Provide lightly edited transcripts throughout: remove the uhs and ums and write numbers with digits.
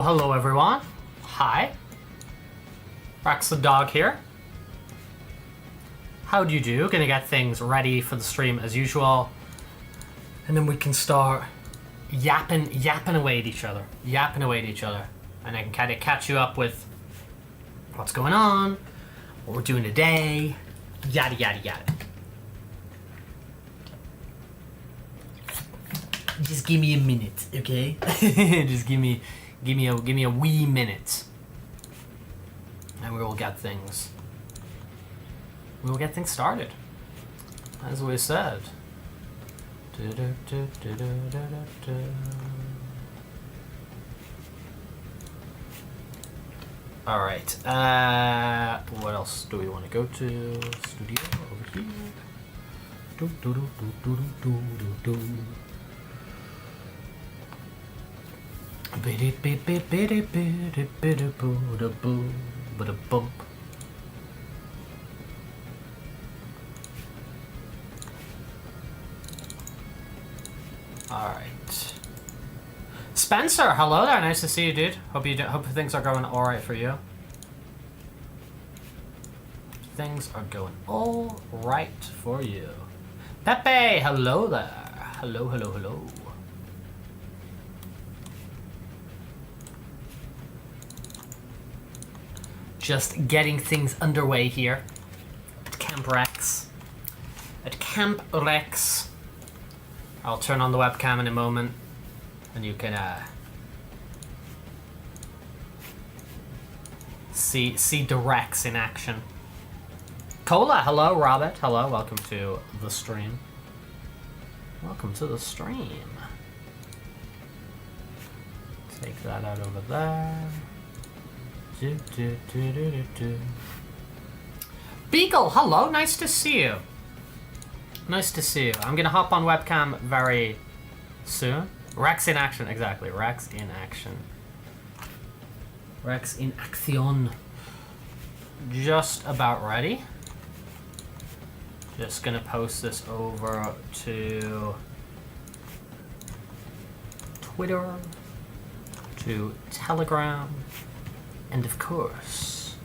Hello everyone. Hi. Rex the dog here. How do you do? Gonna get things ready for the stream as usual. And then we can start yapping away at each other. And I can kind of catch you up with what's going on, what we're doing today, yada yada yada. Just give me a minute, okay? Just give me a wee minute, and we will get things started, as we said. All right. What else do we want to go to? Studio over here. Alright. Spencer, hello there, nice to see you, dude. Hope things are going alright for you. Things are going alright for you. Pepe, hello there. Hello. Just getting things underway here at Camp Rex. I'll turn on the webcam in a moment, and you can see the Rex in action. Cola, hello. Robert, hello. Welcome to the stream. Take that out over there. Beagle, hello, nice to see you. I'm gonna hop on webcam very soon. Rex in action, exactly. Rex in action. Just about ready. Just gonna post this over to Twitter, to Telegram. And of course,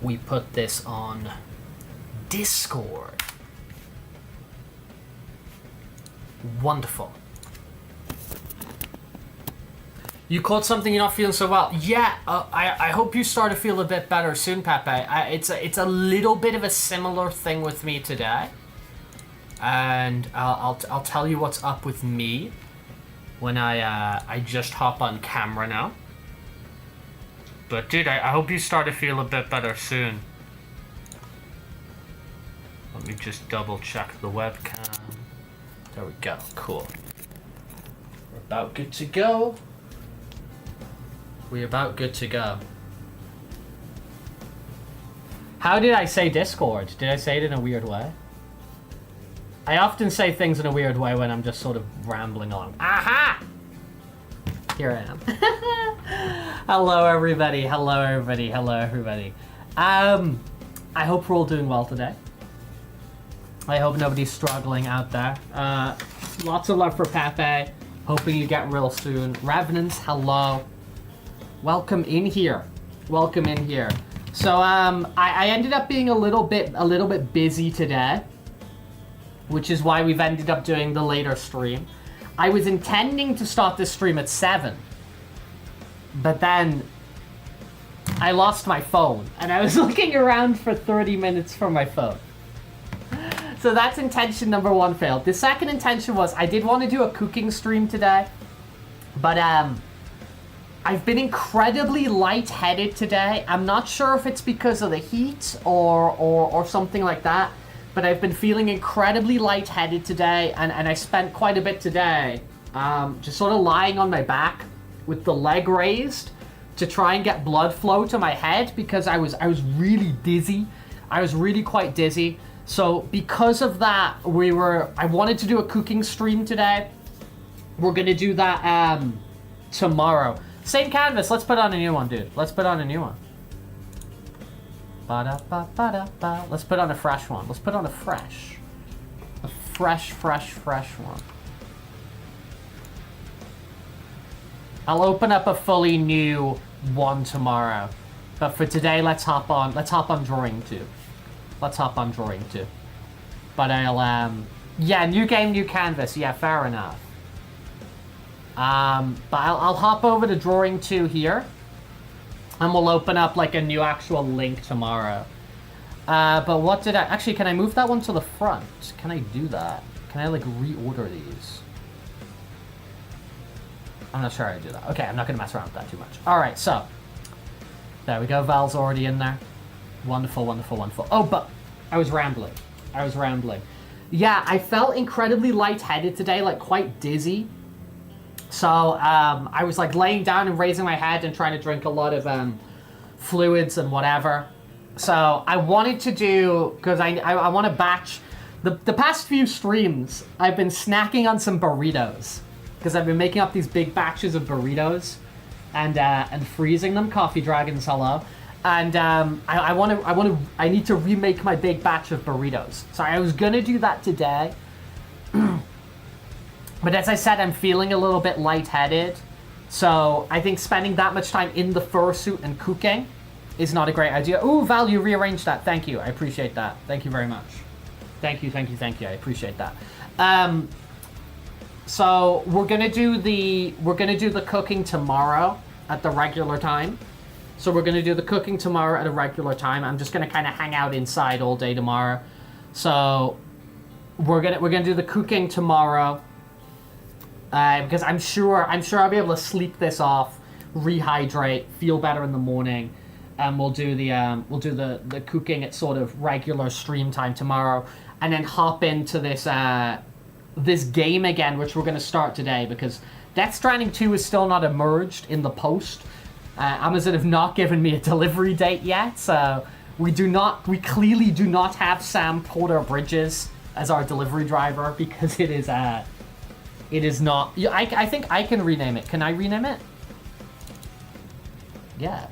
we put this on Discord. Wonderful. You caught something, you're not feeling so well. Yeah, I hope you start to feel a bit better soon, Pepe. It's a little bit of a similar thing with me today. And I'll tell you what's up with me when I just hop on camera now. But dude, I hope you start to feel a bit better soon. Let me just double check the webcam. There we go, cool. We're about good to go. How did I say Discord? Did I say it in a weird way? I often say things in a weird way when I'm just sort of rambling on. Aha! Here I am. Hello everybody. I hope we're all doing well today. I hope nobody's struggling out there. Lots of love for Pepe. Hoping you get real soon. Revenants, hello. Welcome in here. So I ended up being a little bit busy today, which is why we've ended up doing the later stream. I was intending to start this stream at 7, but then I lost my phone, and I was looking around for 30 minutes for my phone. So that's intention number 1 failed. The second intention was I did want to do a cooking stream today, but I've been incredibly lightheaded today. I'm not sure if it's because of the heat or something like that, but I've been feeling incredibly lightheaded today, and I spent quite a bit today just sort of lying on my back with the leg raised to try and get blood flow to my head because I was really dizzy. I was really quite dizzy. So because of that, I wanted to do a cooking stream today. We're gonna do that tomorrow. Same canvas, let's put on a new one, dude. Let's put on a new one. Ba-da-ba-ba-da-ba. Let's put on a fresh one. Let's put on a fresh one. I'll open up a fully new one tomorrow. But for today, let's hop on drawing 2. Let's hop on drawing 2. But I'll, yeah, new game, new canvas. Yeah, fair enough. But I'll hop over to drawing 2 here. And we'll open up, like, a new actual link tomorrow. But what did I... Actually, can I move that one to the front? Can I do that? Can I, like, reorder these? I'm not sure how to do that. Okay, I'm not going to mess around with that too much. Alright, so. There we go. Val's already in there. Wonderful, wonderful, wonderful. Oh, but I was rambling. Yeah, I felt incredibly lightheaded today, like, quite dizzy. So, I was, like, laying down and raising my head and trying to drink a lot of, fluids and whatever. So, I wanted to do... Because I want to batch... The past few streams, I've been snacking on some burritos. Because I've been making up these big batches of burritos and freezing them. Coffee Dragons, hello. And I need to remake my big batch of burritos. So I was gonna do that today. But as I said, I'm feeling a little bit lightheaded. So I think spending that much time in the fursuit and cooking is not a great idea. Ooh, Val, you rearranged that. Thank you. I appreciate that. Thank you very much. Thank you. I appreciate that. So we're gonna do the cooking tomorrow at the regular time. So we're gonna do the cooking tomorrow at a regular time. I'm just gonna kind of hang out inside all day tomorrow. So we're gonna do the cooking tomorrow because I'm sure I'll be able to sleep this off, rehydrate, feel better in the morning, and we'll do the cooking at sort of regular stream time tomorrow, and then hop into this game again, which we're going to start today, because Death Stranding 2 is still not emerged in the post. Amazon have not given me a delivery date yet, so we clearly do not have Sam Porter Bridges as our delivery driver, because it is not... I think I can rename it. Can I rename it? Yeah.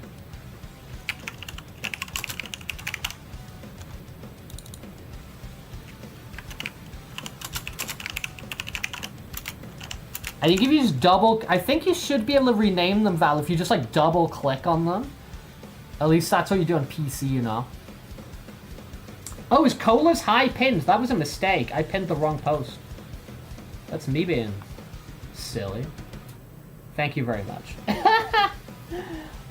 I think if you just I think you should be able to rename them, Val, if you just, like, double click on them. At least that's what you do on PC, you know. Oh, is Cola's high pinned? That was a mistake. I pinned the wrong post. That's me being silly. Thank you very much.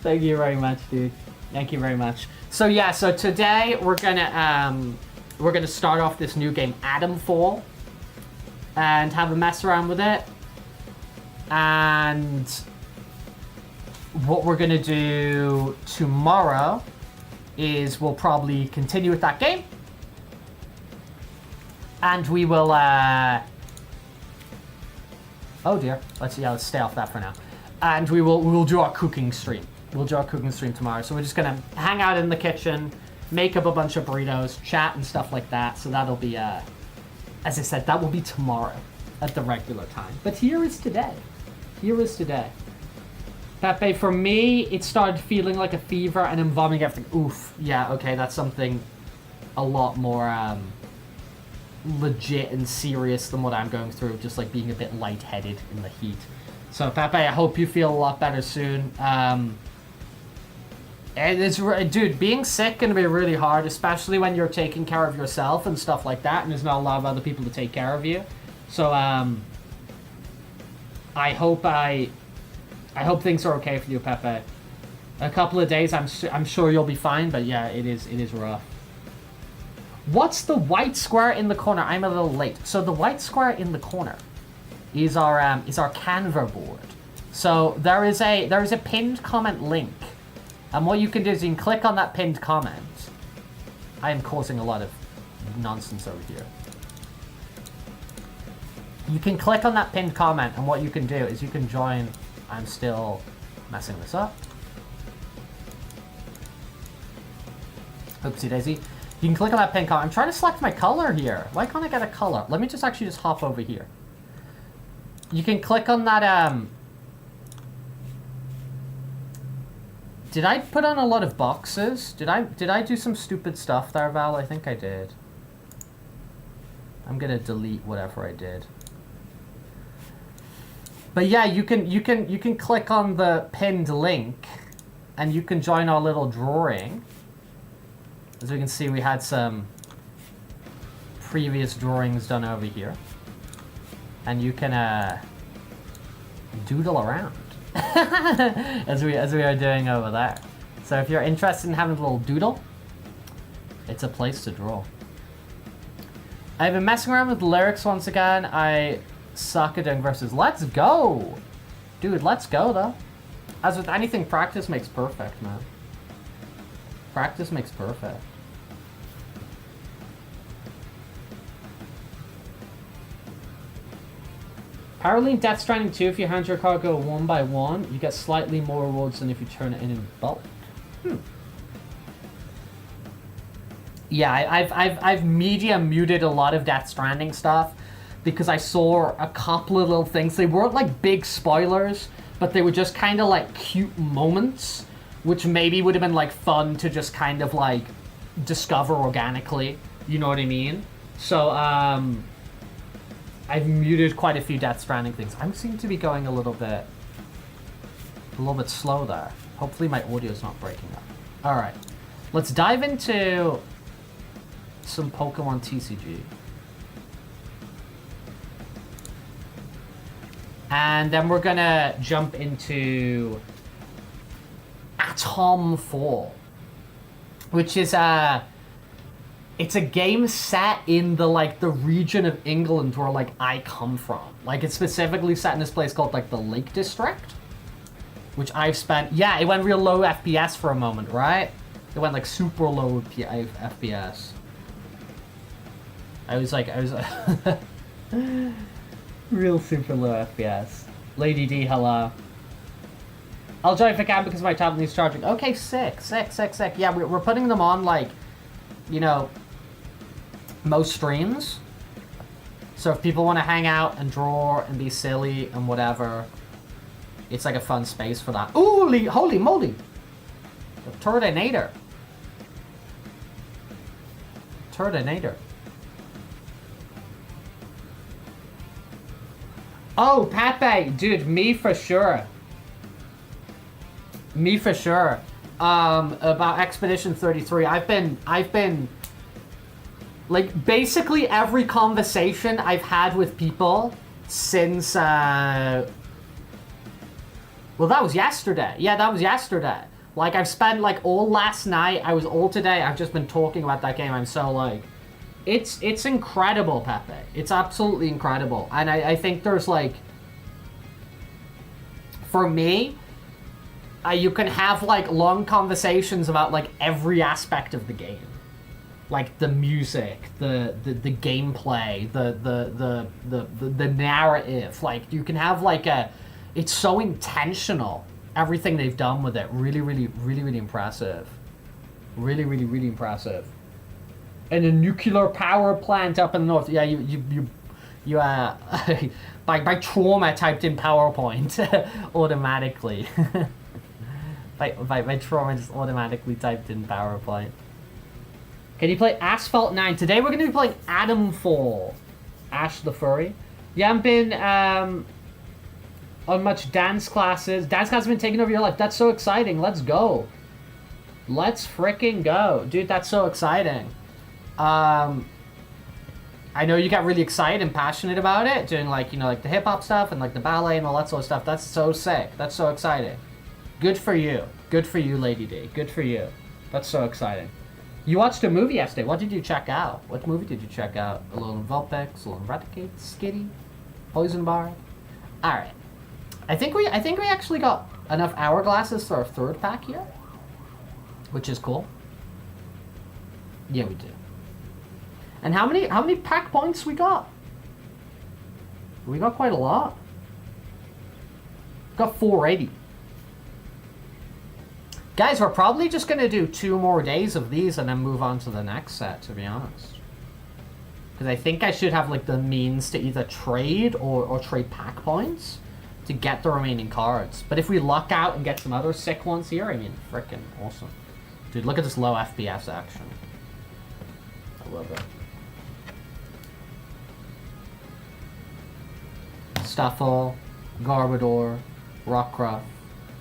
Thank you very much, dude. Thank you very much. So, yeah, so today we're gonna start off this new game, Atomfall, and have a mess around with it. And what we're gonna do tomorrow is we'll probably continue with that game, and we will oh dear, let's stay off that for now, and we'll do our cooking stream. We'll do our cooking stream tomorrow. So we're just gonna hang out in the kitchen, make up a bunch of burritos, chat and stuff like that. So that'll be as I said, that will be tomorrow at the regular time. But here is today. Pepe, for me, it started feeling like a fever and I'm vomiting everything. Oof. Yeah, okay, that's something a lot more legit and serious than what I'm going through, just like being a bit lightheaded in the heat. So, Pepe, I hope you feel a lot better soon. Dude, being sick can be really hard, especially when you're taking care of yourself and stuff like that, and there's not a lot of other people to take care of you. So, I hope things are okay for you, Pepe. A couple of days, I'm sure you'll be fine, but yeah, it is rough. What's the white square in the corner? I'm a little late. So the white square in the corner is our Canva board. So there is a pinned comment link, and what you can do is you can click on that pinned comment. I am causing a lot of nonsense over here. You can click on that pinned comment, and what you can do is you can join. I'm still messing this up. Oopsie daisy. You can click on that pinned comment. I'm trying to select my color here. Why can't I get a color? Let me just hop over here. You can click on that, Did I put on a lot of boxes? Did I do some stupid stuff there, Val? I think I did. I'm gonna delete whatever I did. But yeah, you can click on the pinned link, and you can join our little drawing. As we can see, we had some previous drawings done over here, and you can doodle around as we are doing over there. So if you're interested in having a little doodle, it's a place to draw. I've been messing around with lyrics once again. I suck at doing verses. Let's go! Dude, let's go, though. As with anything, practice makes perfect, man. Practice makes perfect. Apparently in Death Stranding 2, if you hand your cargo one by one, you get slightly more rewards than if you turn it in bulk. Yeah, I've media muted a lot of Death Stranding stuff because I saw a couple of little things. They weren't like big spoilers, but they were just kind of like cute moments, which maybe would have been like fun to just kind of like discover organically. You know what I mean? So I've muted quite a few Death Stranding things. I seem to be going a little bit slow there. Hopefully my audio's not breaking up. All right, let's dive into some Pokemon TCG. And then we're gonna jump into Atomfall, which is it's a game set in the like the region of England where like I come from. Like it's specifically set in this place called like the Lake District, which I've spent. Yeah, it went real low FPS for a moment, right? It went like super low FPS. I was real super low FPS. Lady D, hello. I'll join if I can because my tablet needs charging. Okay, sick. Yeah, we're putting them on like, you know, most streams. So if people want to hang out and draw and be silly and whatever, it's like a fun space for that. Ooh, holy moly! The Turtonator. Oh, Pepe, dude, me for sure. About Expedition 33, I've been like basically every conversation I've had with people since well, that was yesterday. Yeah, that was yesterday. Like I've spent like all last night, I was all today, I've just been talking about that game. I'm so like, it's incredible, Pepe. It's absolutely incredible. And I think there's like, for me, you can have like long conversations about like every aspect of the game, like the music, the gameplay, the narrative. Like you can have like it's so intentional. Everything they've done with it, really impressive. Really impressive. And a nuclear power plant up in the north. Yeah, you by trauma typed in PowerPoint automatically. by trauma just automatically typed in PowerPoint. Can you play Asphalt 9? Today we're gonna be playing Atomfall. Ash the Furry. You haven't been on much dance classes. Dance classes have been taking over your life. That's so exciting. Let's go. Let's freaking go. Dude, that's so exciting. I know you got really excited and passionate about it, doing like, you know, like the hip hop stuff and like the ballet and all that sort of stuff. That's so sick. That's so exciting. Good for you. Good for you, Lady D. Good for you. That's so exciting. You watched a movie yesterday. What did you check out? What movie did you check out? Alone in Vulpix, Alone in Raticate, Skitty, Poison Bar. All right. I think we actually got enough hourglasses for our third pack here, which is cool. Yeah, we do. And how many pack points we got? We got quite a lot. Got 480. Guys, we're probably just gonna do 2 more days of these and then move on to the next set, to be honest. Because I think I should have like the means to either trade or trade pack points to get the remaining cards. But if we luck out and get some other sick ones here, I mean, freaking awesome. Dude, look at this low FPS action. I love it. Stuffle, Garbodor, Rockruff,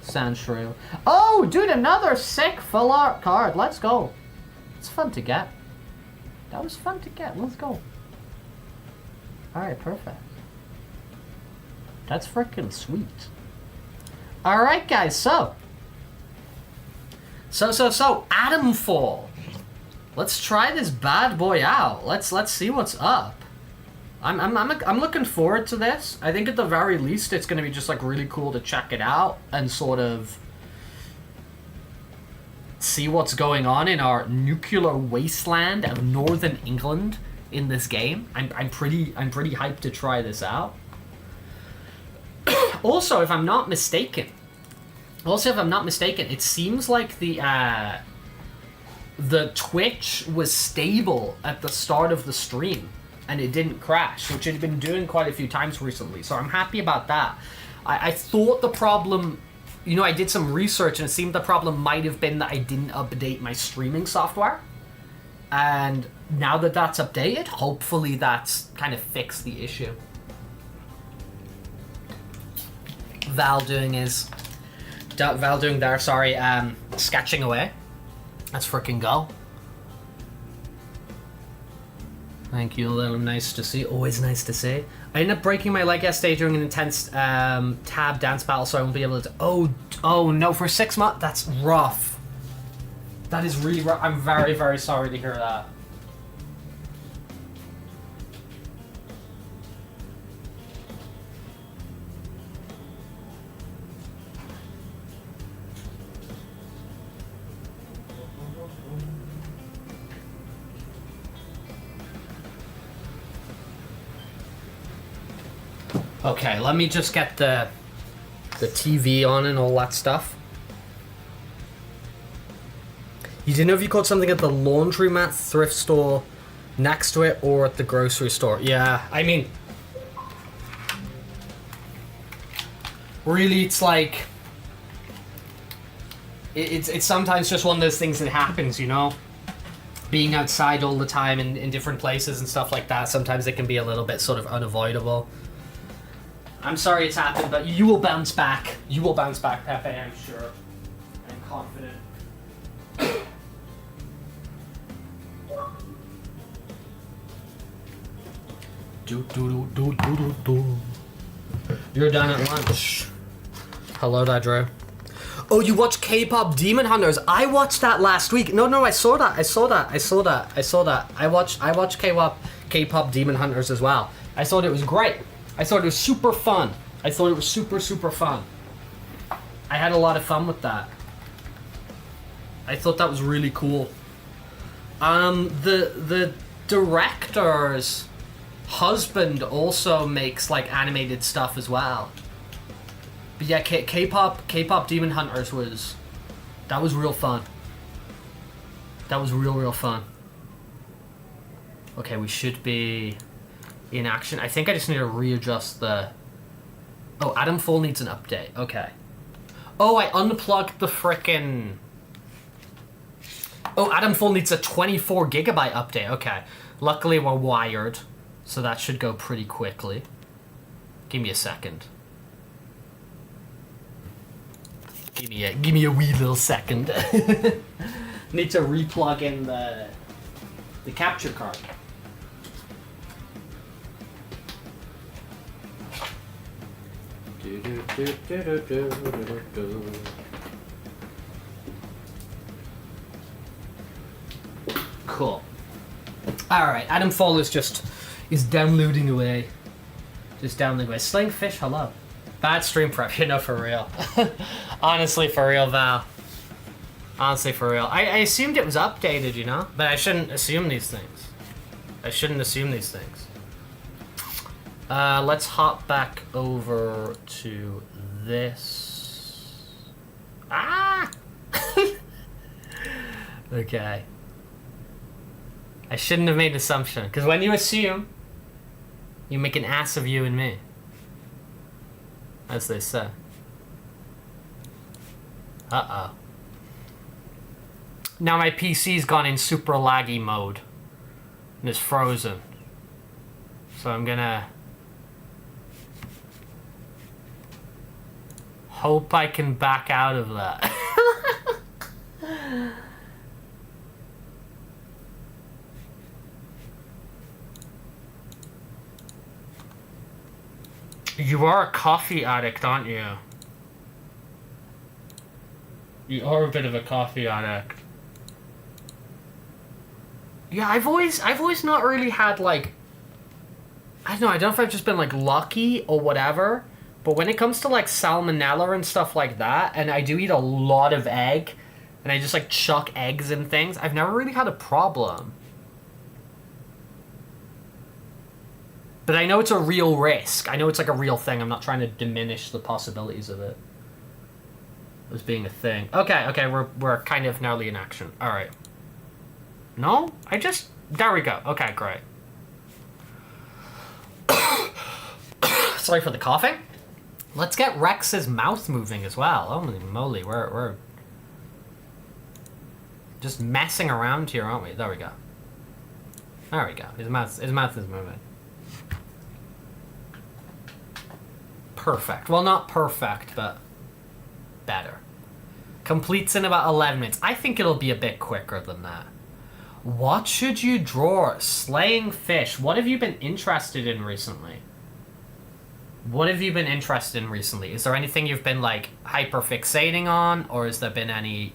Sandshrew. Oh, dude, another sick full art card. Let's go. It's fun to get. That was fun to get. Let's go. Alright, perfect. That's freaking sweet. Alright, guys, so, Atomfall. Let's try this bad boy out. Let's see what's up. I'm looking forward to this. I think at the very least it's gonna be just like really cool to check it out and sort of see what's going on in our nuclear wasteland of northern England in this game. I'm pretty hyped to try this out. Also, if I'm not mistaken, it seems like the Twitch was stable at the start of the stream and it didn't crash, which it had been doing quite a few times recently. So I'm happy about that. I thought the problem, you know, I did some research and it seemed the problem might have been that I didn't update my streaming software. And now that that's updated, hopefully that's kind of fixed the issue. Val doing there, sorry, sketching away. Let's freaking go. Thank you, Lilum. Nice to see. Always nice to see. I ended up breaking my leg yesterday during an intense tab dance battle, so I won't be able to. Oh no! For 6 months, that's rough. That is really rough. I'm very, very sorry to hear that. Okay, let me just get the TV on and all that stuff. You didn't know if you caught something at the laundromat thrift store next to it or at the grocery store. Yeah, I mean, really, it's like it's sometimes just one of those things that happens, you know? Being outside all the time in different places and stuff like that, sometimes it can be a little bit sort of unavoidable. I'm sorry it's happened, but you will bounce back. You will bounce back, Pepe, I'm sure. I'm confident. You're done at lunch. Hello, Drew. Oh, you watched K-pop Demon Hunters. I watched that last week. No, I saw that. I watched K-pop Demon Hunters as well. I thought it was great. I thought it was super fun. I thought it was super fun. I had a lot of fun with that. I thought that was really cool. The director's husband also makes like animated stuff as well. But yeah, K-pop Demon Hunters was real fun. That was real fun. Okay, we should be in action. I think I just need to readjust the... Oh, Atomfall needs an update. Okay. Oh, I unplugged the frickin'... Oh, Atomfall needs a 24 gigabyte update. Okay. Luckily, we're wired, so that should go pretty quickly. Give me a second. Give me a wee little second. Need to replug in the capture card. Cool. Alright, Atomfall is downloading away. Just downloading away. Sling Fish, hello. Bad stream prep, you know, for real. Honestly, for real, Val. Honestly, for real. I assumed it was updated, you know? But I shouldn't assume these things. Let's hop back over to this. Ah! Okay. I shouldn't have made an assumption, because when you assume, you make an ass of you and me. As they say. Uh-oh. Now my PC's gone in super laggy mode. And it's frozen. So I'm gonna... Hope I can back out of that. You are a coffee addict, aren't you? You are a bit of a coffee addict. Yeah, I've always not really had, like, I don't know if I've just been, like, lucky or whatever, but when it comes to, like, salmonella and stuff like that, and I do eat a lot of egg, and I just, like, chuck eggs and things, I've never really had a problem. But I know it's a real risk. I know it's, like, a real thing. I'm not trying to diminish the possibilities of it as being a thing. Okay, we're kind of nearly in action. All right. No? There we go. Okay, great. Sorry for the coughing. Let's get Rex's mouth moving as well. Holy moly, we're just messing around here, aren't we? There we go. There we go. His mouth is moving. Perfect. Well, not perfect, but better. Completes in about 11 minutes. I think it'll be a bit quicker than that. What should you draw? Slaying fish. What have you been interested in recently? Is there anything you've been, like, hyper fixating on? Or has there been any,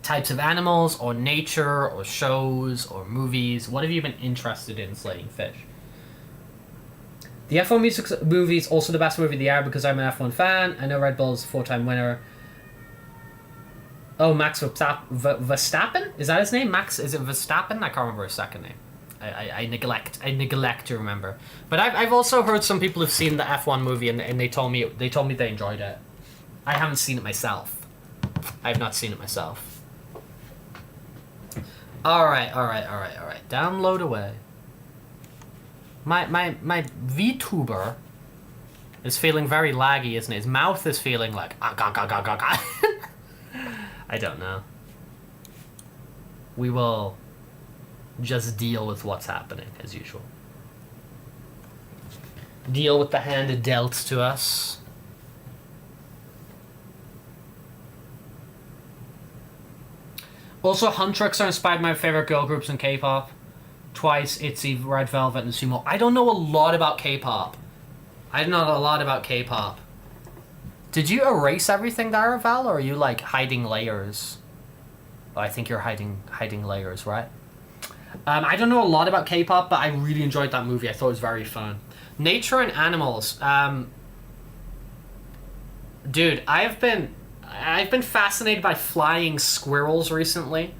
types of animals or nature or shows or movies? What have you been interested in slaying fish? The F1 music movie is also the best movie of the year because I'm an F1 fan. I know Red Bull's a 4-time winner. Oh, Max Verstappen? Is that his name? Is it Verstappen? I can't remember his second name. I neglect to remember. But I've also heard some people have seen the F1 movie and they told me they enjoyed it. I haven't seen it myself. I have not seen it myself. All right. Download away. My VTuber is feeling very laggy, isn't it? His mouth is feeling like I don't know. We will just deal with what's happening as usual. Deal with the hand dealt to us. Also, Huntrix are inspired by my favorite girl groups in K-pop. Twice, ITZY, Red Velvet, and Sumo. I don't know a lot about K-pop. Did you erase everything there, Val, or are you, like, hiding layers? Oh, I think you're hiding layers, right? I don't know a lot about K-pop, but I really enjoyed that movie. I thought it was very fun. Nature and animals. Dude, I've been fascinated by flying squirrels recently.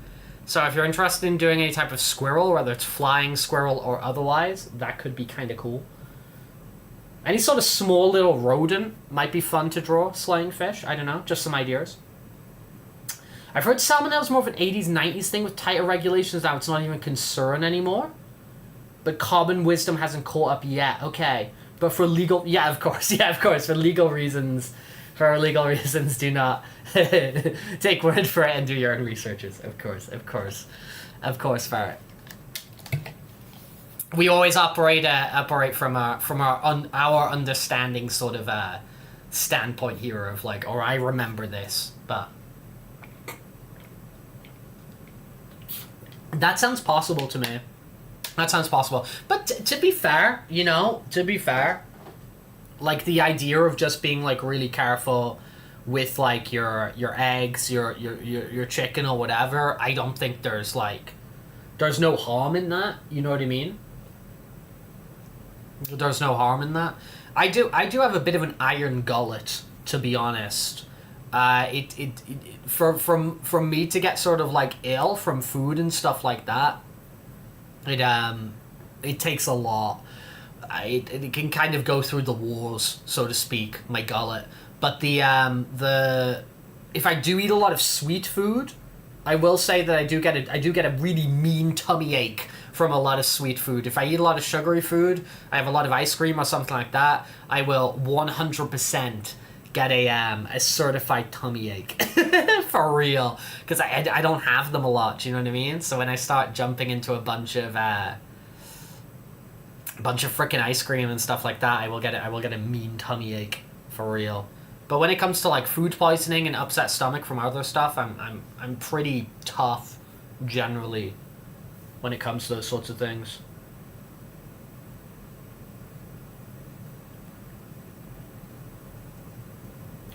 So if you're interested in doing any type of squirrel, whether it's flying squirrel or otherwise, that could be kind of cool. Any sort of small little rodent might be fun to draw, slaying fish. I don't know, just some ideas. I've heard salmonella is more of an 80s, 90s thing with tighter regulations now. It's not even a concern anymore. But common wisdom hasn't caught up yet. Okay. But for legal... Yeah, of course. For legal reasons... do not take word for it and do your own researches. Of course, Farrett. We always operate from our understanding sort of standpoint here of like, or I remember this, but that sounds possible to me. But to be fair, like the idea of just being like really careful with like your eggs, your chicken or whatever, I don't think there's no harm in that. You know what I mean? There's no harm in that. I do have a bit of an iron gullet, to be honest. For me to get sort of like ill from food and stuff like that, it takes a lot. It can kind of go through the walls, so to speak, my gullet. But if I do eat a lot of sweet food, I will say that I do get a really mean tummy ache from a lot of sweet food. If I eat a lot of sugary food, I have a lot of ice cream or something like that, I will 100% get a certified tummy ache. For real. Because I don't have them a lot, do you know what I mean? So when I start jumping into a bunch of freaking ice cream and stuff like that, I will get a mean tummy ache. for real. But when it comes to like food poisoning and upset stomach from other stuff, I'm pretty tough generally when it comes to those sorts of things.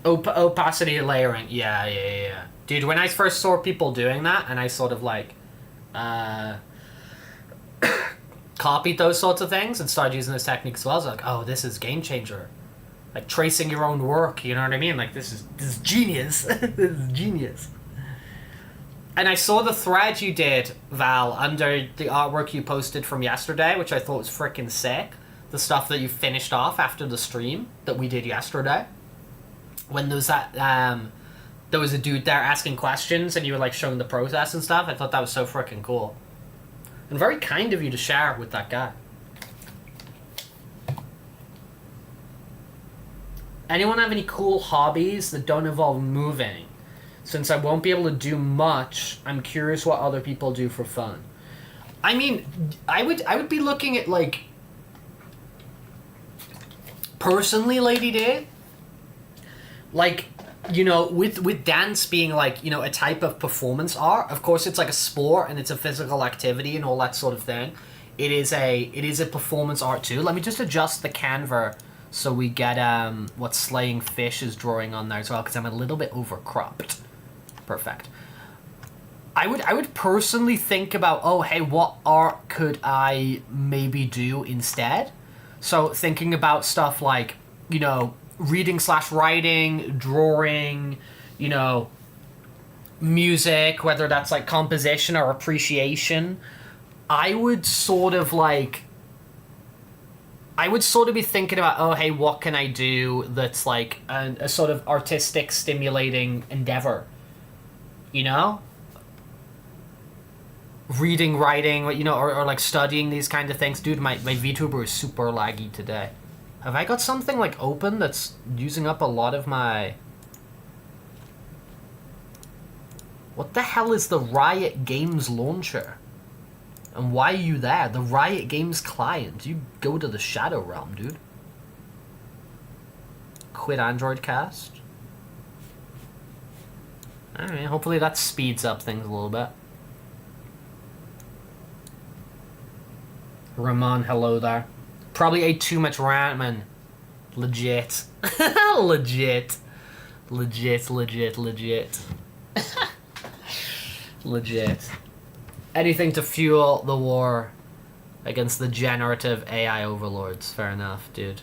Opacity layering, yeah. Dude, when I first saw people doing that, and I sort of like copied those sorts of things and started using this technique as well, I was like, oh, this is game changer. Like tracing your own work, you know what I mean? Like this is genius. This is genius. And I saw the thread you did, Val, under the artwork you posted from yesterday, which I thought was freaking sick. The stuff that you finished off after the stream that we did yesterday. When there was there was a dude there asking questions and you were like showing the process and stuff. I thought that was so freaking cool. And very kind of you to share with that guy. Anyone have any cool hobbies that don't involve moving? Since I won't be able to do much, I'm curious what other people do for fun. I mean, I would be looking at like personally, Lady D, like, you know, with dance being like, you know, a type of performance art. Of course, it's like a sport and it's a physical activity and all that sort of thing. It is a performance art too. Let me just adjust the Canva so we get what Slaying Fish is drawing on there as well, because I'm a little bit overcropped. Perfect. I would personally think about, oh hey, what art could I maybe do instead? So thinking about stuff like, you know, reading/writing, drawing, you know, music, whether that's like composition or appreciation. I would sort of be thinking about, oh hey, what can I do that's like a sort of artistic, stimulating endeavor, you know? Reading, writing, you know, or like studying these kind of things. Dude, my VTuber is super laggy today. Have I got something like open that's using up a lot of my... What the hell is the Riot Games launcher? And why are you there? The Riot Games client. You go to the Shadow Realm, dude. Quit Android cast. Alright, hopefully that speeds up things a little bit. Ramon, hello there. Probably ate too much ramen. Legit. Legit. Legit. Anything to fuel the war against the generative AI overlords. Fair enough, dude.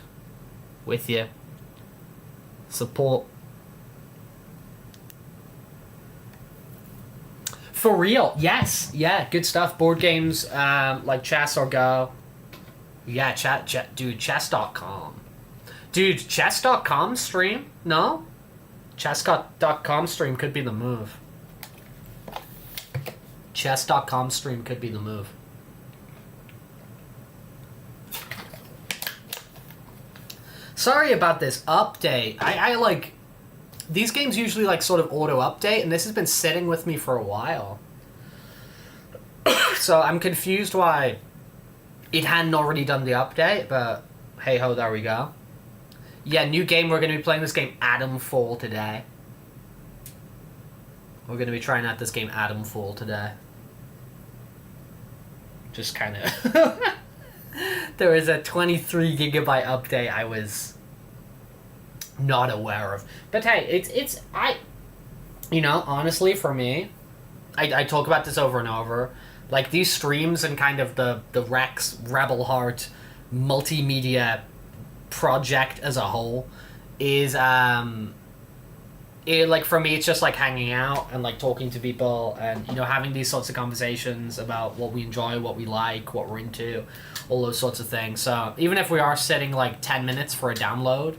With you. Support. For real, yes. Yeah, good stuff. Board games like chess or Go. Yeah, dude, chess.com. Dude, chess.com stream? No? Chess.com stream could be the move. Chess.com stream could be the move. Sorry about this update. I like... These games usually like sort of auto-update, and this has been sitting with me for a while. So I'm confused why it hadn't already done the update, but hey ho, there we go. Yeah, new game, we're going to be playing this game Atomfall today. We're going to be trying out this game Atomfall today. Just kind of... There was a 23 gigabyte update I was not aware of. But hey, you know, honestly, for me, I talk about this over and over. Like, these streams and kind of the Rex Rebel Heart multimedia project as a whole is, like, for me, it's just like hanging out and like talking to people and, you know, having these sorts of conversations about what we enjoy, what we like, what we're into, all those sorts of things. So even if we are sitting like 10 minutes for a download,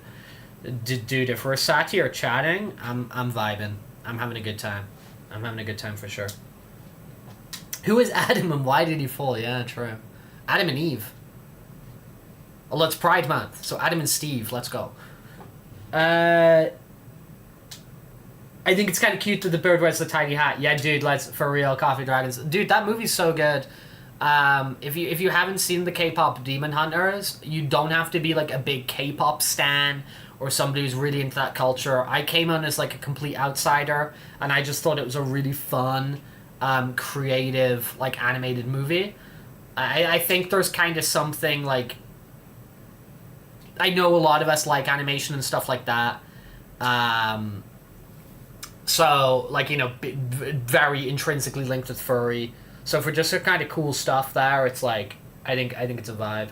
dude, if we're sat here chatting, I'm vibing. I'm having a good time. I'm having a good time for sure. Who is Adam and why did he fall? Yeah, true. Adam and Eve. Well, it's Pride Month, so Adam and Steve, let's go. I think it's kind of cute that the bird wears the tiny hat. Yeah, dude, let's, for real, Coffee Dragons. Dude, that movie's so good. If you haven't seen the K-pop Demon Hunters, you don't have to be like a big K-pop stan or somebody who's really into that culture. I came on as like a complete outsider, and I just thought it was a really fun, creative, like animated movie. I think there's kind of something like, I know a lot of us like animation and stuff like that. So, like, you know, very intrinsically linked with furry. So for just a kind of cool stuff there, it's like, I think it's a vibe.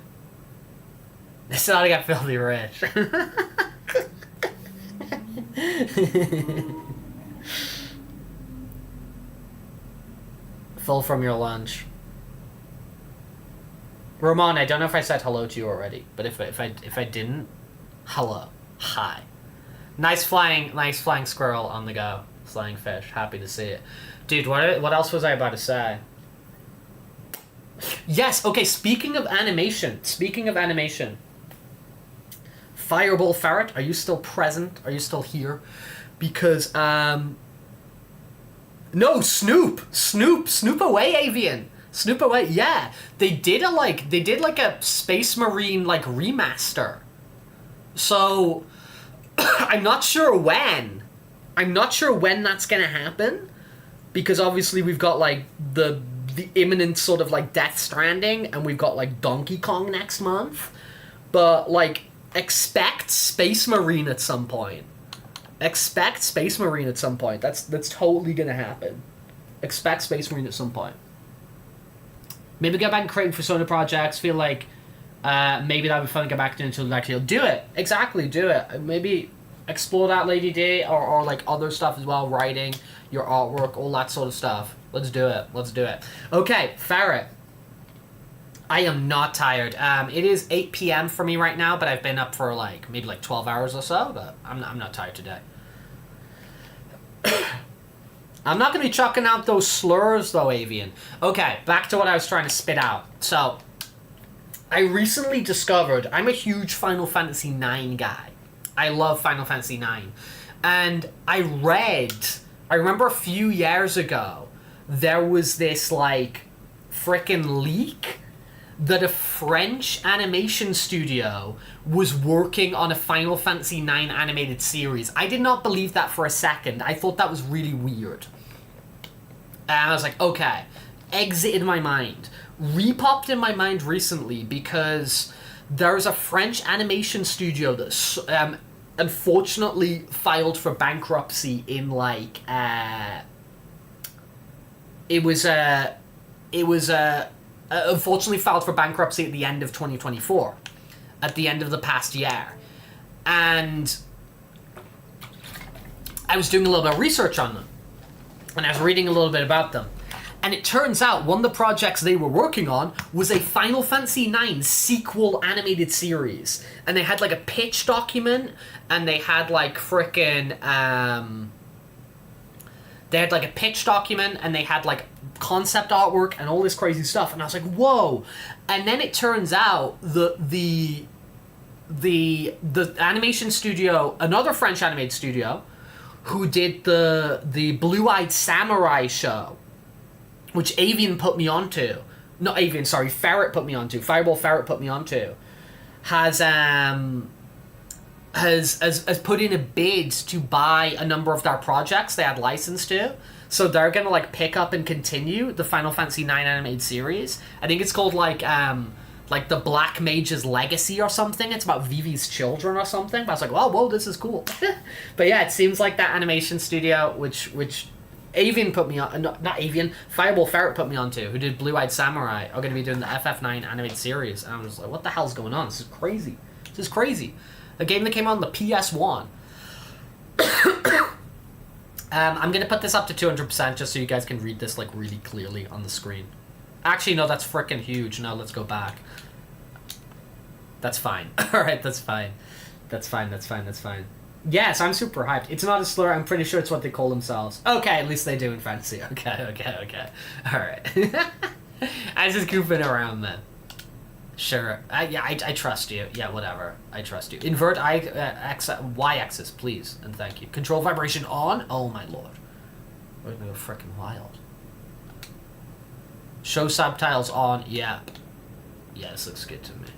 It's not to get filthy rich. Full from your lunch. Ramon, I don't know if I said hello to you already, but if I didn't, hello, hi. Nice flying squirrel on the go. Flying fish. Happy to see it. Dude, what else was I about to say? Yes, okay, speaking of animation. Fireball Ferret, are you still present? Are you still here? Because, no, Snoop away, Avian. Snoop away, yeah. They did a Space Marine, like, remaster. So, I'm not sure when that's gonna happen, because obviously we've got like the imminent sort of like Death Stranding, and we've got like Donkey Kong next month, but like expect Space Marine at some point. That's totally gonna happen. Expect Space Marine at some point. Maybe get back and creating Persona projects. Feel like maybe that would be fun to get back to until next year. Do it. Exactly, do it. Maybe explore that, Lady D, or like other stuff as well, writing, your artwork, all that sort of stuff. Let's do it. Okay, Ferret. I am not tired. It is 8 p.m. for me right now, but I've been up for like maybe like 12 hours or so, but I'm not tired today. I'm not going to be chucking out those slurs though, Avian. Okay, back to what I was trying to spit out. So, I recently discovered, I'm a huge Final Fantasy IX guy. I love Final Fantasy IX. And I remember a few years ago, there was this, like, frickin' leak that a French animation studio was working on a Final Fantasy IX animated series. I did not believe that for a second. I thought that was really weird. And I was like, okay. Exited my mind. Repopped in my mind recently because there's a French animation studio that unfortunately filed for bankruptcy in like unfortunately filed for bankruptcy at the end of 2024, at the end of the past year. And I was doing a little bit of research on them, and I was reading a little bit about them. And it turns out one of the projects they were working on was a Final Fantasy IX sequel animated series. And they had like a pitch document, and they had like frickin' they had like a pitch document, and they had like concept artwork and all this crazy stuff. And I was like, whoa. And then it turns out the animation studio, another French animated studio, who did the Blue-Eyed Samurai show, which Avian put me onto. Not Avian, sorry, Ferret put me onto. Fireball Ferret put me onto. Has put in a bid to buy a number of their projects they had licensed to. So they're gonna like pick up and continue the Final Fantasy IX animated series. I think it's called like the Black Mage's Legacy or something. It's about Vivi's children or something. But I was like, whoa, this is cool. But yeah, it seems like that animation studio, which Avian put me on, not Avian, Fireball Ferret put me onto, who did Blue-Eyed Samurai, are going to be doing the FF9 animated series. And I was like, what the hell's going on? This is crazy. A game that came on the PS1. I'm going to put this up to 200% just so you guys can read this like really clearly on the screen. Actually, no, that's freaking huge. No, let's go back. That's fine. Alright, that's fine. That's fine. Yes, I'm super hyped. It's not a slur. I'm pretty sure it's what they call themselves. Okay, at least they do in fantasy. Okay. Alright. I was just goofing around then. Sure. I trust you. Yeah, whatever. I trust you. Invert y-axis, please, and thank you. Control vibration on? Oh my lord. We're gonna go freaking wild. Show subtitles on. Yeah. Yeah, this looks good to me.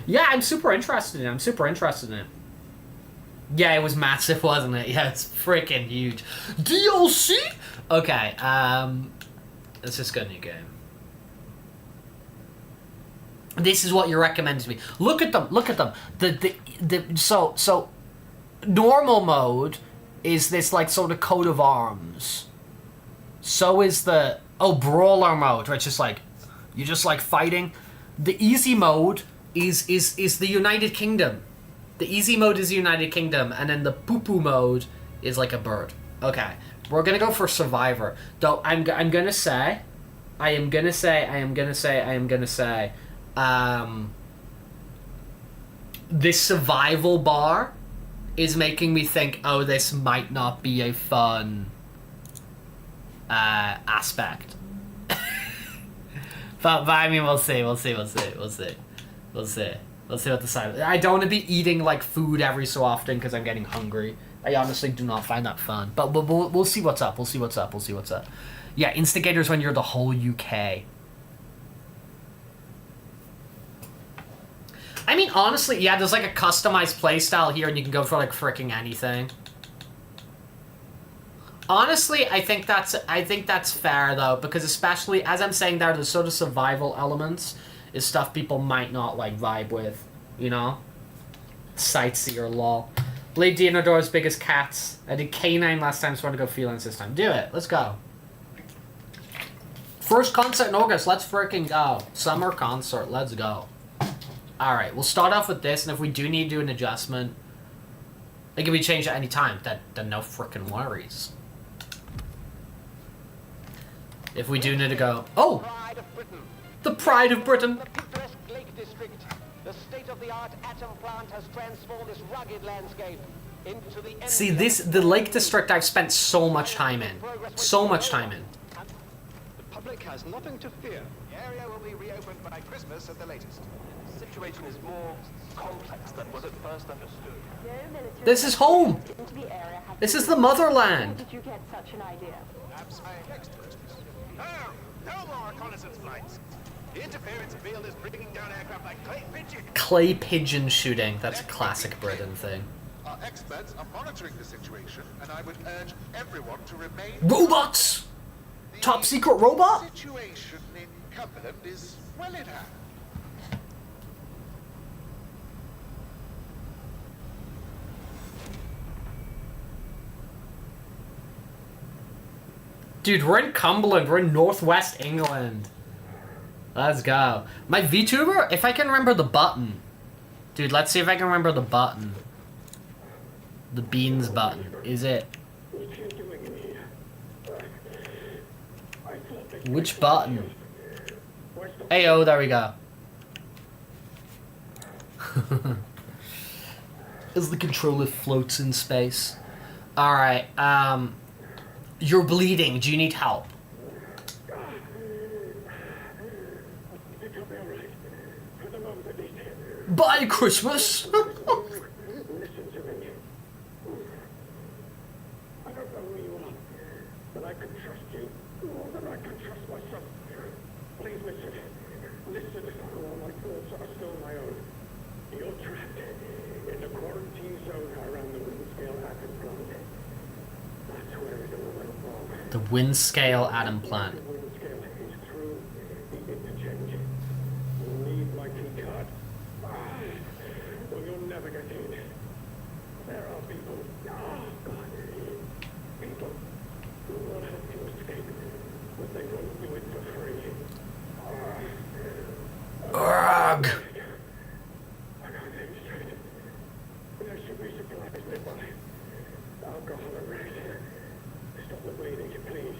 Yeah, I'm super interested in it. I'm super interested in it. Yeah, it was massive, wasn't it? Yeah, it's freaking huge. DLC? Okay, let's just go new game. This is what you recommended to me. Look at them. Look at them. So normal mode is this like sort of coat of arms. So is the brawler mode, where it's just like you're just like fighting. The easy mode is the United Kingdom. The easy mode is the United Kingdom, and then the poo-poo mode is like a bird. Okay, we're gonna go for Survivor. Though I'm gonna say, this survival bar is making me think, oh, this might not be a fun aspect. but I mean, we'll see what the side. I don't want to be eating like food every so often because I'm getting hungry. I honestly do not find that fun. But we'll see what's up. We'll see what's up. Yeah, instigators when you're the whole UK. I mean, honestly, yeah, there's like a customized playstyle here, and you can go for like freaking anything. Honestly, I think that's fair though, because especially as I'm saying there's sort of survival elements is stuff people might not like vibe with, you know? Sightseer lol. Blade Dinodor's biggest cats. I did canine last time, so I want to go felines this time. Do it. Let's go. First concert in August. Let's freaking go. Summer concert. Let's go. Alright, we'll start off with this, and if we do need to do an adjustment, it can be changed at any time. Then no freaking worries. If we do need to go... Oh! The pride of Britain! The picturesque Lake District. The state-of-the-art atom plant has transformed this rugged landscape into the... See, the Lake District I've spent so much time in. So much time in. The public has nothing to fear. The area will be reopened by Christmas at the latest. The situation is more complex than was at first understood. This is home! This is the motherland! How did you get such an idea? Perhaps my expertise. No more reconnaissance flights. The interference field is bringing down aircraft like clay pigeon. Clay pigeon shooting. That's a classic Britain thing. Our experts are monitoring the situation, and I would urge everyone to remain... Robots! Top secret robot? The situation in Cumberland is well in hand. Dude, we're in Cumberland. We're in northwest England. Let's go. My VTuber, if I can remember the button. Dude, let's see if I can remember the button. The beans button. Is it? Which button? Ayo, there we go. As the controller floats in space. Alright, you're bleeding. Do you need help? Bye, Christmas! Listen to me. I don't know who you are, but I can trust you more than I can trust myself. Please listen. Listen, all my thoughts are still my own. You're trapped in the quarantine zone around the wind-scale atom plant. That's where it all went wrong. The wind scale atom plant. The wind scale is through the interchange. You need my key card. Or you'll never get in. There are people. Oh, God. People who will help you escape, but they won't do it for free. Ugh. I got things straight. There should be supplies nearby. Alcohol and rags. Stop the bleeding, please.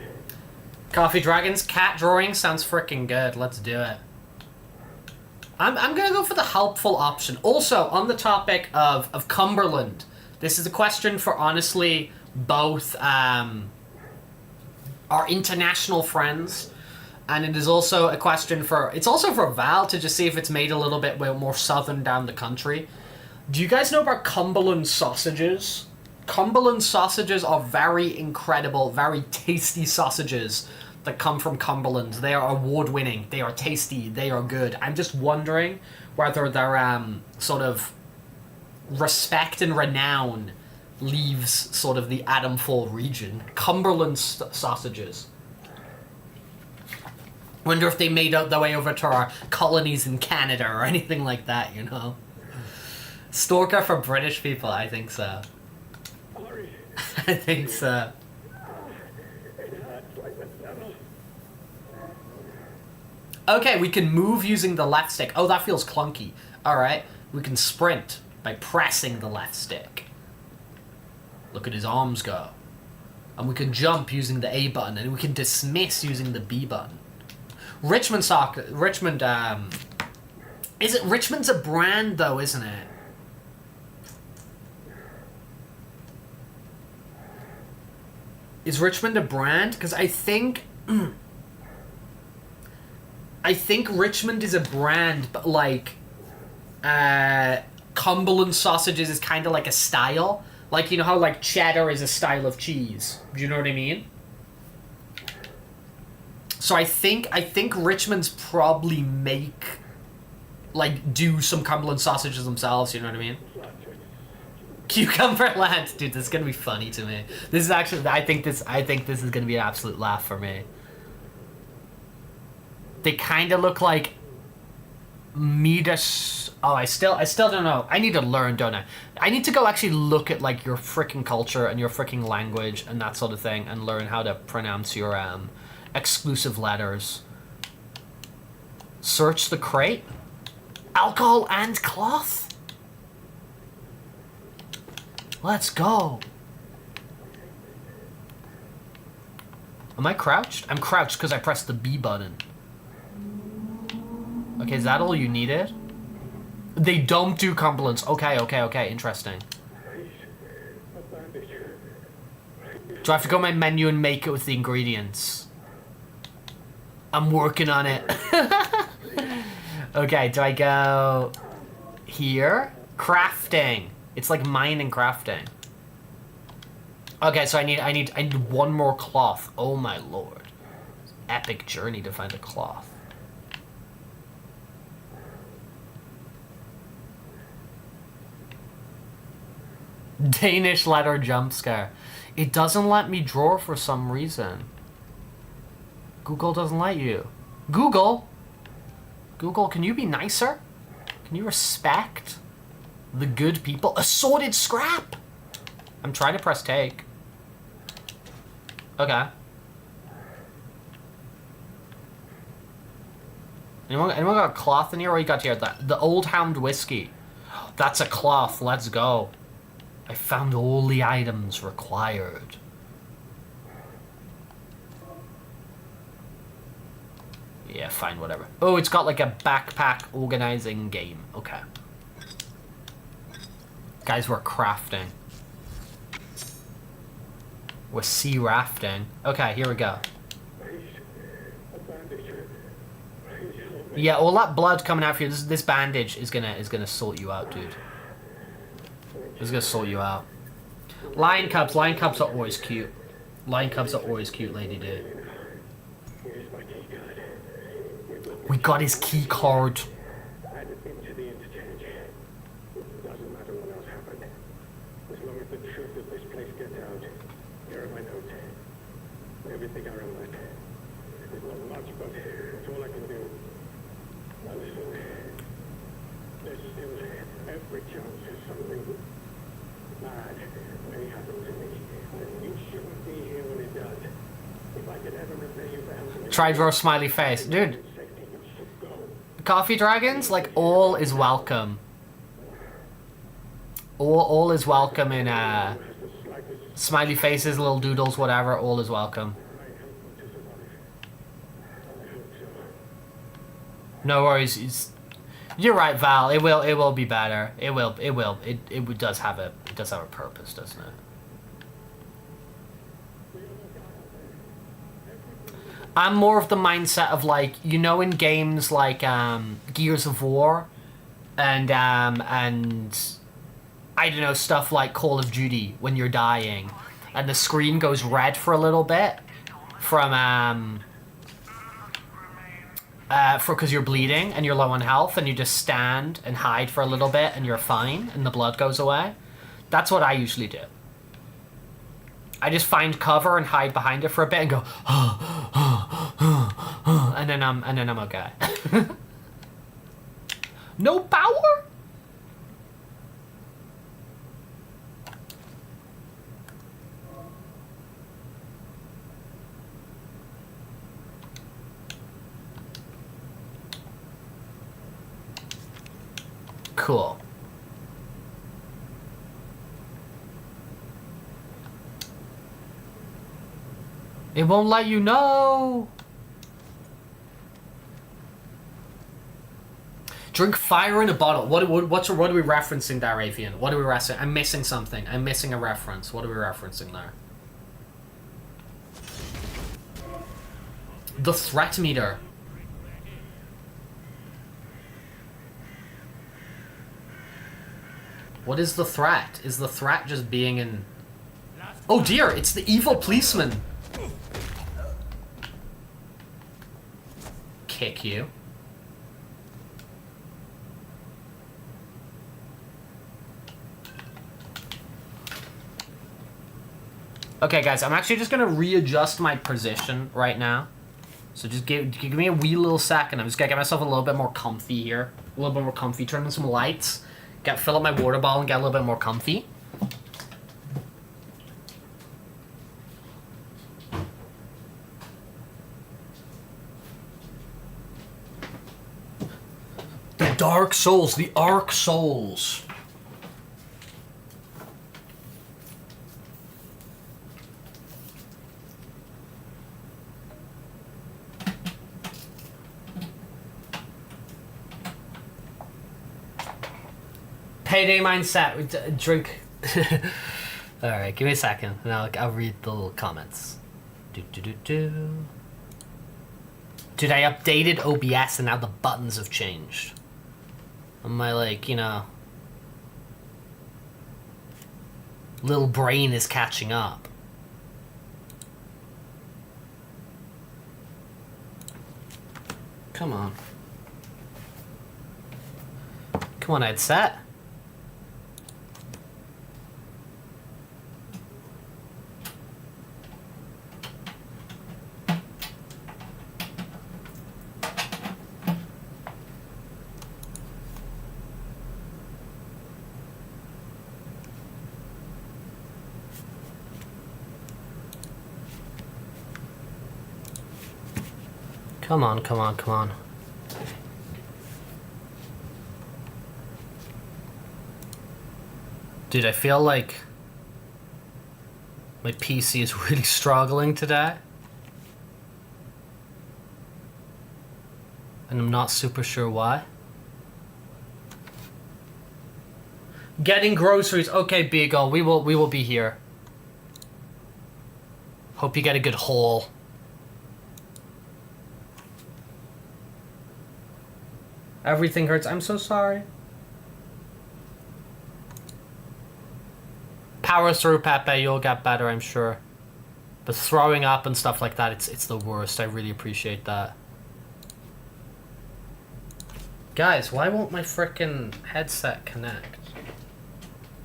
Coffee Dragons cat drawing sounds freaking good. Let's do it. I'm gonna go for the helpful option. Also, on the topic of Cumberland, this is a question for honestly both our international friends, and it is also a question for Val to just see if it's made a little bit more southern down the country. Do you guys know about Cumberland sausages? Cumberland sausages are very incredible, very tasty sausages that come from Cumberland. They are award-winning. They are tasty. They are good. I'm just wondering whether their sort of respect and renown leaves sort of the Atomfall region. Cumberland sausages. Wonder if they made their way over to our colonies in Canada or anything like that, you know? Stalker for British people, I think so. I think so. Okay, we can move using the left stick. Oh, that feels clunky. Alright, we can sprint by pressing the left stick. Look at his arms go. And we can jump using the A button, and we can dismiss using the B button. Richmond's a brand though, isn't it? Is Richmond a brand? Because I think Richmond is a brand, but like Cumberland sausages is kind of like a style. Like, you know how like cheddar is a style of cheese. Do you know what I mean? So I think Richmond's probably do some Cumberland sausages themselves, you know what I mean? Cucumberland, dude, this is gonna be funny to me. This is actually, I think this is gonna be an absolute laugh for me. They kind of look like Midas. Oh, I still don't know. I need to learn, don't I? I need to go actually look at like your freaking culture and your freaking language and that sort of thing, and learn how to pronounce your exclusive letters. Search the crate. Alcohol and cloth. Let's go. Am I crouched? I'm crouched because I pressed the B button. Okay, is that all you needed? They don't do Cumberlands. Okay, interesting. Do I have to go to my menu and make it with the ingredients? I'm working on it. Okay, do I go here? Crafting. It's like mining crafting. Okay, so I need one more cloth. Oh my lord. Epic journey to find a cloth. Danish letter jump scare. It doesn't let me draw for some reason. Google doesn't let you. Google, can you be nicer? Can you respect the good people? Assorted scrap! I'm trying to press take. Okay. Anyone got a cloth in here? What you got here? The Old Hound whiskey. That's a cloth. Let's go. I found all the items required. Yeah, fine, whatever. Oh, it's got like a backpack organizing game. Okay. Guys, we're crafting. We're sea rafting. Okay, here we go. Yeah, all that blood coming out for you. This bandage is gonna sort you out, dude. It's gonna sort you out. Lion cubs are always cute. Lion cubs are always cute, lady dude. We got his key card. Into the interchange. Doesn't matter what else happened. As long as the truth of this place gets out. Here are my notes. Everything I remember. It's not much, but it's all I can do. Now listen. There's still every chance there's something bad may happen to me. And you shouldn't be here when it does. If I could ever repay you for helping me. Try draw a smiley face. Dude. Coffee dragons, like, all is welcome. All is welcome in smiley faces, little doodles, whatever. All is welcome. No worries. You're right, Val. It will be better. It will. It does have a purpose, doesn't it? I'm more of the mindset of, like, you know, in games like Gears of War and I don't know, stuff like Call of Duty, when you're dying and the screen goes red for a little bit from because you're bleeding and you're low on health and you just stand and hide for a little bit and you're fine and the blood goes away. That's what I usually do. I just find cover and hide behind it for a bit and go, and then I'm okay. No power? Cool. It won't let you know. Drink fire in a bottle. What are we referencing there, Avian? What are we referencing? I'm missing something. I'm missing a reference. What are we referencing there? The threat meter. What is the threat? Is the threat just being in... Oh dear, it's the evil policeman. Kick you. Okay, guys, I'm actually just gonna readjust my position right now. So just give me a wee little second. I'm just gonna get myself a little bit more comfy here. A little bit more comfy. Turn on some lights. Fill up my water bottle and get a little bit more comfy. The Dark Souls, the Ark Souls. Payday mindset. Drink. All right, give me a second, and I'll read the little comments. Dude, I updated OBS, and now the buttons have changed. My, like, you know, little brain is catching up. Come on. Come on, headset. Come on, come on, come on. Dude, I feel like my PC is really struggling today. And I'm not super sure why. Getting groceries. Okay, Beagle, we will be here. Hope you get a good haul. Everything hurts. I'm so sorry. Power through, Pepe. You'll get better, I'm sure. But throwing up and stuff like that, it's the worst. I really appreciate that. Guys, why won't my frickin' headset connect?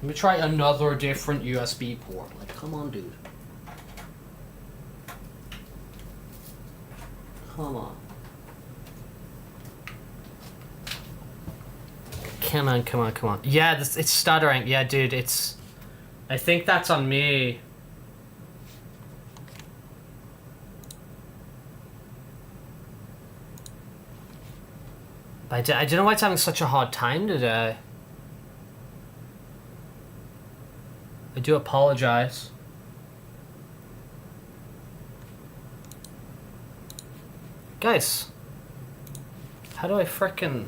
Let me try another different USB port. Like, come on, dude. Come on. Come on, come on, come on. Yeah, it's stuttering. Yeah, dude, it's... I think that's on me. But I don't know why it's having such a hard time today. I do apologize. Guys, how do I frickin'...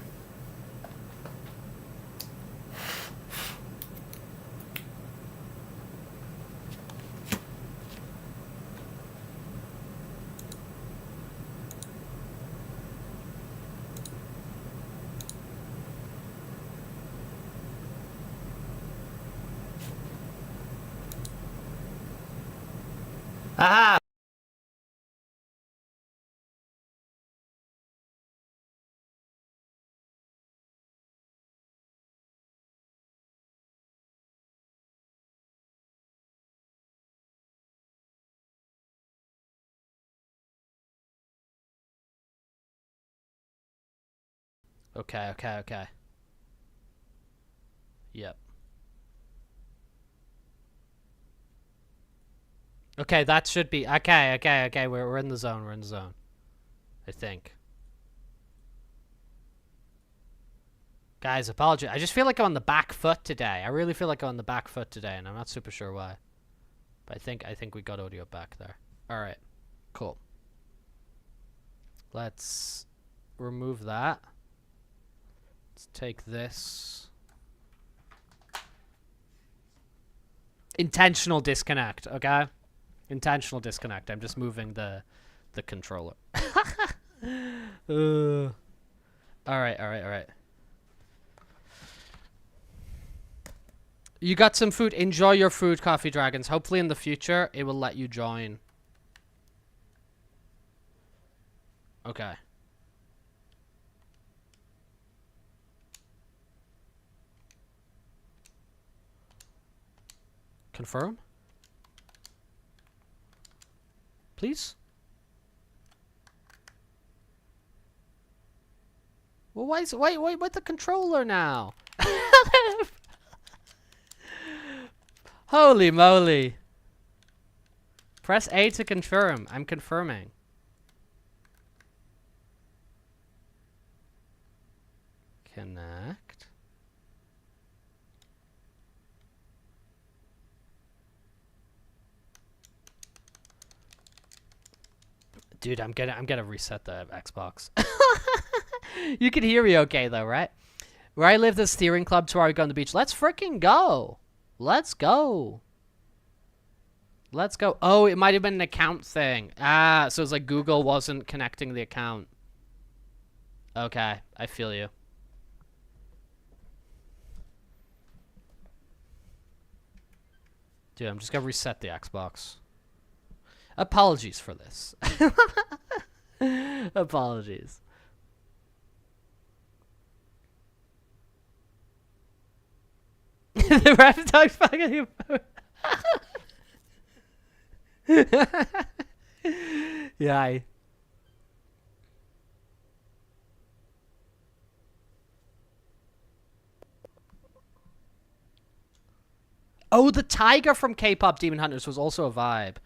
Aha! Okay, okay, okay. Yep. Okay, that should be... Okay, okay, okay. We're in the zone. We're in the zone. I think. Guys, apologies. I just feel like I'm on the back foot today. I really feel like I'm on the back foot today, and I'm not super sure why. But I think we got audio back there. All right. Cool. Let's remove that. Let's take this. Intentional disconnect, okay? Intentional disconnect. I'm just moving the controller. All right, all right, all right. You got some food. Enjoy your food, Coffee Dragons. Hopefully in the future, it will let you join. Okay. Confirm? Please? Well, wait, with the controller now? Holy moly. Press A to confirm. I'm confirming. Connect. Dude, I'm gonna reset the Xbox. You can hear me okay though, right? Where I live, the steering club tour. We go on the beach. Let's freaking go. Let's go. Let's go. Oh, it might have been an account thing. Ah, so it's like Google wasn't connecting the account. Okay, I feel you. Dude, I'm just gonna reset the Xbox. Apologies for this. Apologies. The rap dog's fucking you. Yeah. Oh, the tiger from K-pop Demon Hunters was also a vibe.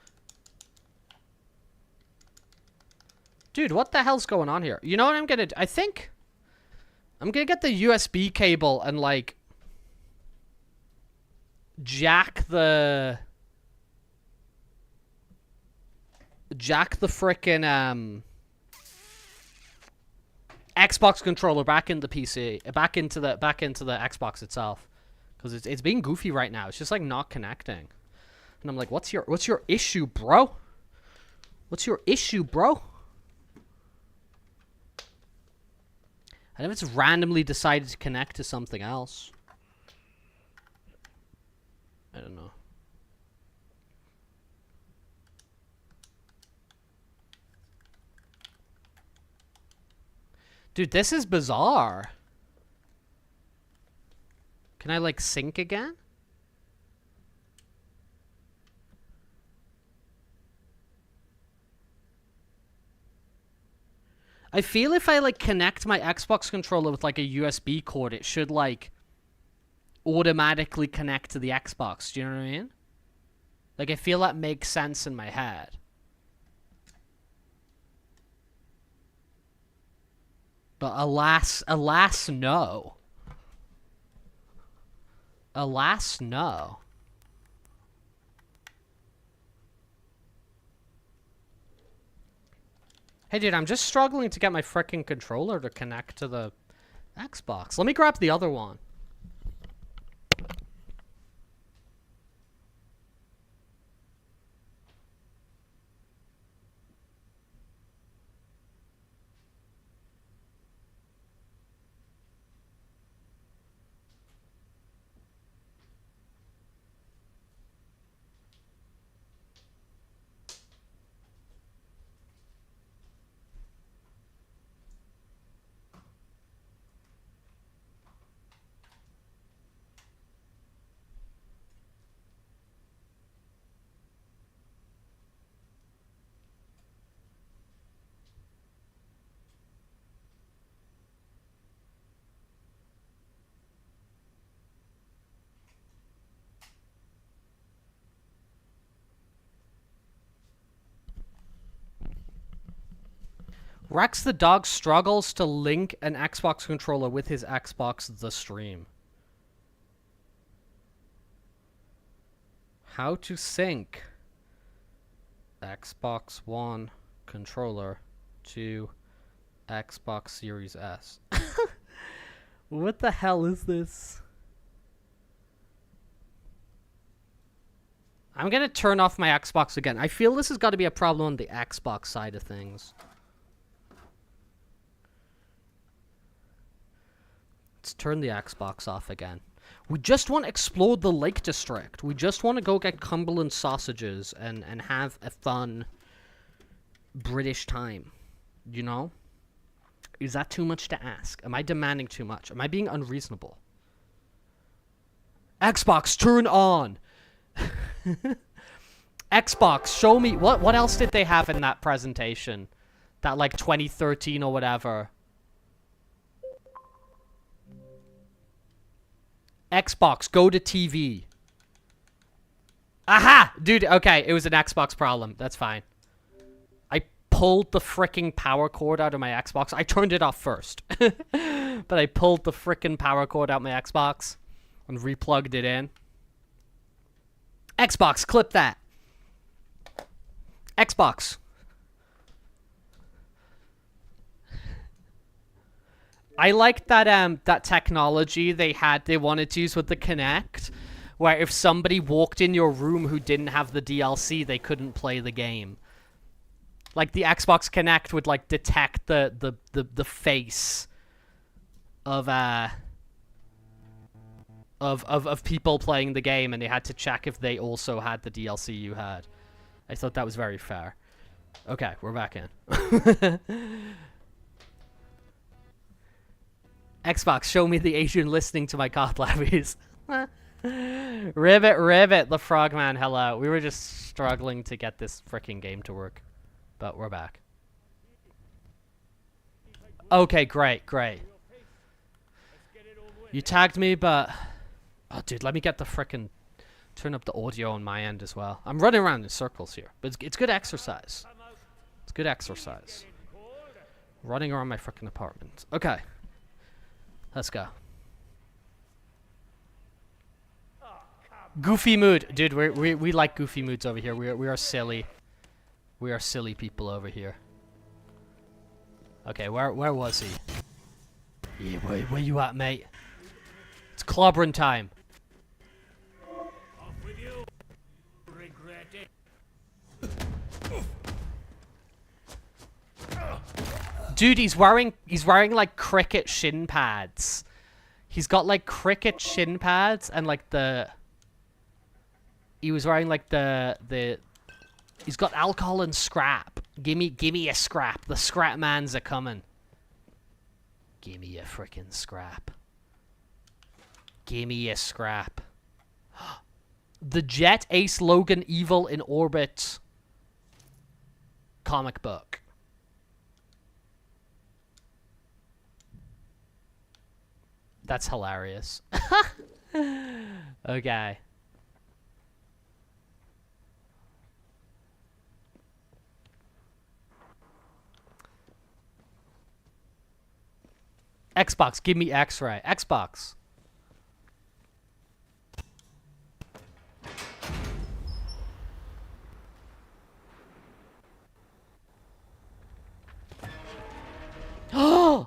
Dude, what the hell's going on here? You know what I'm gonna do? I think I'm gonna get the USB cable and like jack the frickin' Xbox controller back in the PC, back into the Xbox itself, because it's being goofy right now. It's just like not connecting, and I'm like, what's your issue, bro? What's your issue, bro? I know it's randomly decided to connect to something else. I don't know. Dude, this is bizarre. Can I, like, sync again? I feel if I, like, connect my Xbox controller with, like, a USB cord, it should, like, automatically connect to the Xbox. Do you know what I mean? Like, I feel that makes sense in my head. But alas, no. Alas, no. Hey, dude, I'm just struggling to get my frickin' controller to connect to the Xbox. Let me grab the other one. Rex the dog struggles to link an Xbox controller with his Xbox The Stream. How to sync Xbox One controller to Xbox Series S. What the hell is this? I'm gonna turn off my Xbox again. I feel this has got to be a problem on the Xbox side of things. Let's turn the Xbox off again. We just want to explore the Lake District. We just want to go get Cumberland sausages and have a fun British time. You know? Is that too much to ask? Am I demanding too much? Am I being unreasonable? Xbox, turn on! Xbox, show me... What else did they have in that presentation? That, like, 2013 or whatever. Xbox, go to TV. Aha! Dude, okay, it was an Xbox problem. That's fine. I pulled the freaking power cord out of my Xbox. I turned it off first. But I pulled the freaking power cord out of my Xbox and replugged it in. Xbox, clip that. Xbox. I like that that technology they wanted to use with the Kinect, where if somebody walked in your room who didn't have the DLC, they couldn't play the game. Like the Xbox Kinect would like detect the face of people playing the game, and they had to check if they also had the DLC you had. I thought that was very fair. Okay, we're back in. Xbox, show me the Asian listening to my cod levies. Ribbit, the frogman, hello. We were just struggling to get this freaking game to work. But we're back. Okay, great. You tagged me, but... Oh, dude, let me get the frickin'... Turn up the audio on my end as well. I'm running around in circles here. But it's good exercise. It's good exercise. Running around my frickin' apartment. Okay. Let's go. Goofy mood. Dude, we like goofy moods over here. We are silly. We are silly people over here. Okay, where was he? Yeah, where you at, mate? It's clobbering time. Off with you. Regret it. Dude, he's wearing like cricket shin pads. He's got like cricket shin pads and like he was wearing like he's got alcohol and scrap. Gimme a scrap. The scrap man's a coming. Gimme a frickin' scrap. Gimme a scrap. The Jet Ace Logan Evil in Orbit comic book. That's hilarious. Okay. Xbox, give me X-ray. Xbox. Oh!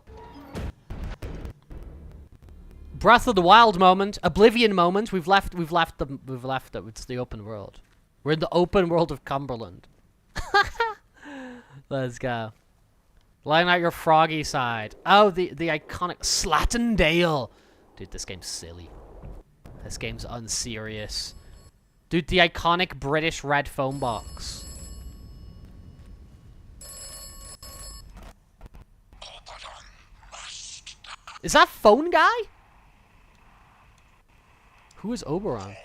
Breath of the Wild moment, Oblivion moment. We've left it. It's the open world. We're in the open world of Cumberland. Let's go. Laying out your froggy side. Oh, the iconic Slattendale. Dude, this game's silly. This game's unserious. Dude, the iconic British red phone box. Is that phone guy? Who is Oberon?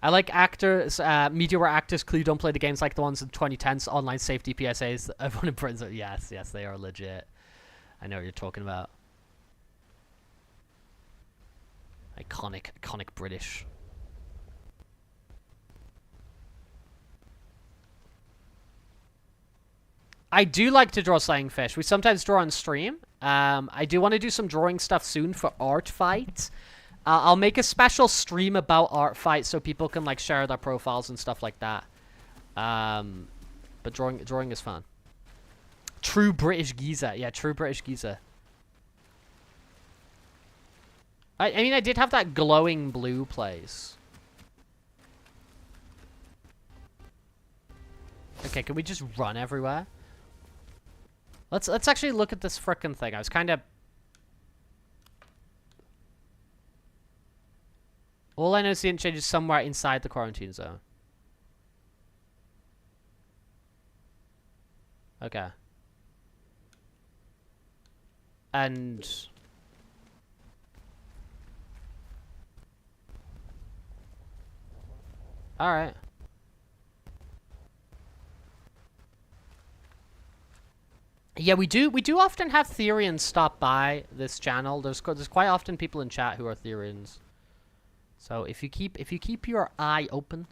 I like actors, media where actors clearly don't play the games like the ones in 2010's online safety PSAs. Everyone in prison. Yes, they are legit. I know what you're talking about. Iconic British. I do like to draw slaying fish. We sometimes draw on stream. I do want to do some drawing stuff soon for art fight. I'll make a special stream about art fight so people can like share their profiles and stuff like that. But drawing is fun. True British geezer. Yeah, true British geezer. I mean, I did have that glowing blue place. Okay, can we just run everywhere? Let's actually look at this frickin' thing. I was kind of... All I know is the interchange is somewhere inside the quarantine zone. Okay. And... Alright. Yeah, we do often have Therians stop by this channel. There's quite often people in chat who are Therians. So if you keep your eye open,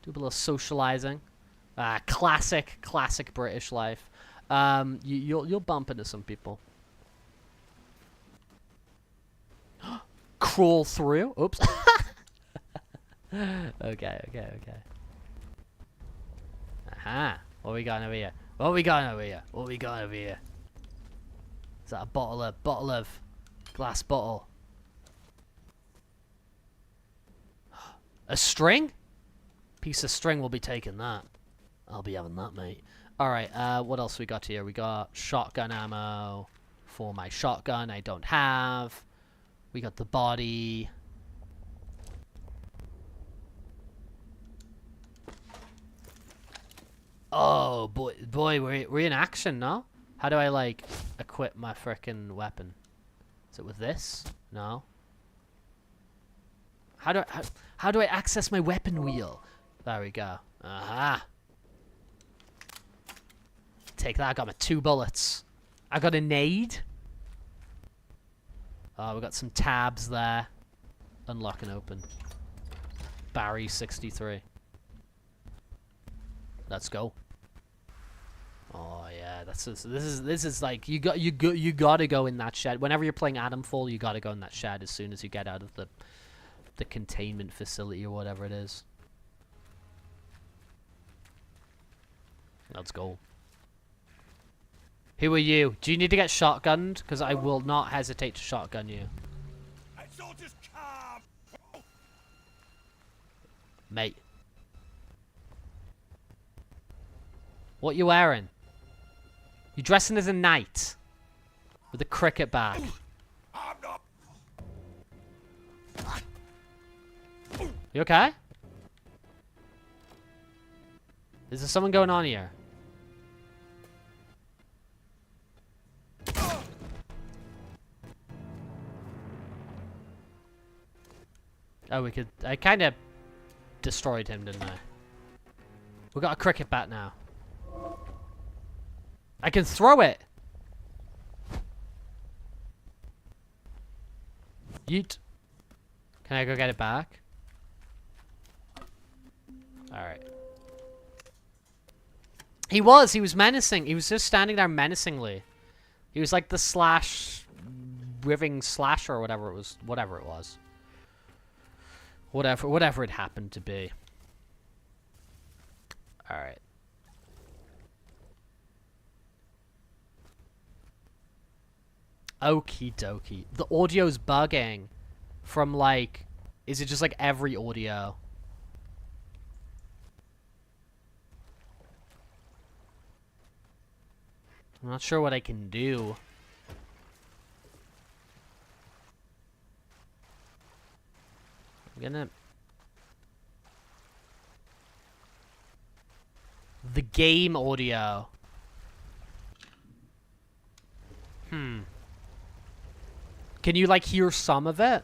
do a little socializing. Classic British life. You'll bump into some people. Crawl through. Oops. Okay. Aha. What we got over here? What we got over here? Is that a bottle of glass bottle? A string? Piece of string will be taking that. I'll be having that, mate. Alright, what else we got here? We got shotgun ammo for my shotgun I don't have. We got the body. Oh, boy, we're in action now. How do I, like, equip my frickin' weapon? Is it with this? No. How do I access my weapon wheel? There we go. Aha. Take that. I got my 2 bullets. I got a nade. Oh, we got some tabs there. Unlock and open. Barry 63. Let's go. Oh yeah, this is like you gotta go in that shed. Whenever you're playing Atomfall, you gotta go in that shed as soon as you get out of the containment facility or whatever it is. Let's go. Who are you? Do you need to get shotgunned? Because I will not hesitate to shotgun you. Mate. What you wearing? You dressing as a knight with a cricket bat. You okay? Is there someone going on here? Oh, we could... I kind of destroyed him, didn't I? We got a cricket bat now. I can throw it. Yeet. Can I go get it back? Alright. He was menacing. He was just standing there menacingly. He was like the riving slasher or whatever it was. Whatever it happened to be. Alright. Okie dokie. The audio's bugging from like... Is it just like every audio? I'm not sure what I can do. I'm gonna... The game audio. Can you, like, hear some of it?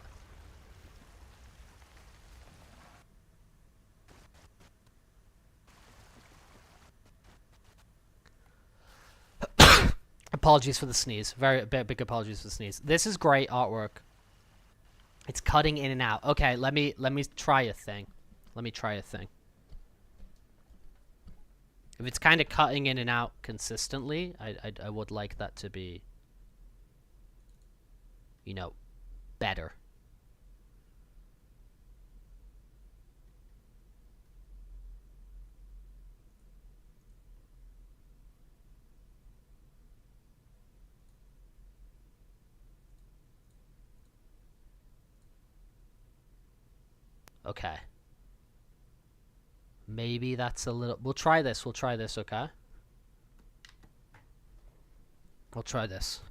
Apologies for the sneeze. Very big apologies for the sneeze. This is great artwork. It's cutting in and out. Okay, let me try a thing. If it's kind of cutting in and out consistently, I would like that to be, you know, better. Okay. Maybe that's a little... We'll try this. We'll try this, okay? We'll try this.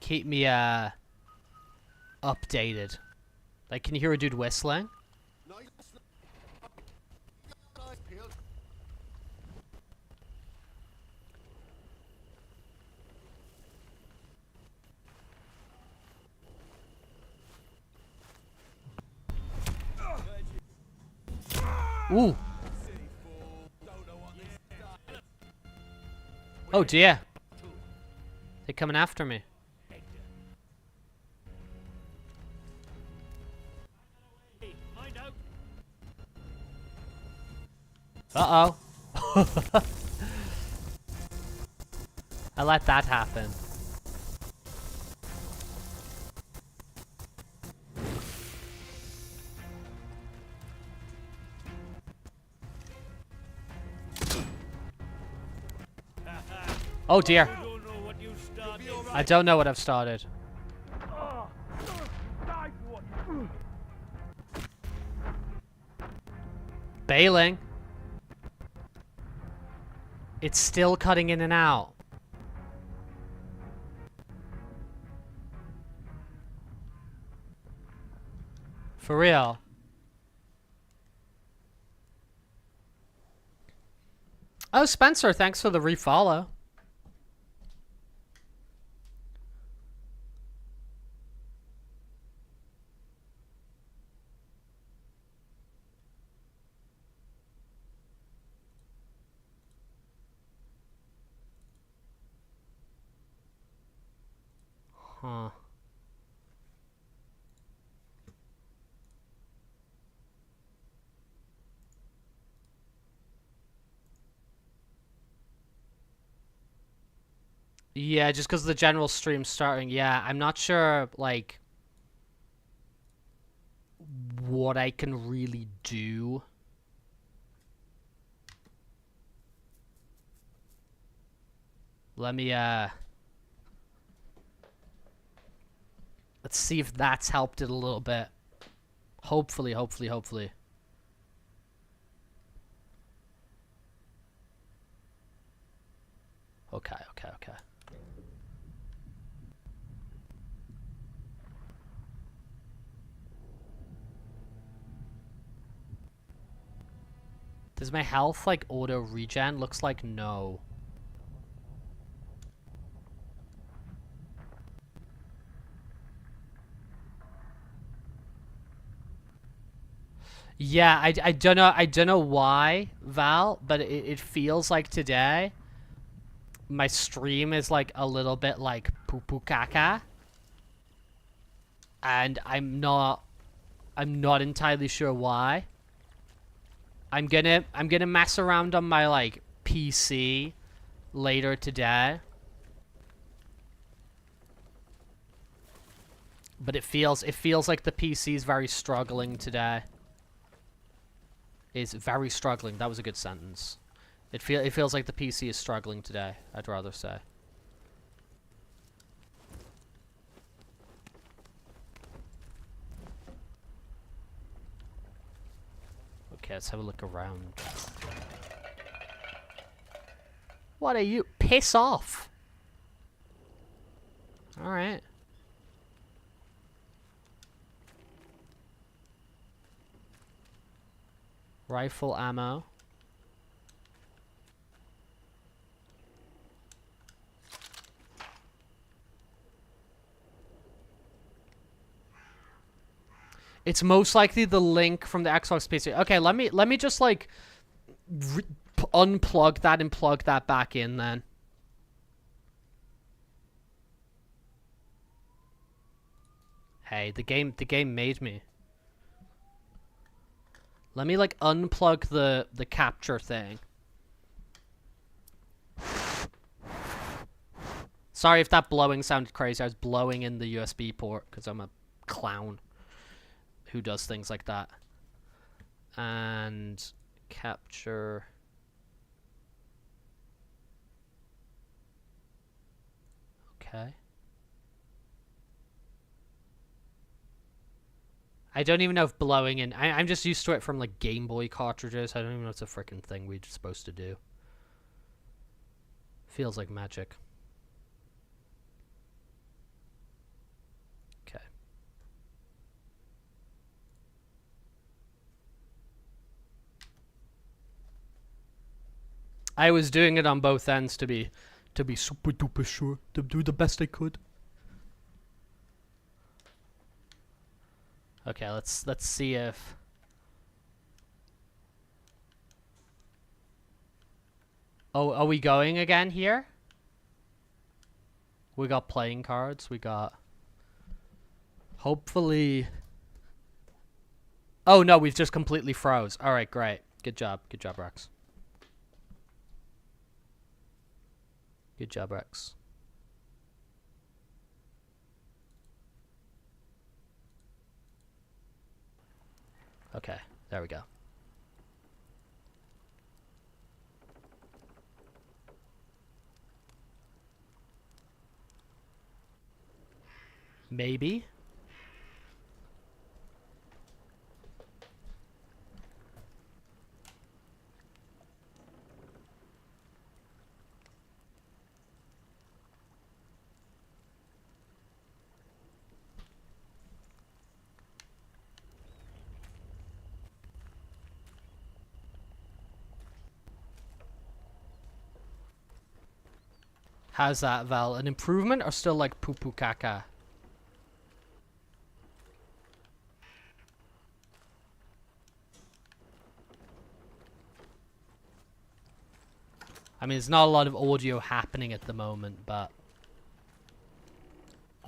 Keep me, updated. Like, can you hear a dude whistling? Ooh. Oh dear. They're coming after me. Uh-oh. I let that happen. Oh dear. I don't know what I've started. Bailing. It's still cutting in and out. For real. Oh, Spencer, thanks for the refollow. Huh. Yeah, just because the general stream's starting. Yeah, I'm not sure, like, what I can really do. Let me, let's see if that's helped it a little bit. Hopefully, hopefully, hopefully. Okay, okay, okay. Does my health, like, auto regen? Looks like no. Yeah, I don't know why, Val, but it feels like today my stream is like a little bit like poo-poo caca. And I'm not entirely sure why. I'm gonna mess around on my like PC later today. But it feels like the PC is very struggling today. Is very struggling. That was a good sentence. It feels like the PC is struggling today, I'd rather say. Okay, let's have a look around. What are you? Piss off! Alright. Rifle ammo. It's most likely the link from the Xbox PC. Okay, let me just like unplug that and plug that back in then. Hey, the game made me. Let me like unplug the capture thing. Sorry if that blowing sounded crazy. I was blowing in the USB port because I'm a clown who does things like that. And capture. Okay. I don't even know if blowing in... I'm just used to it from, like, Game Boy cartridges. I don't even know if it's a freaking thing we're supposed to do. Feels like magic. Okay. I was doing it on both ends to be super duper sure. To do the best I could. Okay, let's see if... Oh, are we going again here? We got playing cards. We got... Hopefully... Oh, no, we've just completely froze. Alright, great. Good job. Good job, Rex. Good job, Rex. Okay, there we go. Maybe? How's that, Val? An improvement or still like poo-poo caca? I mean, there's not a lot of audio happening at the moment, but...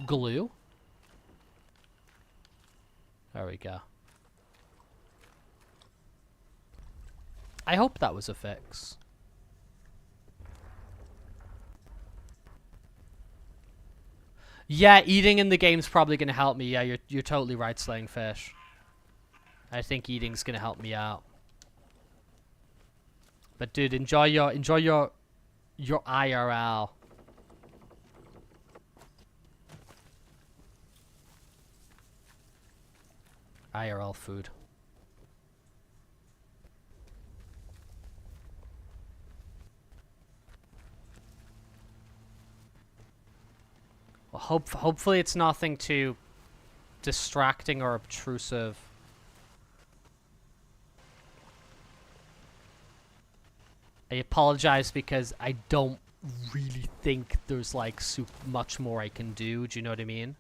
Glue? There we go. I hope that was a fix. Yeah, eating in the game's probably gonna help me. Yeah, you're totally right, Slaying Fish. I think eating's gonna help me out. But dude, enjoy your IRL. IRL food. Well, hopefully it's nothing too distracting or obtrusive. I apologize because I don't really think there's like much more I can do. Do you know what I mean?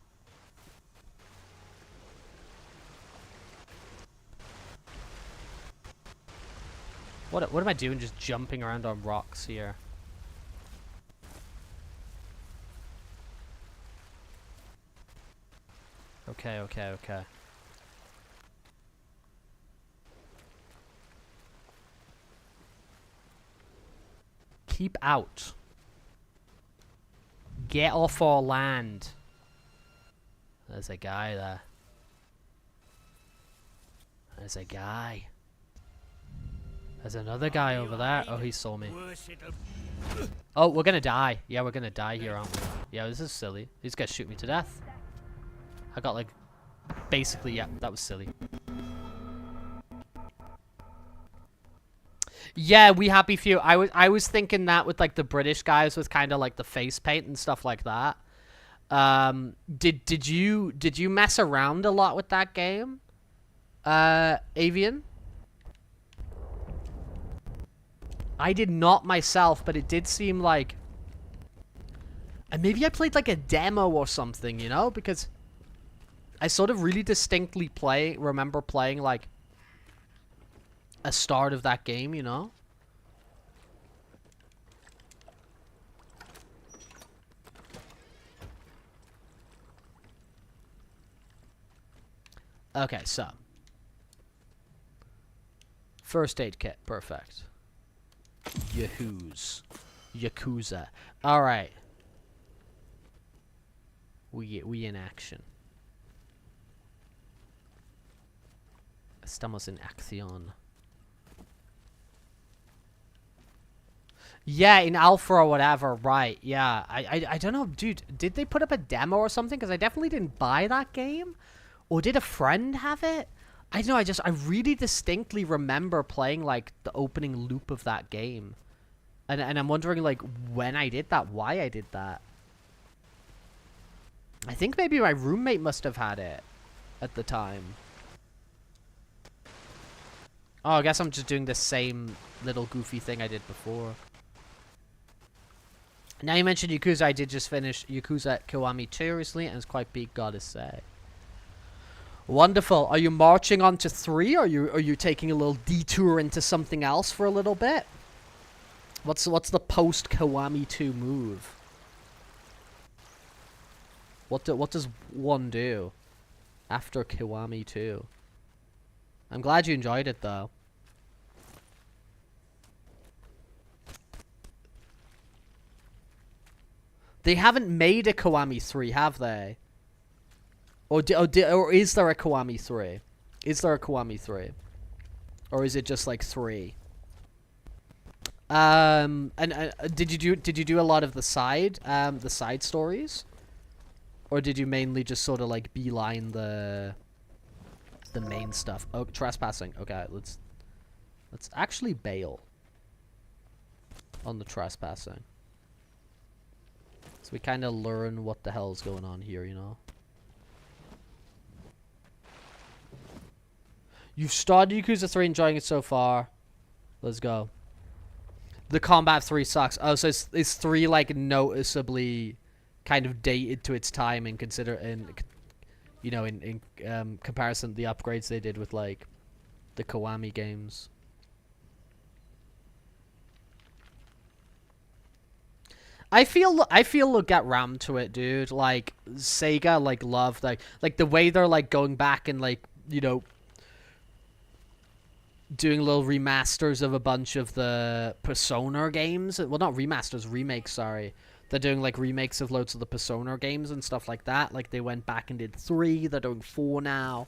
What am I doing just jumping around on rocks here? Okay, okay, okay. Keep out. Get off our land. There's a guy there. There's a guy. There's another guy over there. Oh, he saw me. Oh, we're gonna die. Yeah, we're gonna die here, aren't we? Yeah, this is silly. He's gonna shoot me to death. I got like... Basically, yeah, that was silly. Yeah, we happy few. I was thinking that with like the British guys with kind of like the face paint and stuff like that. Did you mess around a lot with that game? Avian? I did not myself, but it did seem like... And maybe I played like a demo or something, you know? Because I sort of really distinctly remember playing like a start of that game, you know? Okay, so. First aid kit. Perfect. Yakuza. Alright. We in action. Estamos en acción. Yeah, in alpha or whatever, right. Yeah, I don't know, dude. Did they put up a demo or something? Because I definitely didn't buy that game. Or did a friend have it? I don't know, I really distinctly remember playing, like, the opening loop of that game. And I'm wondering, like, when I did that, why I did that. I think maybe my roommate must have had it at the time. Oh, I guess I'm just doing the same little goofy thing I did before. Now you mentioned Yakuza, I did just finish Yakuza Kiwami 2 recently, and it's quite big, gotta say. Wonderful. Are you marching on to 3, or are you taking a little detour into something else for a little bit? What's the post Kiwami 2 move? What does one do after Kiwami 2? I'm glad you enjoyed it though. They haven't made a Kiwami 3, have they? Or is there a Kiwami 3? Is there a Kiwami 3? Or is it just like 3? And did you do a lot of the side stories? Or did you mainly just sort of like beeline the main stuff? Oh, trespassing. Okay, let's actually bail on the trespassing. So we kind of learn what the hell's going on here, you know? You've started Yakuza 3, enjoying it so far. Let's go. The combat 3 sucks. Oh, so is 3 like noticeably kind of dated to its time and you know, in comparison to the upgrades they did with like the Kiwami games. I feel they'll get rammed to it, dude. Like Sega, like loved like the way they're like going back and like, you know, doing little remasters of a bunch of the Persona games. Well, not remasters, remakes, sorry. They're doing like remakes of loads of the Persona games and stuff like that. Like they went back and did 3, they're doing 4 now.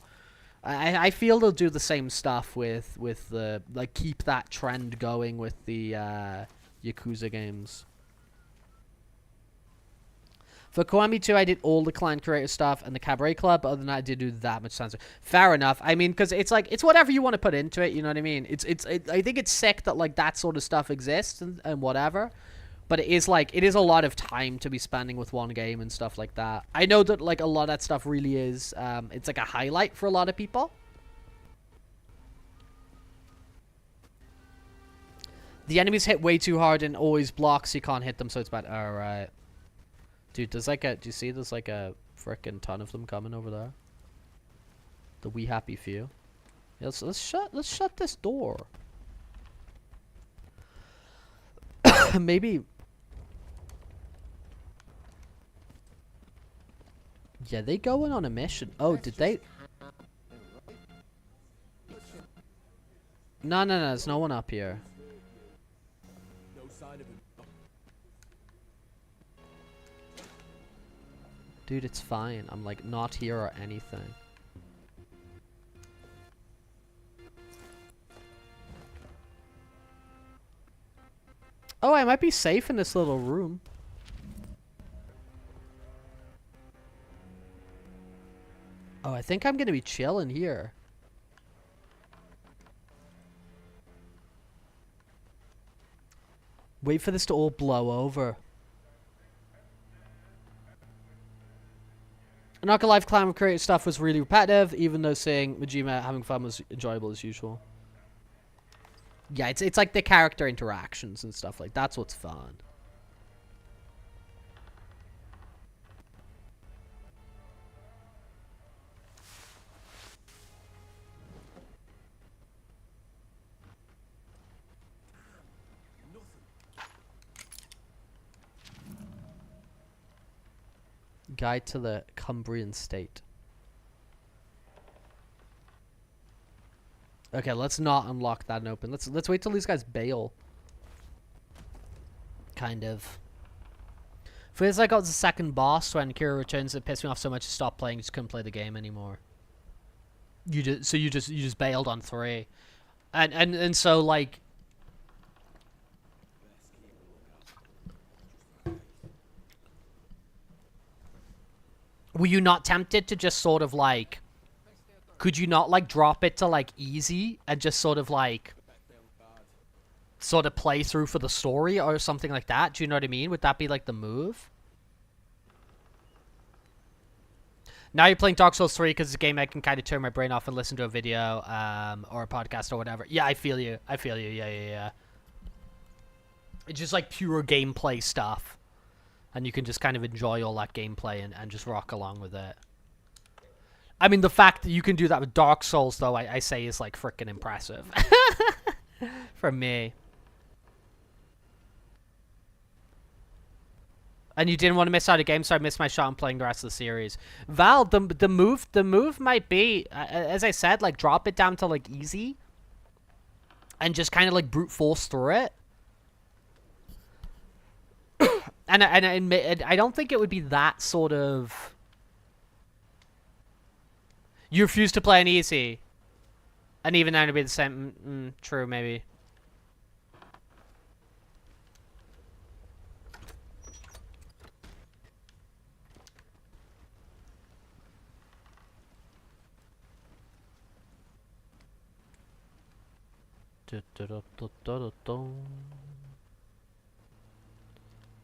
I feel they'll do the same stuff with the, like, keep that trend going with the Yakuza games. For Kiwami 2, I did all the client creator stuff and the Cabaret Club. Other than that, I didn't do that much time. Fair enough. I mean, because it's like, it's whatever you want to put into it, you know what I mean? I think it's sick that, like, that sort of stuff exists and whatever. But it is a lot of time to be spending with one game and stuff like that. I know that, like, a lot of that stuff really is, it's like a highlight for a lot of people. The enemies hit way too hard and always block, so you can't hit them, so it's bad. Alright. Dude, do you see there's like a frickin' ton of them coming over there? The wee happy few. Yeah, let's shut this door. Maybe. Yeah, they going on a mission. Oh, did they? No, there's no one up here. Dude, it's fine. I'm like not here or anything. Oh, I might be safe in this little room. Oh, I think I'm gonna be chilling here. Wait for this to all blow over. I'm not gonna lie, Climate Creative stuff was really repetitive, even though seeing Majima having fun was enjoyable as usual. Yeah, it's like the character interactions and stuff, like that's what's fun. Guide to the Cumbrian state. Okay, let's not unlock that and open. Let's wait till these guys bail. Kind of. Feels like I was the second boss when Kira returns. It pissed me off so much I stopped playing. Just couldn't play the game anymore. You just bailed on 3, and so like. Were you not tempted to just sort of like, could you not like drop it to like easy and just sort of like, sort of play through for the story or something like that? Do you know what I mean? Would that be like the move? Now you're playing Dark Souls 3 because it's a game I can kind of turn my brain off and listen to a video or a podcast or whatever. Yeah, I feel you. I feel you. Yeah. It's just like pure gameplay stuff. And you can just kind of enjoy all that gameplay and just rock along with it. I mean, the fact that you can do that with Dark Souls, though, I say is, like, freaking impressive. For me. And you didn't want to miss out a game, so I missed my shot on playing the rest of the series. Val, the move might be, as I said, like, drop it down to, like, easy. And just kind of, like, brute force through it. And I don't think it would be that sort of... You refuse to play on easy. And even then it'd be the same... true, maybe.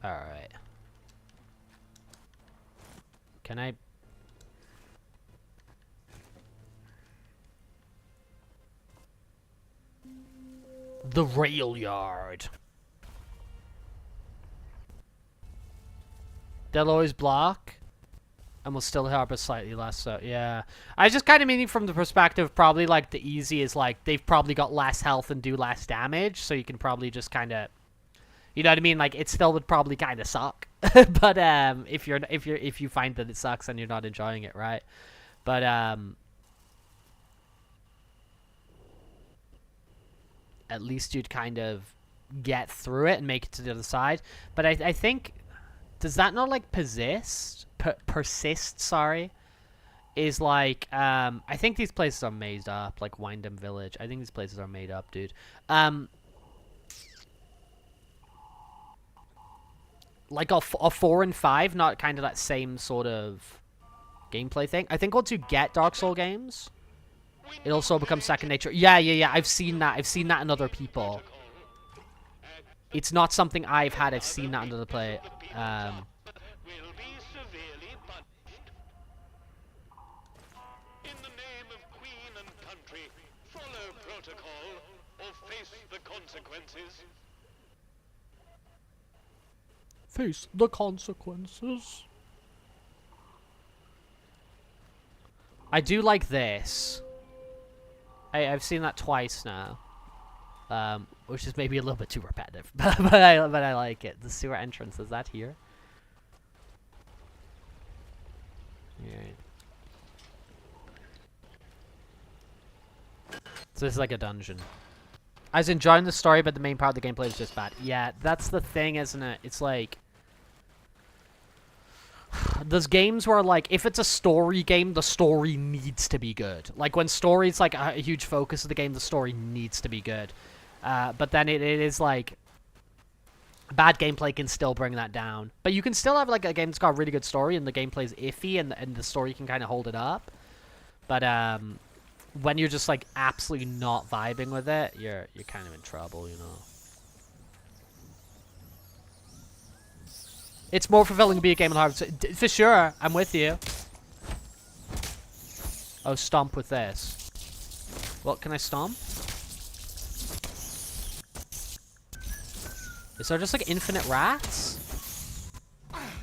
Alright. Can I... The rail yard. They'll always block. And will still harbor slightly less, so yeah. I just kind of meaning from the perspective, probably like the easy is like, they've probably got less health and do less damage, so you can probably just kind of... You know what I mean? Like, it still would probably kind of suck. But if you find that it sucks and you're not enjoying it, right? But at least you'd kind of get through it and make it to the other side. But I think, does that not like persist? Sorry, is like I think these places are made up, like Windham Village. I think these places are made up, dude. Like a 4 and 5, not kind of that same sort of gameplay thing. I think once you get Dark Souls games, it also becomes second nature. Yeah. I've seen that. I've seen that in other people. It's not something I've had. I've seen that in other play. In the name of Queen and country, follow protocol or face the consequences. Face the consequences. I do like this. I've seen that twice now. Which is maybe a little bit too repetitive. but I like it. The sewer entrance, is that here? Yeah. So this is like a dungeon. I was enjoying the story, but the main part of the gameplay is just bad. Yeah, that's the thing, isn't it? It's like... There's games where, like, if it's a story game, the story needs to be good. Like, when story's, like, a huge focus of the game, the story needs to be good. But then it is, like... Bad gameplay can still bring that down. But you can still have, like, a game that's got a really good story, and the gameplay's iffy, and the story can kind of hold it up. But, when you're just, like, absolutely not vibing with it, you're kind of in trouble, you know. It's more fulfilling to be a game on hard. For sure, I'm with you. Oh, stomp with this. What, can I stomp? Is there just, like, infinite rats?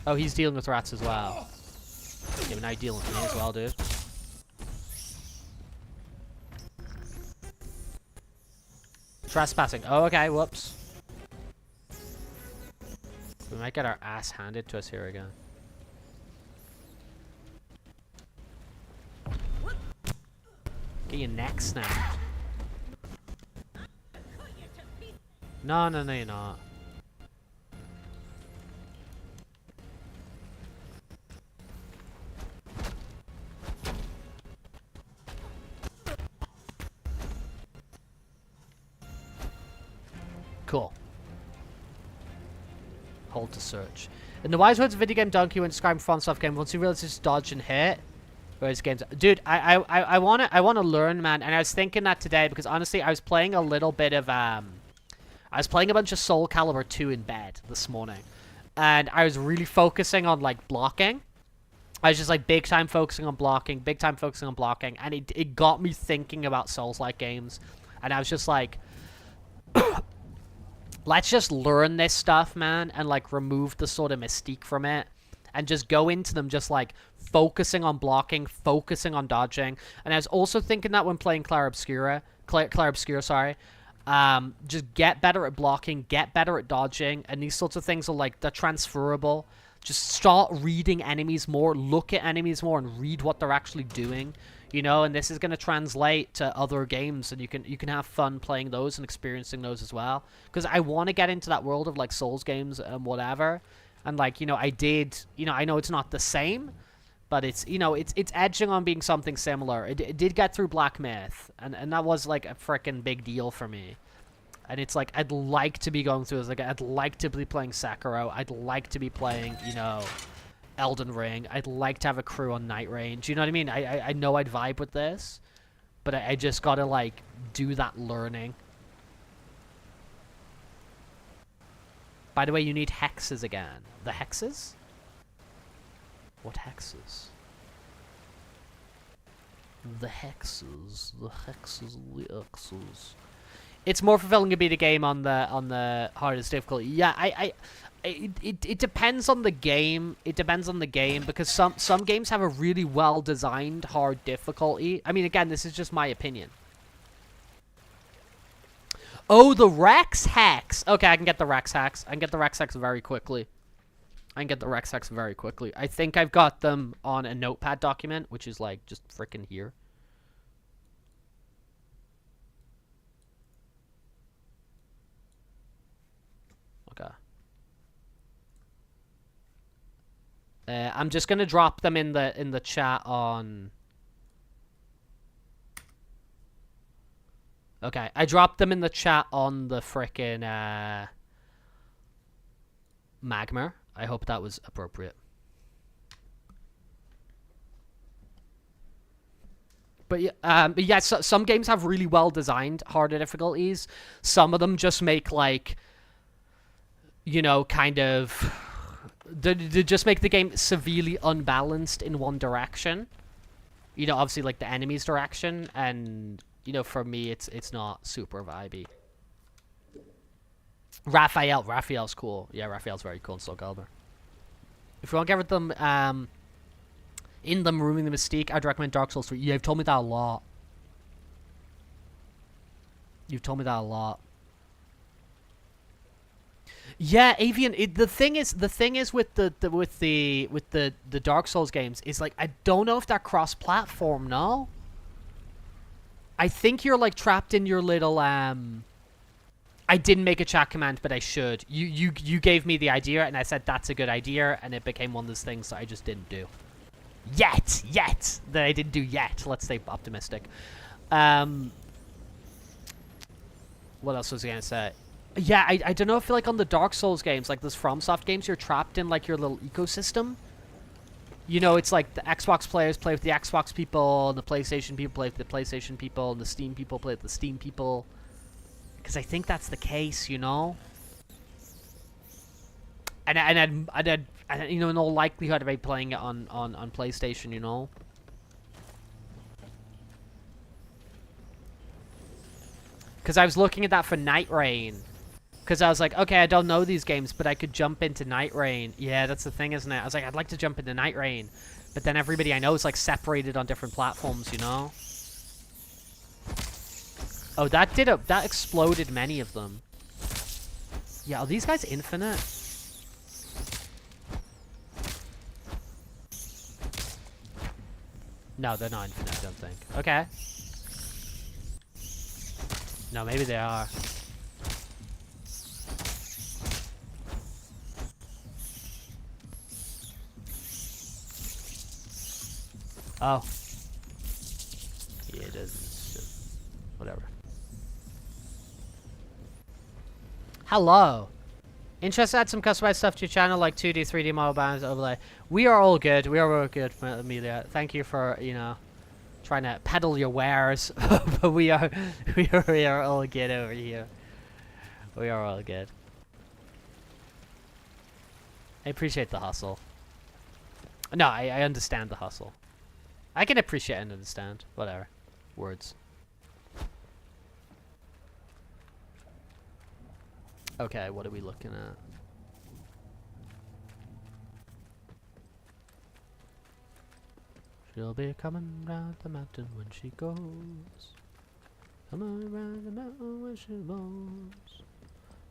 Oh, he's dealing with rats as well. Yeah, but now you're dealing with me as well, dude. Trespassing. Oh, okay, whoops. We might get our ass handed to us here again. Get your neck snapped. No, no, no, you're not. Cool. Hold to search. In the wise words of video game donkey when describing FromSoft game, once you realize it's dodge and hit, whereas games, dude, I wanna learn, man. And I was thinking that today because honestly, I was playing a little bit of I was playing a bunch of Soul Calibur 2 in bed this morning, and I was really focusing on like blocking. I was just like big time focusing on blocking, big time focusing on blocking, and it got me thinking about Souls-like games, and I was just like. Let's just learn this stuff, man, and, like, remove the sort of mystique from it. And just go into them just, like, focusing on blocking, focusing on dodging. And I was also thinking that when playing Clair Obscura, sorry. Just get better at blocking, get better at dodging. And these sorts of things are, like, they're transferable. Just start reading enemies more, look at enemies more, and read what they're actually doing. You know, and this is going to translate to other games, and you can have fun playing those and experiencing those as well. Because I want to get into that world of, like, Souls games and whatever. And, like, you know, I know it's not the same, but it's, you know, it's edging on being something similar. It did get through Black Myth, and that was, like, a freaking big deal for me. And it's like, I'd like to be going through this. Like, I'd like to be playing Sekiro. I'd like to be playing, you know, Elden Ring. I'd like to have a crew on Night Range. You know what I mean? I know I'd vibe with this, but I just gotta, like, do that learning. By the way, you need hexes again. The hexes? What hexes? The hexes. The hexes. The hexes. It's more fulfilling to beat a game on the hardest difficulty. Yeah, it depends on the game. It depends on the game because some games have a really well designed hard difficulty. I mean, again, this is just my opinion. Oh, the Rex Hex. Okay, I can get the Rex Hex. I can get the Rex Hex very quickly. I think I've got them on a notepad document, which is like just freaking here. Okay. I'm just gonna drop them in the chat on. Okay, I dropped them in the chat on the frickin' Magma. I hope that was appropriate. But yeah, so, some games have really well designed harder difficulties. Some of them just make like, you know, kind of, they just make the game severely unbalanced in one direction. You know, obviously like the enemy's direction, and you know, for me, it's not super vibey. Raphael's cool. Yeah, Raphael's very cool in Soul Calibur. If you want to get rid of them, in them removing the mystique, I'd recommend Dark Souls 3. Yeah, you've told me that a lot. Yeah, Avian. The thing is with the Dark Souls games is like, I don't know if they're cross-platform. No. I think you're like trapped in your little I didn't make a chat command, but I should. You gave me the idea, and I said that's a good idea, and it became one of those things that I just didn't do. Yet that I didn't do yet. Let's stay optimistic. What else was I gonna say? Yeah, I don't know if like on the Dark Souls games, like those FromSoft games, you're trapped in like your little ecosystem. You know, it's like the Xbox players play with the Xbox people, and the PlayStation people play with the PlayStation people, and the Steam people play with the Steam people. Because I think that's the case, you know. And I'd you know, in all likelihood, I'd be playing it on PlayStation, you know. Because I was looking at that for Night Rain. Because I was like, okay, I don't know these games, but I could jump into Night Rain. Yeah, that's the thing, isn't it? I was like, I'd like to jump into Night Rain. But then everybody I know is like separated on different platforms, you know? Oh, that exploded many of them. Yeah, are these guys infinite? No, they're not infinite, I don't think. Okay. No, maybe they are. Oh. Yeah, it is. It's just whatever. Hello. Interested to add some customized stuff to your channel, like 2D, 3D model bands overlay. We are all good. We are all good, Amelia. Thank you for, you know, trying to peddle your wares. But we are all good over here. We are all good. I appreciate the hustle. No, I understand the hustle. I can appreciate and understand. Whatever. Words. Okay, what are we looking at? She'll be coming round the mountain when she goes. Coming round the mountain when she goes.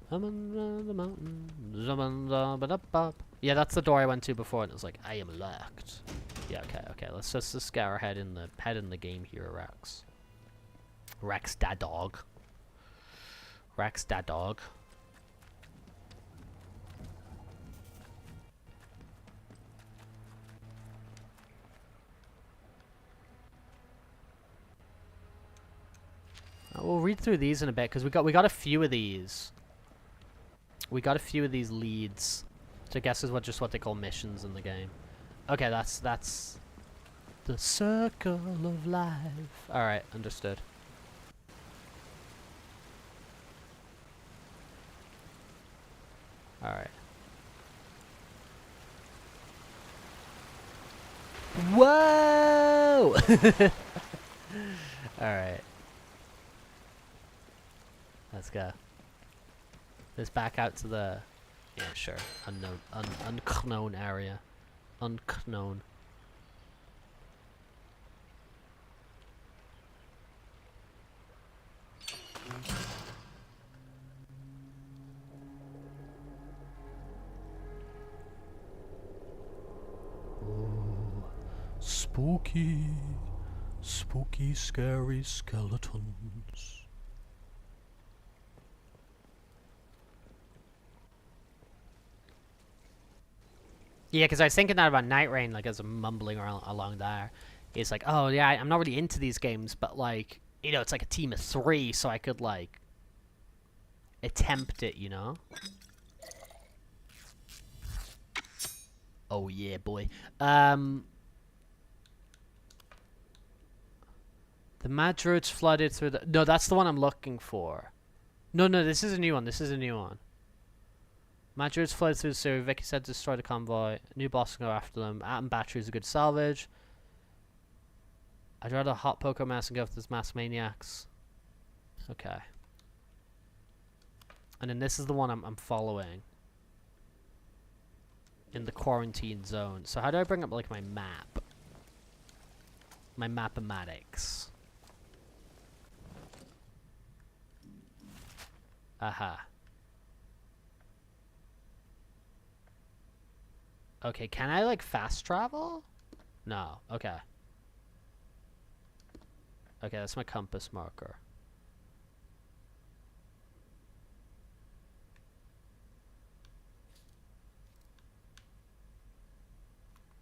Coming round the mountain. Yeah, that's the door I went to before, and it was like, I am locked. Yeah, okay. Let's just get our head in the game here, Rex. Rex, da dog. Rex, da dog. We'll read through these in a bit because we got a few of these. We got a few of these leads, which I guess is what they call missions in the game. Okay, that's the circle of life. All right, understood. All right. Whoa! All right. Let's go. Let's back out to the, yeah, sure, unknown area, unknown. Oh, spooky, scary skeletons. Yeah, because I was thinking that about Night Rain, like, as I'm mumbling around along there. It's like, oh, yeah, I'm not really into these games, but, like, you know, it's like a team of 3, so I could, like, attempt it, you know? Oh, yeah, boy. The mad druids flooded through the... No, that's the one I'm looking for. No, this is a new one. Madrids flowed through the sewer. Vicky said to destroy the convoy. New boss can go after them. Atom battery is a good salvage. I'd rather hot poker mass and go for this mass maniacs. Okay. And then this is the one I'm following. In the quarantine zone. So how do I bring up, like, my map? My mapomatics. Aha. Okay, can I, like, fast travel? No. Okay. Okay, that's my compass marker.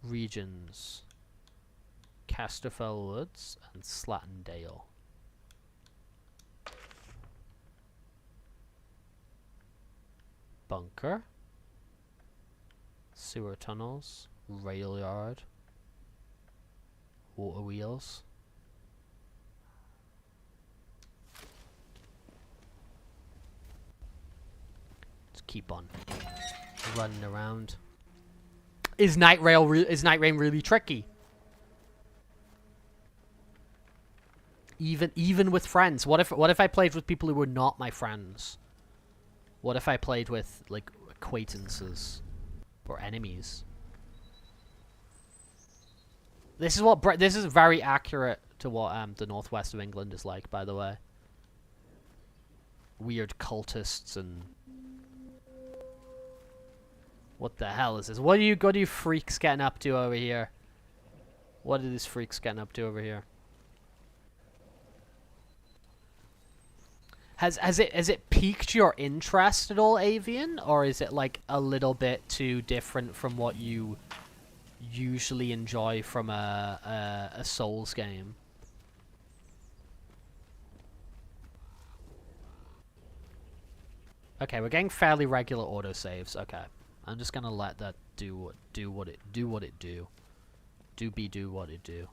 Regions. Casterfell Woods and Slattendale. Bunker. Sewer tunnels, rail yard, water wheels. Just keep on running around. Is Night Rain really tricky? Even with friends. What if I played with people who were not my friends? What if I played with, like, acquaintances? Or enemies. This is very accurate to what the northwest of England is like, by the way. Weird cultists and what the hell is this? What are you freaks getting up to over here? What are these freaks getting up to over here? Has it piqued your interest at all, Avian, or is it like a little bit too different from what you usually enjoy from a Souls game. Okay, we're getting fairly regular autosaves. Okay, I'm just gonna let that do what it do. Do what it do.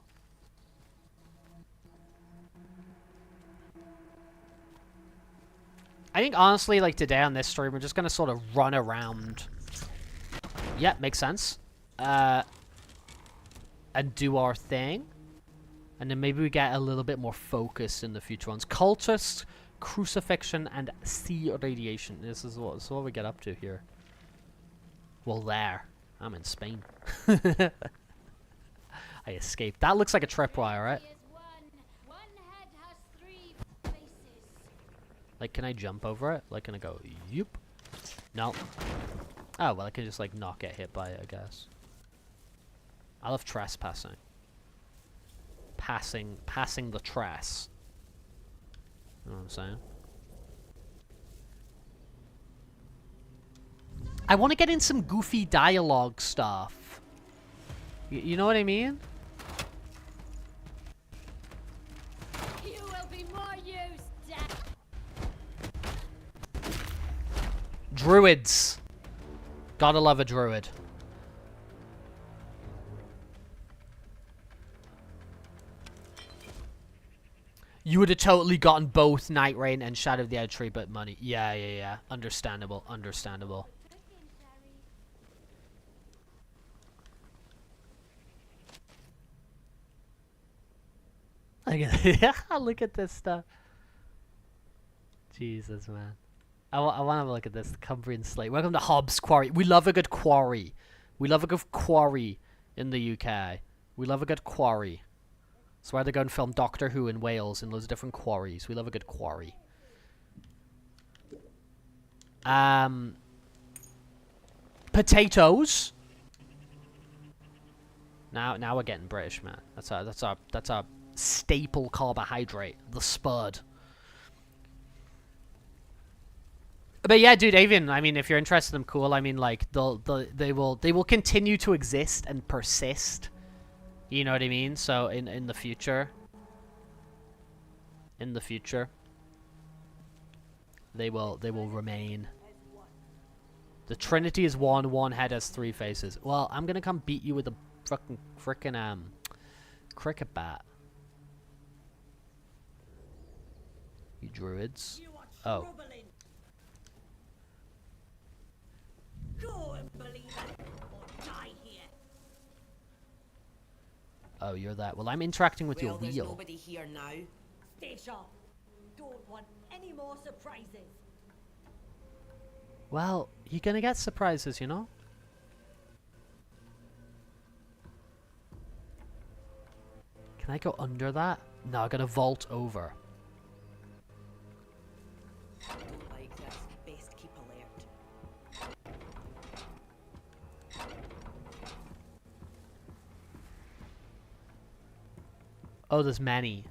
I think honestly, like today on this stream, we're just gonna sort of run around. Yeah, makes sense. And do our thing. And then maybe we get a little bit more focus in the future ones. Cultist, crucifixion, and sea radiation. This is what we get up to here. Well, there. I'm in Spain. I escaped. That looks like a tripwire, right? Like, can I jump over it? Like, can I go, yoop? No. Oh, well, I can just, like, not get hit by it, I guess. I love trespassing. Passing the tress. You know what I'm saying? I want to get in some goofy dialogue stuff. You know what I mean? You will be more used, Druids. Gotta love a druid. You would have totally gotten both Night Rain and Shadow of the Edge Tree, but money. Yeah. Understandable. Look at this stuff. Jesus, man. I want to have a look at this. Cumbrian Slate. Welcome to Hobbs Quarry. We love a good quarry. We love a good quarry in the UK. We love a good quarry. That's why they go and film Doctor Who in Wales in loads of different quarries. We love a good quarry. Potatoes. Now we're getting British, man. That's our staple carbohydrate, the spud. But yeah, dude, Avian, I mean, if you're interested in them, cool. I mean, like, they will continue to exist and persist. You know what I mean? So in the future, they will remain. The Trinity is one head has 3 faces. Well, I'm gonna come beat you with a frickin' cricket bat. You druids. Oh. Go and believe it, or die here. Oh, you're that. Well, I'm interacting with your wheel. There's nobody here now. Stay sharp. Don't want any more surprises. Well, you're gonna get surprises, you know? Can I go under that? No, I'm gonna vault over. I don't like this. Best keep alert. Oh, there's many.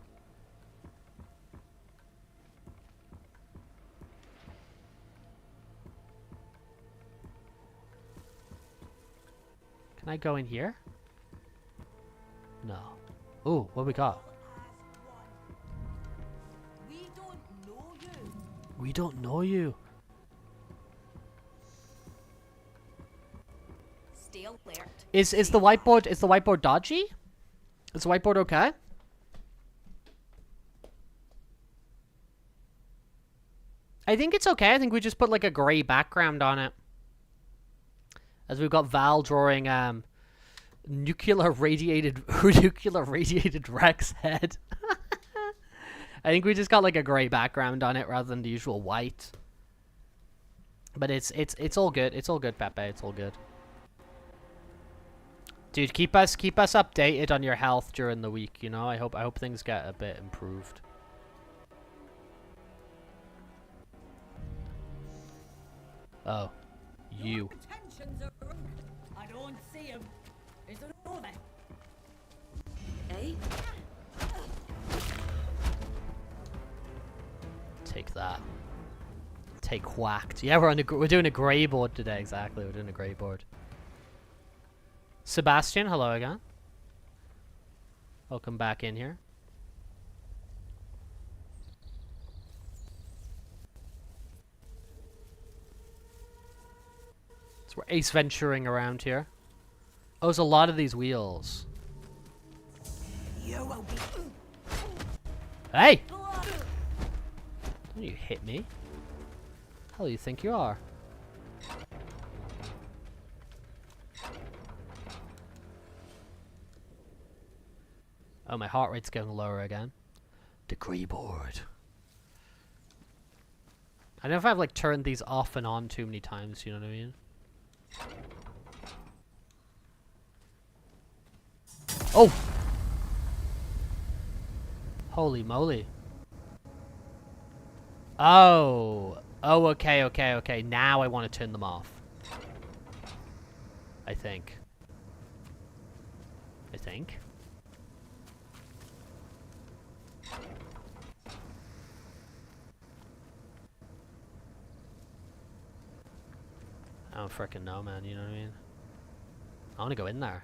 Can I go in here? No. Ooh, what we got? We don't know you. We don't know you. Stay alert. Is the whiteboard dodgy? Is the whiteboard okay? I think it's okay. I think we just put like a gray background on it. As we've got Val drawing nuclear radiated Rex head. I think we just got like a gray background on it rather than the usual white. But it's all good. It's all good, Pepe. It's all good. Dude, keep us updated on your health during the week, you know? I hope things get a bit improved. Oh. You. I don't see him. Is it over? Eh? Take that. Take whacked. Yeah, we're doing a grey board today. Exactly, we're doing a grey board. Sebastian, hello again. Welcome back in here. So we're ace venturing around here. Oh, there's a lot of these wheels. You will be. Hey! Don't you hit me. Hell you think you are? Oh, my heart rate's going lower again. Degree board. I don't know if I've like turned these off and on too many times, you know what I mean? Oh! Holy moly. Oh. Oh, okay, okay, okay. Now I want to turn them off. I think. I don't frickin' know, man. You know what I mean? I want to go in there.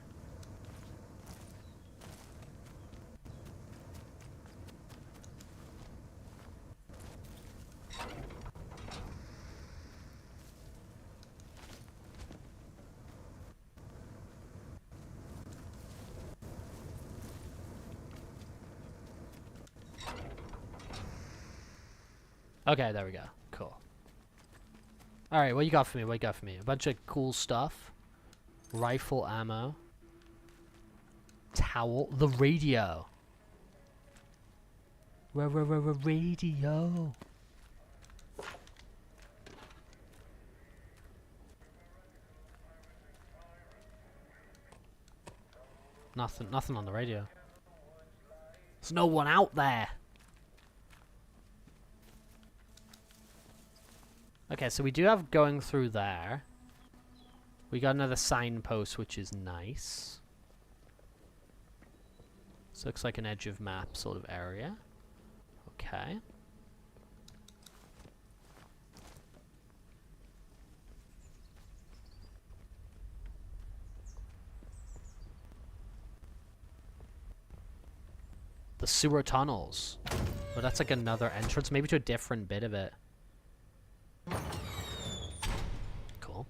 Okay, there we go. Cool. Alright, what you got for me? What you got for me? A bunch of cool stuff. Rifle ammo. Towel. The radio. Radio. Nothing on the radio. There's no one out there. Okay, so we do have going through there. We got another signpost, which is nice. This looks like an edge of map sort of area. Okay. The sewer tunnels. Oh, that's like another entrance, maybe to a different bit of it. Cool.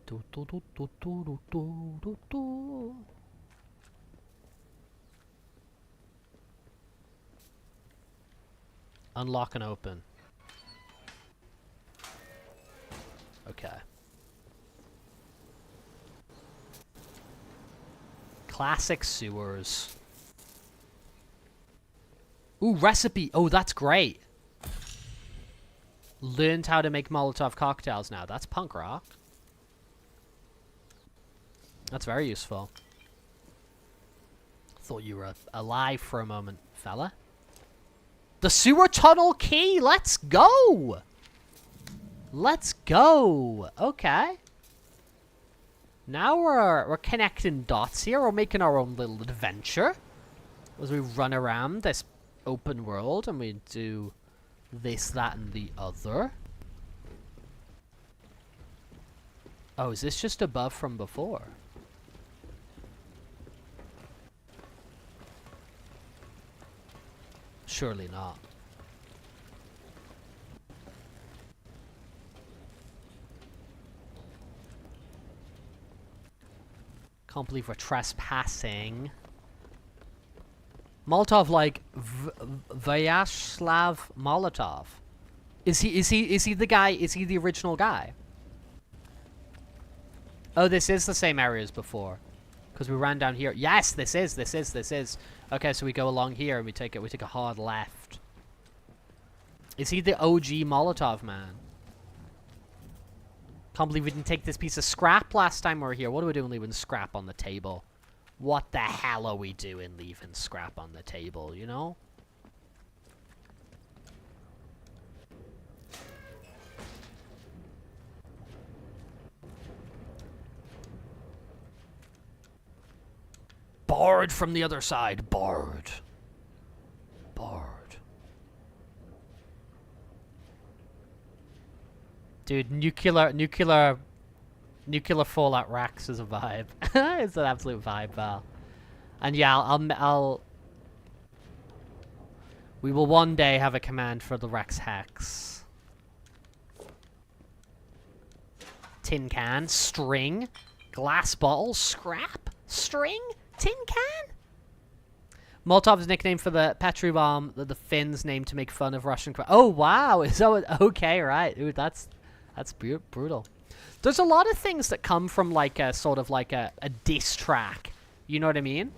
Do, do, do, do, do, do, do, do. Unlock and open. Okay. Classic sewers. Ooh, recipe. Oh, that's great. Learned how to make Molotov cocktails now. That's punk rock. That's very useful. Thought you were alive for a moment, fella. The sewer tunnel key. Let's go. Let's go. Okay. Now we're connecting dots here. We're making our own little adventure as we run around this open world and we do this, that, and the other. Oh, is this just above from before? Surely not. Can't believe we're trespassing. Molotov, like Vyacheslav Molotov. Is he the guy? Is he the original guy? Oh, this is the same area as before, because we ran down here. Yes, this is. Okay, so we go along here and we take a hard left. Is he the OG Molotov man? Can't believe we didn't take this piece of scrap last time we were here. What are we doing leaving scrap on the table? What the hell are we doing leaving scrap on the table, you know? Barred from the other side. Barred. Dude, nuclear Fallout Rex is a vibe. It's an absolute vibe, pal. And yeah, we will one day have a command for the Rex Hex. Tin can, string, glass bottle, scrap, string, tin can. Molotov's nickname for the Petri bomb, the Finns name to make fun of Russian. Oh wow, is that okay? Right, dude, that's brutal. There's a lot of things that come from like a sort of like a diss track. You know what I mean?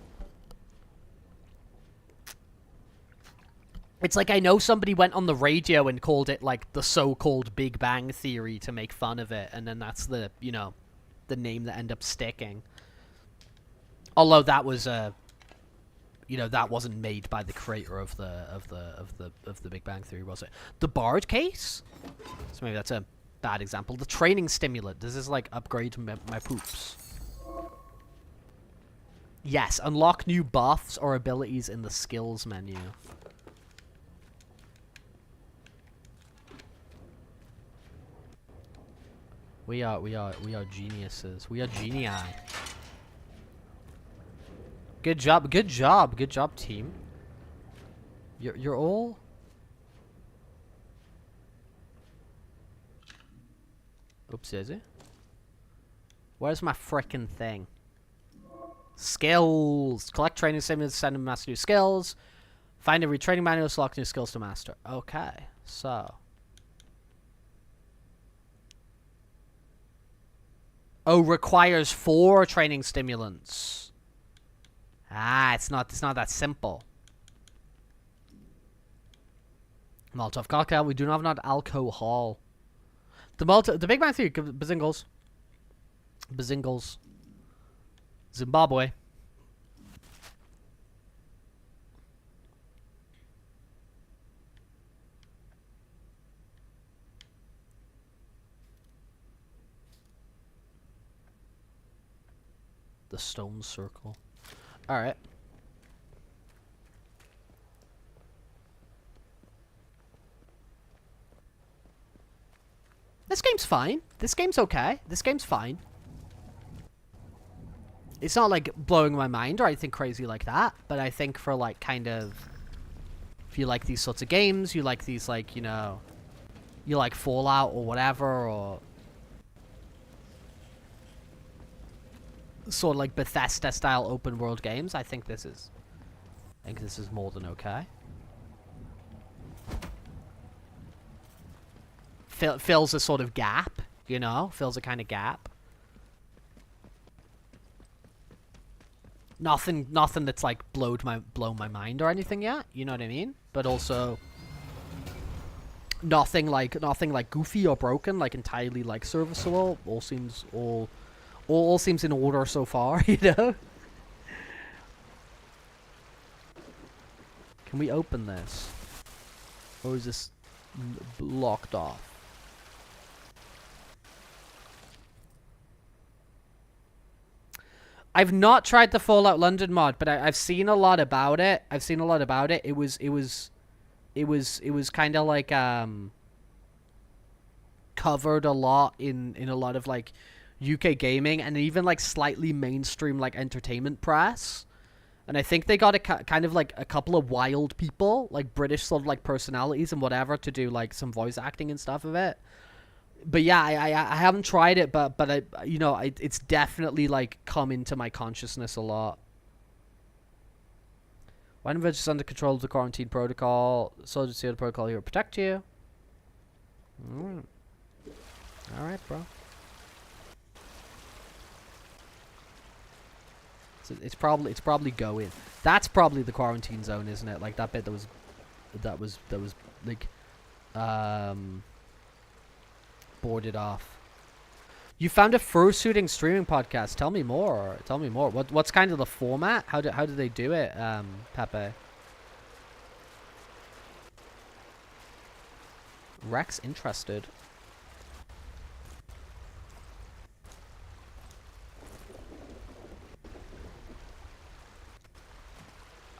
It's like I know somebody went on the radio and called it like the so-called Big Bang Theory to make fun of it, and then that's the, you know, the name that ended up sticking. Although that was you know, that wasn't made by the creator of the Big Bang Theory, was it? The Bard case? So maybe that's a bad example. The training stimulant. Does this like upgrade my poops? Yes, unlock new buffs or abilities in the skills menu. We are geniuses. We are genii. Good job, team. You're all. Oops, is it? Where's my frickin' thing? Skills. Collect training stimulants, send them master new skills. Find every training manual, select new skills to master. Okay, so. Oh, requires 4 training stimulants. Ah, it's not that simple. Molotov cocktail. We do not have alcohol. The Big Bang Theory. Bazingles. Zimbabwe. The stone circle. Alright. This game's fine. This game's okay. This game's fine. It's not like blowing my mind or anything crazy like that, but I think for like kind of, if you like these sorts of games, you like these like, you know, you like Fallout or whatever, or sort of like Bethesda style open world games, I think this is more than okay. Fills a sort of gap, you know, fills a kind of gap. Nothing that's like blown my mind or anything yet, you know what I mean? But also nothing like goofy or broken, like entirely like serviceable. All seems in order so far, you know? Can we open this? Or is this locked off? I've not tried the Fallout London mod, but I've seen a lot about it. It was kind of like covered a lot in a lot of like UK gaming and even like slightly mainstream like entertainment press. And I think they got kind of like a couple of wild people, like British sort of like personalities and whatever, to do like some voice acting and stuff of it. But yeah, I haven't tried it, but I, you know, it's definitely like come into my consciousness a lot. When is under control of the quarantine protocol, soldiers see the protocol here will protect you. All right, bro. So it's probably going. That's probably the quarantine zone, isn't it? Like that bit that was like boarded off. You found a fursuiting streaming podcast. Tell me more. What's kind of the format? How do they do it, Pepe? Rex interested.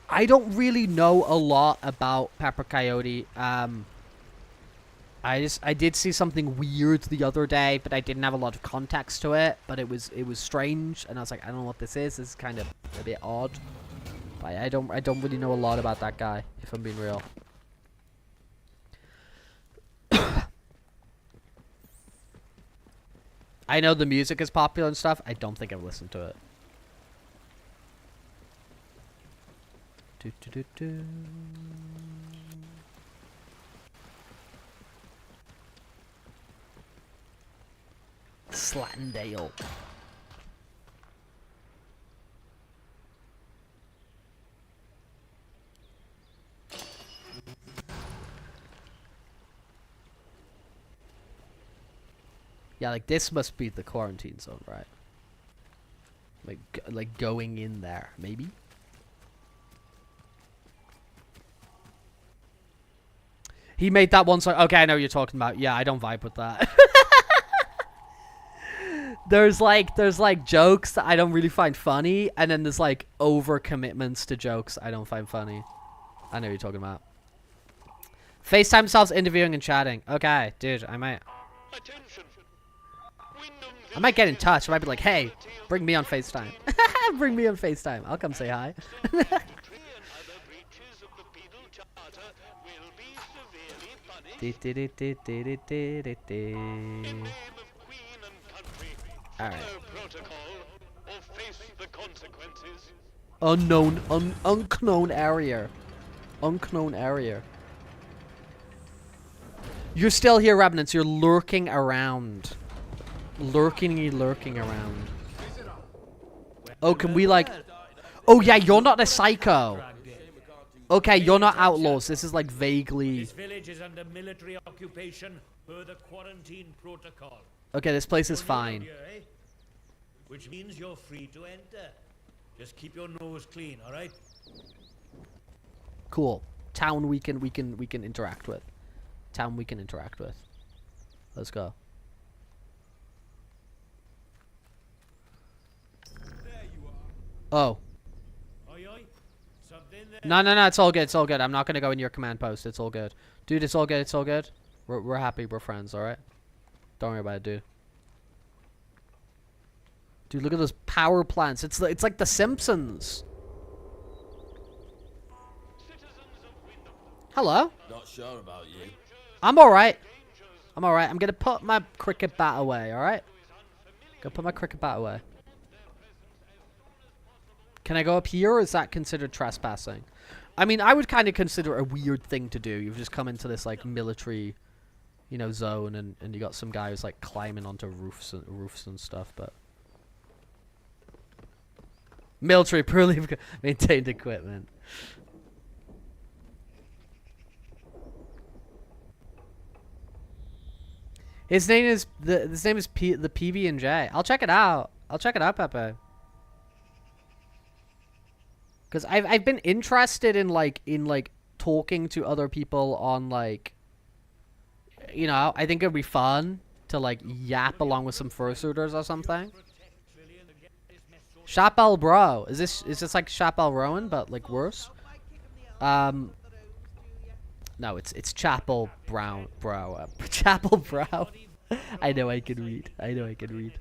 I don't really know a lot about Pepper Coyote. I did see something weird the other day, but I didn't have a lot of context to it. But it was strange, and I was like, I don't know what this is. This is kind of a bit odd. But I don't really know a lot about that guy, if I'm being real. I know the music is popular and stuff. I don't think I've listened to it. Do, do, do, do. Slatendale. Yeah, like this must be the quarantine zone, right? Like going in there, maybe? He made that one song. Okay, I know what you're talking about. Yeah, I don't vibe with that. There's like jokes that I don't really find funny, and then there's like over commitments to jokes I don't find funny. I know what you're talking about. FaceTime selves interviewing and chatting. Okay, dude, I might get in touch. I might be like, hey, bring me on FaceTime. Bring me on FaceTime. I'll come say hi. Alright. Unknown area. Unknown area. You're still here, Revenants. You're lurking around. Lurking around. Oh, can we like... Oh, yeah, you're not a psycho. Okay, you're not outlaws. This is like vaguely... This village is under military occupation per the quarantine protocol. Okay, this place is fine. Here, eh? Which means you're free to enter. Just keep your nose clean, all right? Cool. Town we can interact with. Town we can interact with. Let's go. Oh. No, it's all good. It's all good. I'm not gonna go in your command post. It's all good. Dude, it's all good. It's all good. We're happy. We're friends, alright? Don't worry about it, dude. Dude, look at those power plants. It's like The Simpsons. Hello? Not sure about you. I'm alright. I'm alright. I'm gonna put my cricket bat away, alright? Go put my cricket bat away. Can I go up here, or is that considered trespassing? I mean, I would kind of consider it a weird thing to do. You've just come into this, like, military, you know, zone, and you got some guy who's, like, climbing onto roofs and stuff, but... Military poorly maintained equipment. His name is the PB and J. I'll check it out. I'll check it out, Pepe. Because I've been interested in like talking to other people on like, you know, I think it'd be fun to like yap along with some fursuiters or something. Chappelle Bro. Is this like Chappelle Rowan but like worse? No, it's Chapel Brown Brow. Chapel Brow. I know I can read. I know I can read.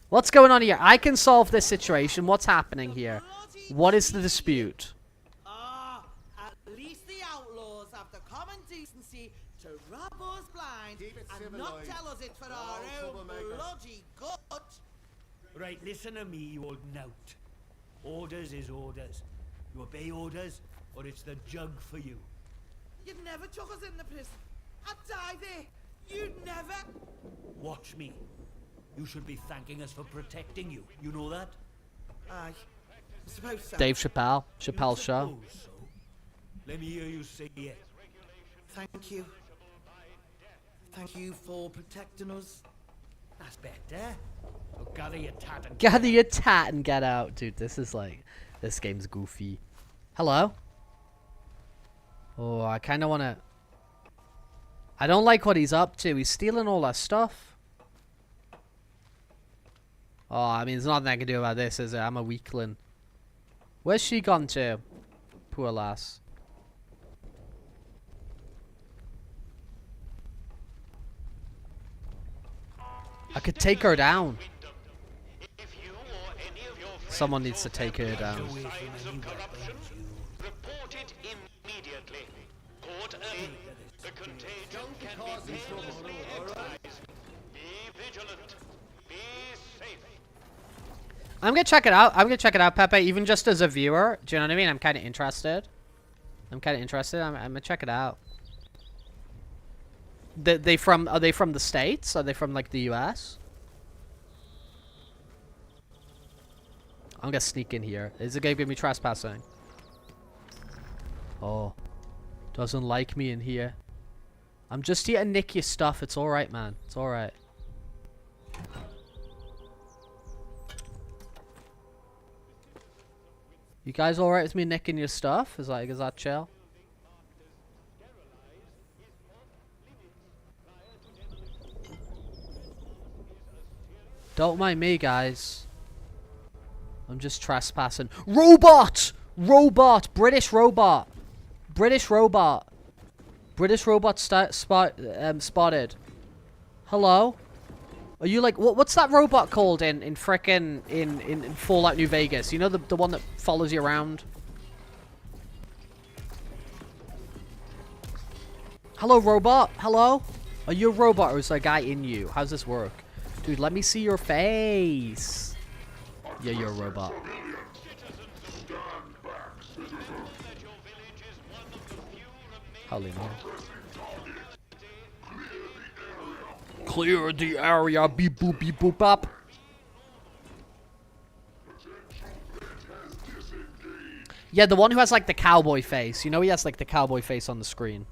What's going on here? I can solve this situation. What's happening here? What is the dispute? At least the outlaws have the common decency to rub us blind and not tell us it's for our own bloody good. Right, listen to me, you old knout. Orders is orders. You obey orders, or it's the jug for you. You'd never took us in the prison. I'd die there. You'd never. Watch me. You should be thanking us for protecting you. You know that? Aye. I suppose so. Dave Chappelle. Chappelle's show. Suppose so. Let me hear you say it. Thank you. Thank you for protecting us. That's better. So gather your tat and Gather your tat and get out. Dude, this is like... This game's goofy. Hello? Oh, I kind of want to... I don't like what he's up to. He's stealing all our stuff. Oh, I mean, there's nothing I can do about this, is there? I'm a weakling. Where's she gone to? Poor lass. I could take her down. Someone needs to take her down. Report it immediately. Court early. The contagion can be painlessly excised. Be vigilant. Be safe. I'm gonna check it out. I'm gonna check it out, Pepe. Even just as a viewer, do you know what I mean? I'm kind of interested. I'm gonna check it out. Are they from the States? Are they from like the US? I'm gonna sneak in here. Is it gonna give me trespassing? Oh, doesn't like me in here. I'm just here to nick your stuff. It's all right, man. It's all right. You guys all right with me nicking your stuff? Is that chill? Don't mind me, guys. I'm just trespassing. Robot! Robot! British robot! British robot! British robot spotted. Hello? Are you like... What's that robot called in frickin... in Fallout New Vegas? You know the one that follows you around? Hello, robot? Hello? Are you a robot or is there a guy in you? How's this work? Dude, let me see your face. Yeah, you're a robot. Holy man. Clear the area, beep boop beep boop up. Yeah, the one who has like the cowboy face. You know he has like the cowboy face on the screen.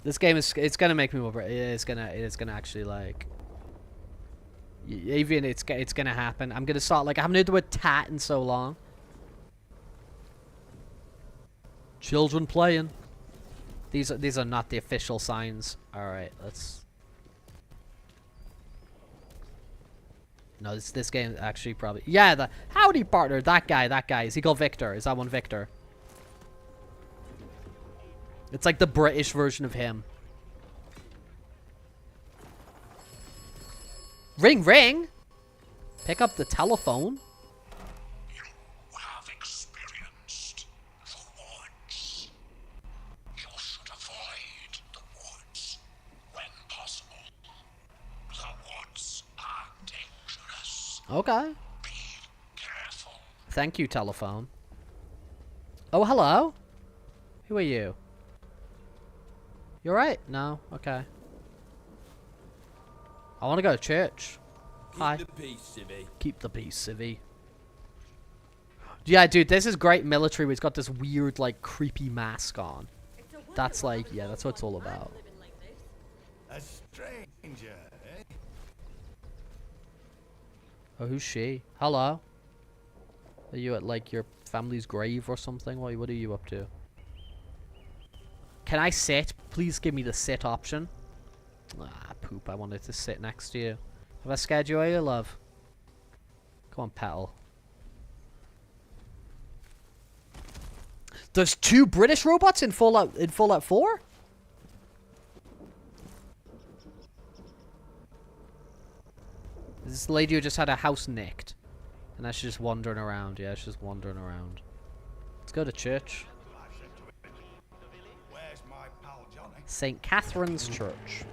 This game it's gonna make me more. It's gonna actually like. Even it's gonna happen. I'm gonna start like I haven't heard the word tat in so long. Children playing. These are not the official signs. All right, let's. No, this game actually probably. Yeah, the howdy partner. That guy. Is he called Victor? Is that one Victor? It's like the British version of him. Ring, ring. Pick up the telephone. You have experienced the woods. You should avoid the woods when possible. The woods are dangerous. Okay. Be careful. Thank you, telephone. Oh, hello. Who are you? You alright? No? Okay. I want to go to church. Hi. Keep the peace, civvy. Keep the peace, civvy. Yeah, dude, this is great military where he's got this weird, like, creepy mask on. That's like, yeah, that's what it's all about. A stranger, eh? Oh, who's she? Hello? Are you at, like, your family's grave or something? What are you up to? Can I sit? Please give me the sit option. Ah, poop. I wanted to sit next to you. Have I scared you away, love? Come on, Petal. There's 2 British robots in Fallout 4? This lady who just had her house nicked. And now she's just wandering around. Yeah, she's just wandering around. Let's go to church. St. Catherine's Church.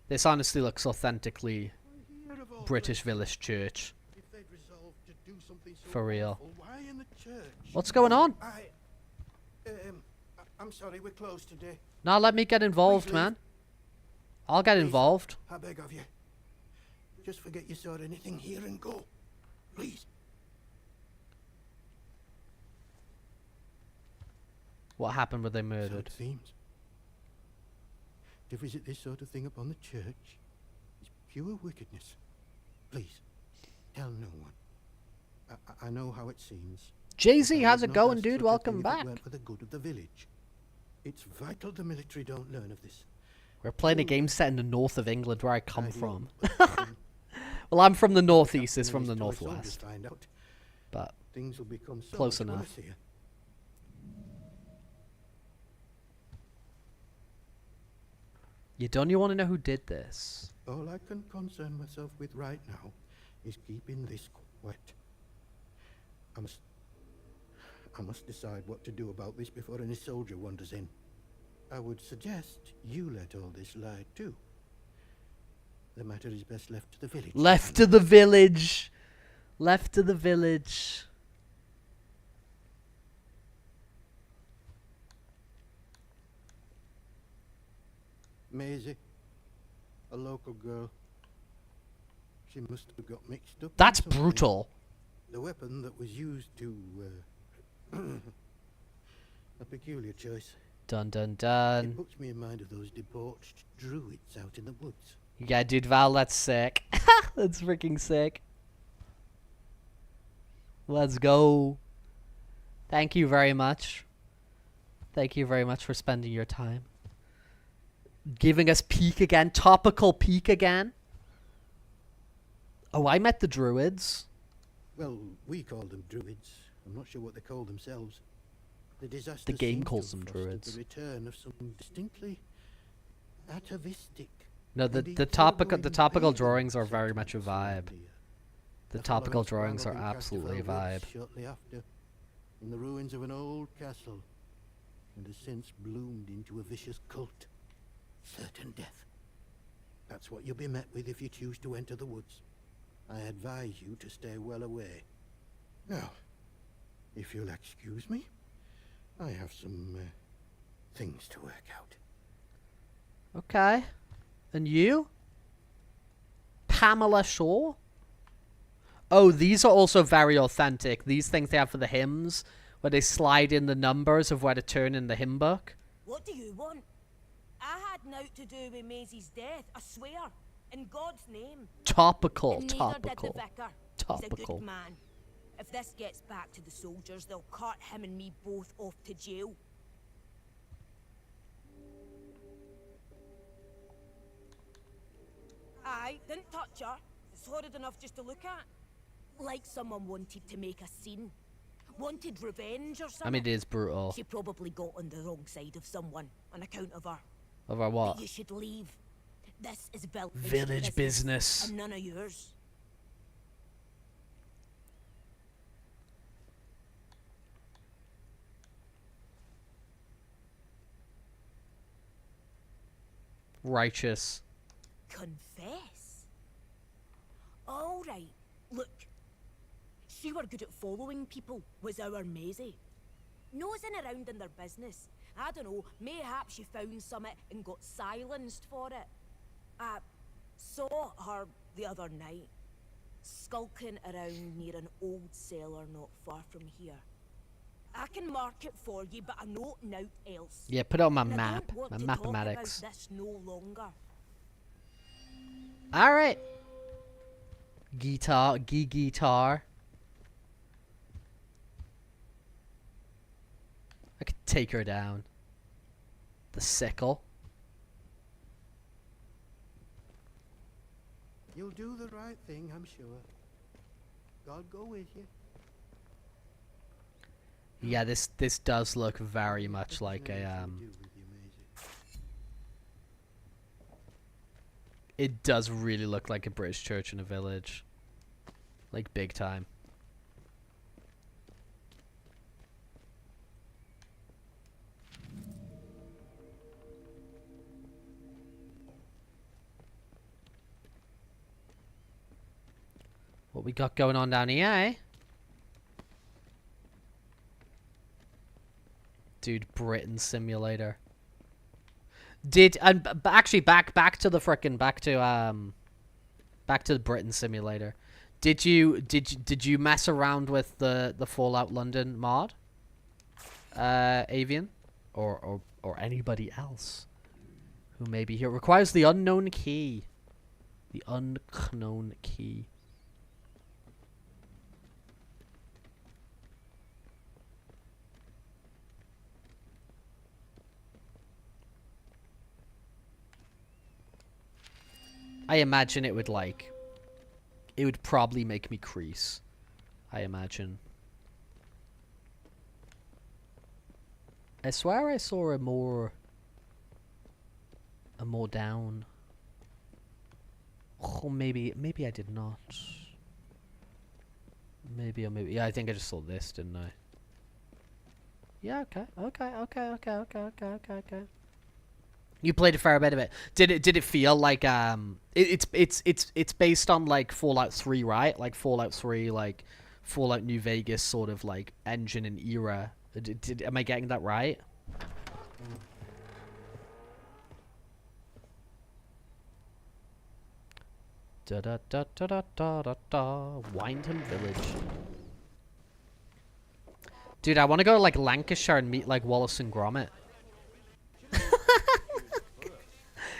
This honestly looks authentically British village church. For real. What's going on? I'm sorry, we're closed today. Now let me get involved, man. I'll get involved. I beg of you. Just forget you saw anything here and go. Please. What happened when they murdered? So it seems. To visit this sort of thing upon the church is pure wickedness. Please, tell no one. I know how it seems. Jay-Z, how's it going, dude? Welcome back. For the good of the village. It's vital the military don't learn of this. We're playing a game set in the north of England, where I come from. Well, I'm from the northeast. It's from the northwest. Find out. things will become so Close much enough. worse here. You don't you want to know who did this? All I can concern myself with right now is keeping this quiet. I must decide what to do about this before any soldier wanders in. I would suggest you let all this lie too. The matter is best left to the village. Left to the village. Left to the village. Maisie, a local girl. She must have got mixed up. in That's something. brutal. The weapon that was used to a peculiar choice. Dun dun It dun. puts me in mind of those debauched druids out in the woods. Yeah, dude, Val, that's sick. That's freaking sick. Let's go. Thank you very much. Thank you very much for spending your time. Giving us peek again. Topical peek again. Oh, I met the druids. Well, we call them druids. I'm not sure what they call themselves. The disaster The game seems to calls have them fostered druids. The return of some distinctly atavistic. No, the topical drawings are very much a vibe. The topical drawings are absolutely a vibe. Shortly after, in the ruins of an old castle, and has since bloomed into a vicious cult. Certain death. That's what you'll be met with if you choose to enter the woods. I advise you to stay well away. Now, if you'll excuse me, I have some things to work out. Okay. And you? Pamela Shaw? Oh, these are also very authentic. These things they have for the hymns, where they slide in the numbers of where to turn in the hymn book. What do you want? I had naught to do with Maisie's death, I swear. In God's name. Topical, And neither topical, did the vicar. He's a topical. good man. If this gets back to the soldiers, they'll cart him and me both off to jail. I didn't touch her. It's horrid enough just to look at. Like someone wanted to make a scene. Wanted revenge or something. I mean, it is brutal. She probably got on the wrong side of someone on account of her. Over what? But you should leave. This is Village business. and none of yours. Righteous. Confess? All right. Look. She were good at following people, was our Maisie. Nosing around in their business. I don't know, mayhap she found summit and got silenced for it. I saw her the other night, skulking around near an old cellar not far from here. I can mark it for you, but I know naught else. Yeah, put it on my And I map. don't want My to mathematics. talk about this no longer. Alright. Guitar. I could take her down. The sickle. You'll do the right thing, I'm sure. God go with you. Yeah, this does look very much like a It does really look like a British church in a village. Like big time. What we got going on down here, eh? Dude, Britain Simulator. Actually back to the frickin' back to the Britain Simulator. Did you mess around with the Fallout London mod? Avian? Or anybody else who may be here. Requires the unknown key. The unknown key. I imagine it would probably make me crease. I imagine. I swear I saw a more down. Oh, maybe I did not. Maybe, yeah, I think I just saw this, didn't I? Yeah, okay. You played a fair bit of it. Did it feel like it's based on like Fallout 3, right? Like Fallout 3, like Fallout New Vegas sort of like engine and era. Am I getting that right? Da da da da da da da da. Windham Village. Dude, I want to go to like Lancashire and meet like Wallace and Gromit.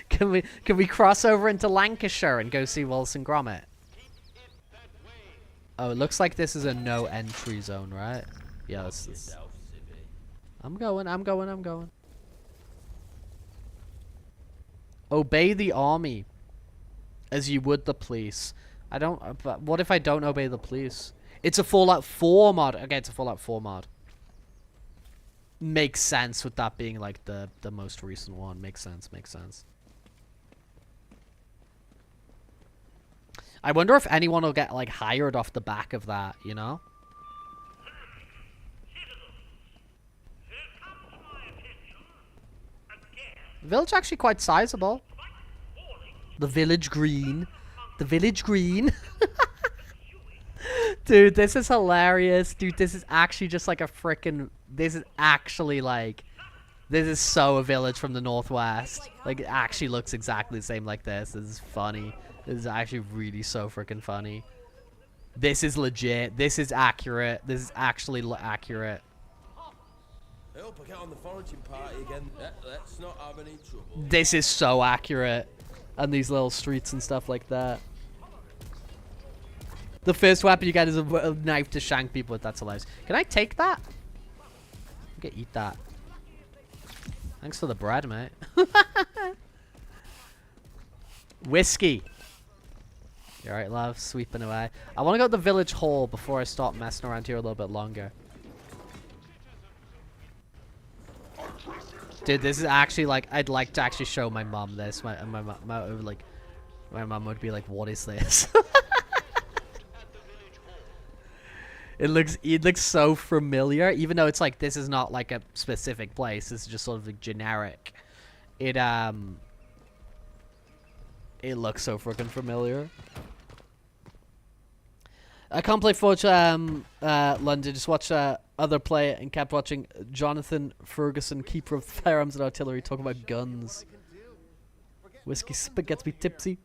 Can we cross over into Lancashire and go see Wallace and Gromit? Oh, it looks like this is a no entry zone, right? Yeah, this is. I'm going. Obey the army as you would the police. I don't. But what if I don't obey the police? It's a Fallout 4 mod. Okay, it's a Fallout 4 mod. Makes sense with that being like the most recent one. Makes sense. I wonder if anyone will get like hired off the back of that, you know? The village actually quite sizable. The village green. The village green. Dude, this is hilarious. Dude, this is actually just like a freaking... This is actually like... This is so a village from the Northwest. Like, it actually looks exactly the same like this. This is funny. This is actually really so freaking funny. This is legit. This is accurate. This is actually accurate. I hope I get on the foraging party again. Let's not have any trouble. This is so accurate. And these little streets and stuff like that. The first weapon you get is a knife to shank people with. That's hilarious. Can I take that? I'm gonna eat that. Thanks for the bread, mate. Whiskey. You alright, love? Sweeping away. I want to go to the village hall before I start messing around here a little bit longer. Dude, this is actually like... I'd like to actually show my mom this. My mom would be like, what is this? It looks so familiar, even though it's like this is not like a specific place. This is just sort of like generic. It looks so freaking familiar. I can't play Forge London. Just watch other play and kept watching Jonathan Ferguson, keeper of firearms and artillery, talking about guns. Whiskey spit gets me tipsy.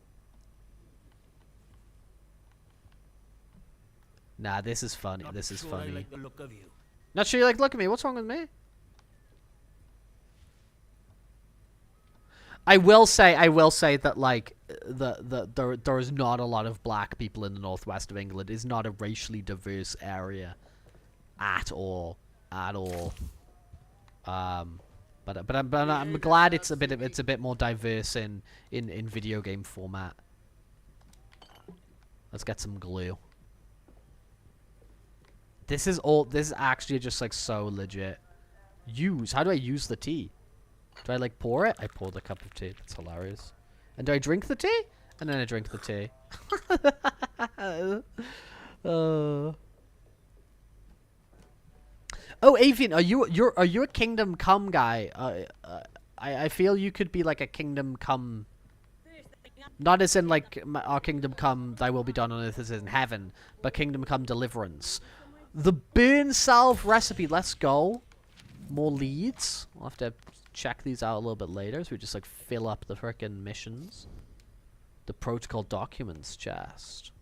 Nah, this is funny. This is funny. I like the look of you. Not sure you like the look at me. What's wrong with me? I will say that like there is not a lot of black people in the northwest of England. It's not a racially diverse area at all. But I'm glad it's a bit more diverse in video game format. Let's get some glue. This is actually just like so legit. How do I use the tea? Do I like pour it? I pour the cup of tea. That's hilarious. And do I drink the tea? And then I drink the tea. Oh, Avian, are you a Kingdom Come guy? I feel you could be like a Kingdom Come. Not as in like our Kingdom Come, thy will be done on earth as in heaven, but Kingdom Come Deliverance. The burn salve recipe. Let's go. More leads. We'll have to check these out a little bit later as we just like fill up the frickin' missions. The protocol documents chest.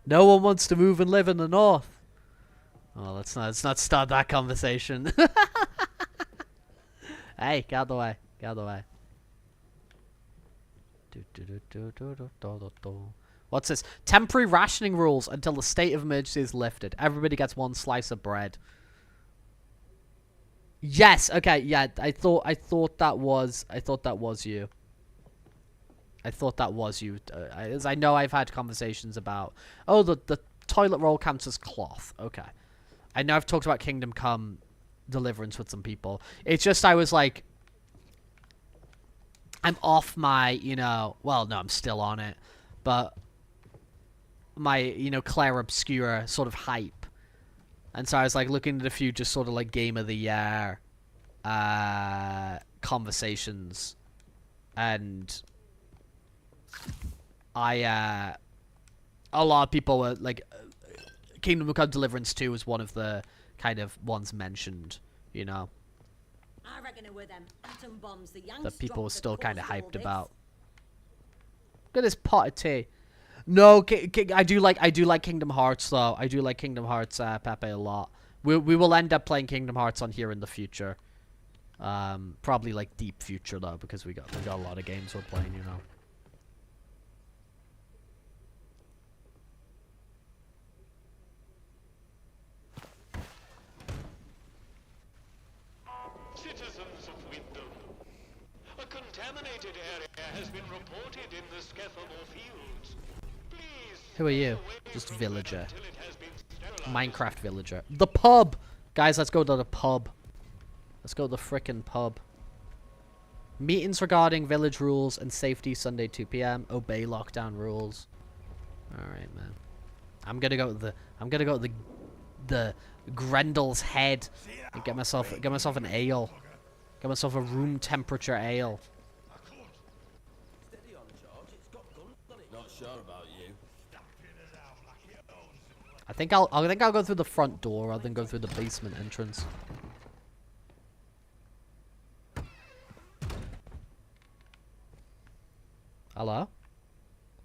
No one wants to move and live in the north. Oh, let's not start that conversation. Hey, get out the way. Get out the way. What's this? Temporary rationing rules until the state of emergency is lifted. Everybody gets one slice of bread. Yes. Okay. Yeah. I thought that was you. I thought that was you. As I know, I've had conversations about. Oh, the toilet roll counts as cloth. Okay. I know I've talked about Kingdom Come Deliverance with some people. It's just I was like, I'm off my, you know, well, no, I'm still on it, but my, you know, Claire Obscura sort of hype. And so I was like looking at a few just sort of like Game of the Year conversations, and a lot of people were like, Kingdom Come Deliverance 2 was one of the kind of ones mentioned, you know. I reckon it were them atom bombs the Yanks That people were dropped still that kind of caused all hyped this. about. Look at this pot of tea. No, I do like Kingdom Hearts though. I do like Kingdom Hearts, Pepe, a lot. We will end up playing Kingdom Hearts on here in the future. Probably like deep future though, because we got a lot of games we're playing, you know. Citizens of Wyndham, a contaminated area has been reported in the Skeffamore fields. Please Who are you? stay away Just from it villager. until it has been sterilized. Minecraft villager. The pub! Guys, let's go to the pub. Let's go to the frickin' pub. Meetings regarding village rules and safety Sunday 2 p.m. Obey lockdown rules. Alright, man. I'm gonna go to the Grendel's Head and get myself an ale. Get myself a room temperature ale. Steady on, George. It's got guns on it. Not sure about you. I think I'll go through the front door rather than go through the basement entrance. Hello?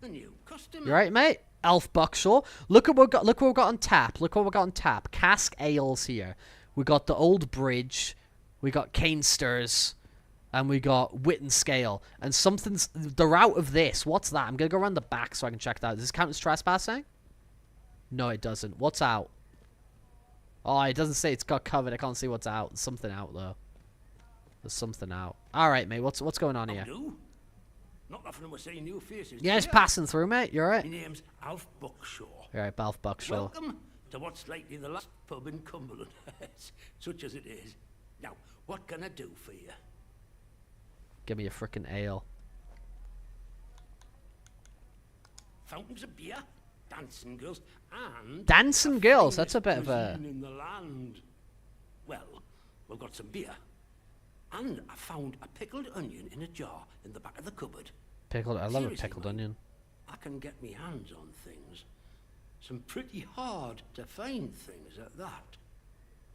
The new customer. You right, mate? Elf Buckshaw. Look what we've got on tap. Look what we got on tap. Cask ales here. We got the Old Bridge. We got Canesters. And we got Wit and Scale. And something's the route of this. What's that? I'm gonna go around the back so I can check that out. Does this count as trespassing? No, it doesn't. What's out? Oh, it doesn't say it's got covered. I can't see what's out. There's something out though. There's something out. Alright, mate, what's going on here? Not often we're seeing new faces. Yeah, it's passing through, mate. You're right. My name's Alf Buckshaw. Alright, Balf Buckshaw. Welcome to what's likely the last pub in Cumberland, such as it is. Now, what can I do for you? Give me a frickin' ale. Fountains of beer, dancing girls, and Dancing the girls, that's a bit finest of a... cuisine in the land. Well, we've got some beer, and I found a pickled onion in a jar in the back of the cupboard. Pickled, I love a Seriously, pickled mate, onion. I can get me hands on things. Some pretty hard to find things at that.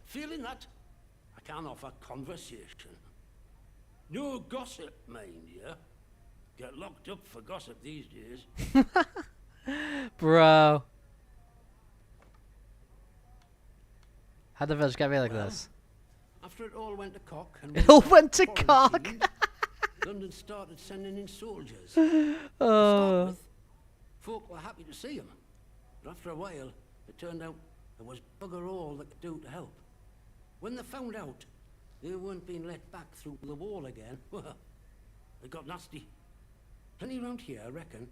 Feeling that? I can offer conversation. No gossip, mind you. Get locked up for gossip these days. Bro. How'd the village get me like Well, this? After it all went to cock and It all went to cock. quarantined, London started sending in soldiers. Oh. To start with, folk were happy to see them. But after a while, it turned out there was bugger all they could do to help. When they found out they weren't being let back through the wall again, well, it got nasty. Plenty around here, I reckon.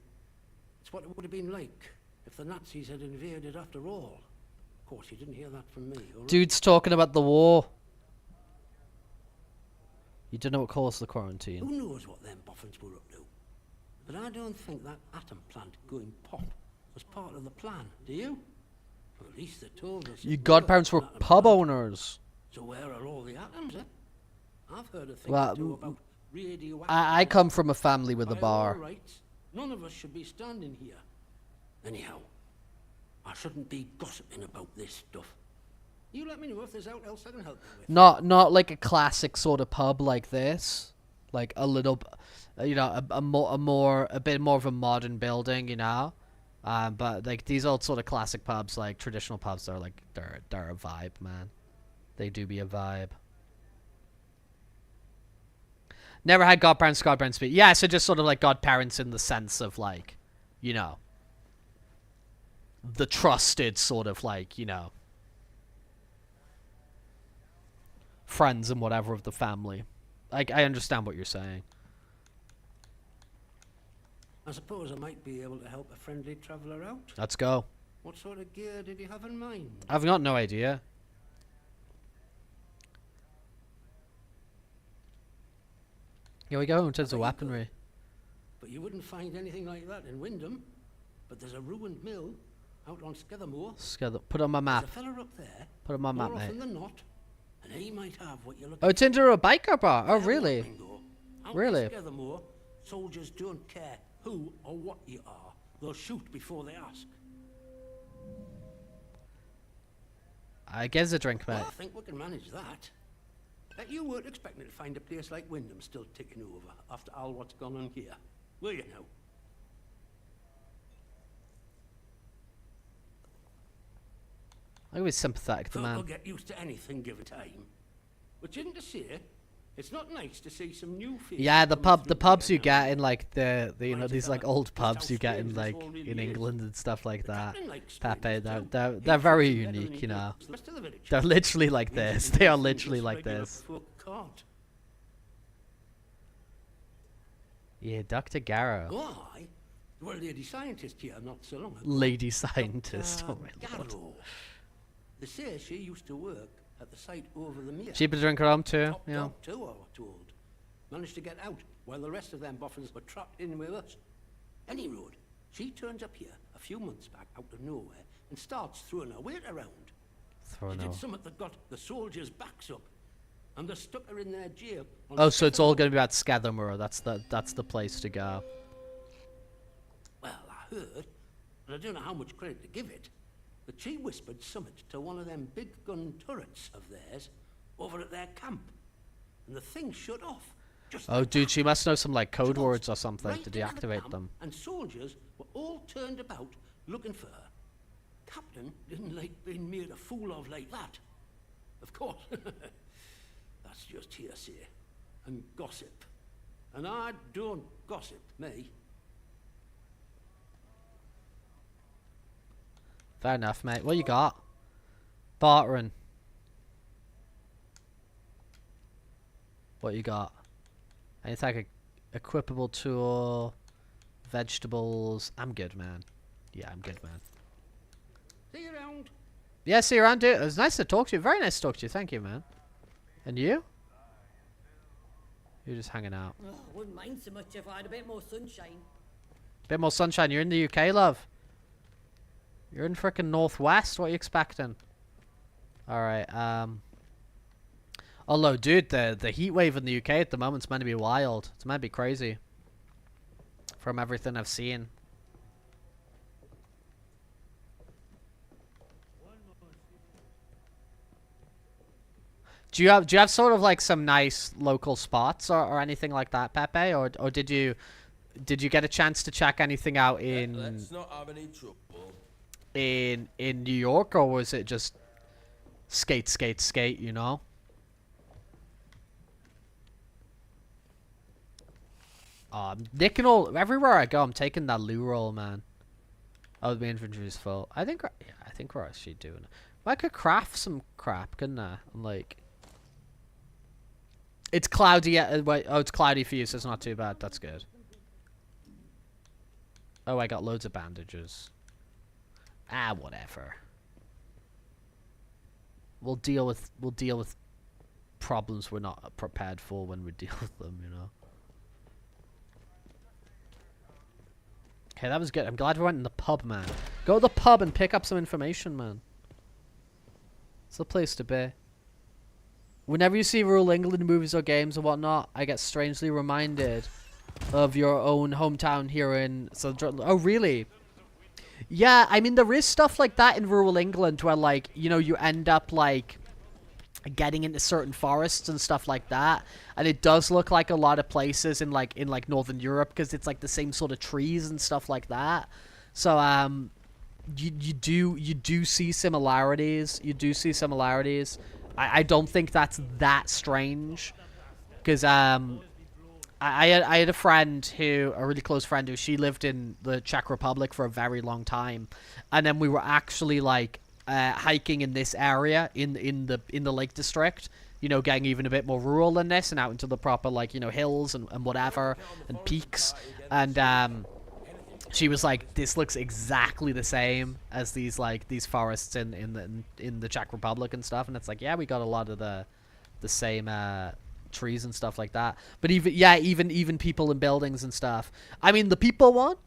It's what it would have been like if the Nazis had invaded after all. Of course, you didn't hear that from me. All right? Dude's talking about the war. You don't know what caused the quarantine. Who knows what them boffins were up to? But I don't think that atom plant going pop was part of the plan, do you? Well, at least they told us. Your it godparents were an atom pub plant. owners. So where are all the atoms, eh? I've heard a thing Well, or two about radioactive... I come from a family with a By bar. all rights, none of us should be standing here. Anyhow, I shouldn't be gossiping about this stuff. You let me know if there's out else I can help you with. Not like a classic sort of pub like this. Like a little, you know, a bit more of a modern building, you know. But like these old sort of classic pubs, like traditional pubs, are like they're a vibe, man. They do be a vibe. Never had godparents speak. Yeah, so just sort of like godparents in the sense of like, you know, the trusted sort of like, you know, friends and whatever of the family. Like, I understand what you're saying. I suppose I might be able to help a friendly traveller out. Let's go. What sort of gear did you have in mind? I've got no idea. Here we go in terms of weaponry. But you wouldn't find anything like that in Wyndham. But there's a ruined mill out on Skethermore. Put it on my map. There's a fella up there. Put it on my map, More mate. often than not, and he might have what you're looking Oh, it's into a biker bar. Oh, really? Out Really? in Skethermore, soldiers don't care who or what you are. They'll shoot before they ask. I guess a drink, mate. Well, I think we can manage that. Bet you weren't expecting to find a place like Wyndham still ticking over after all what's gone on here, were you now? I'm always sympathetic to the Folk will man. get used to anything given time. Which isn't to say it's not nice to see some new faces. Yeah, the coming through pubs here you now. get in like the you know Right, these like fella, old just pubs how you get in strange this like all really in is. England and stuff like The that. captain likes Pepe, strangers they're too. they're, He they're very treats them better unique, than you know. the rest of the village. They're literally like He this. doesn't They are do literally just like regular this. folk can't. Yeah, Dr. Garrow. Why? Well, lady scientist here not so long ago. Lady scientist. Oh my lord. Garrow. They say she used to work at the site over the mere. Cheaper to drink at home too. Top Yeah. dog too, I was told. Managed to get out while the rest of them boffins were trapped in with us. Any road, she turns up here a few months back out of nowhere and starts throwing her weight around. Throwing She did out. something that got the soldiers' backs up, and they stuck her in their jail. on Oh, so it's all Skethermore. going to be about Scathamore. That's the place to go. Well, I heard, but I don't know how much credit to give it, that she whispered something to one of them big gun turrets of theirs over at their camp, and the thing shut off. Just Oh, like dude, that. she must know some like code She was words or something right to into the deactivate camp, them. And soldiers were all turned about looking for her. Captain didn't like being made a fool of like that. Of course. That's just hearsay and gossip. And I don't gossip, me. Fair enough, mate. What you got? Bartering. What you got? Anything like a equipable tool, vegetables. I'm good, man. Yeah, I'm good, man. See you around. Yeah, see you around, dude. It was nice to talk to you. Very nice to talk to you. Thank you, man. And you? You're just hanging out. Oh, I wouldn't mind so much if I had a bit more sunshine. Bit more sunshine. You're in the UK, love. You're in frickin' Northwest. What are you expecting? Alright, although, dude, the heat wave in the UK at the moment's meant to be wild. It's meant to be crazy. From everything I've seen. Do you have sort of like some nice local spots or anything like that, Pepe? Or did you get a chance to check anything out in Let's not have any trouble. in New York, or was it just skate, skate, skate, you know? Nicking all everywhere I go, I'm taking that loo roll, man. Oh, the infantry is full. I think we're actually doing it. I could craft some crap, couldn't I? I'm like, it's cloudy. Wait, oh, it's cloudy for you, so it's not too bad. That's good. Oh, I got loads of bandages. Ah, whatever. We'll deal with problems we're not prepared for when we deal with them, you know. Okay, that was good. I'm glad we went in the pub, man. Go to the pub and pick up some information, man. It's the place to be. Whenever you see rural England movies or games or whatnot, I get strangely reminded of your own hometown here in... Oh, really? Yeah, I mean, there is stuff like that in rural England where, like, you know, you end up, like, getting into certain forests and stuff like that. And it does look like a lot of places in Northern Europe because it's, like, the same sort of trees and stuff like that. So, you do see similarities. You do see similarities. I don't think that's that strange. Because, I had a friend a really close friend who she lived in the Czech Republic for a very long time, and then we were actually like hiking in this area in the Lake District, you know, getting even a bit more rural than this and out into the proper, like, you know, hills and whatever and peaks, and she was like, this looks exactly the same as these forests in the Czech Republic and stuff, and it's like, yeah, we got a lot of the same trees and stuff like that. But even people in buildings and stuff. I mean, the people one.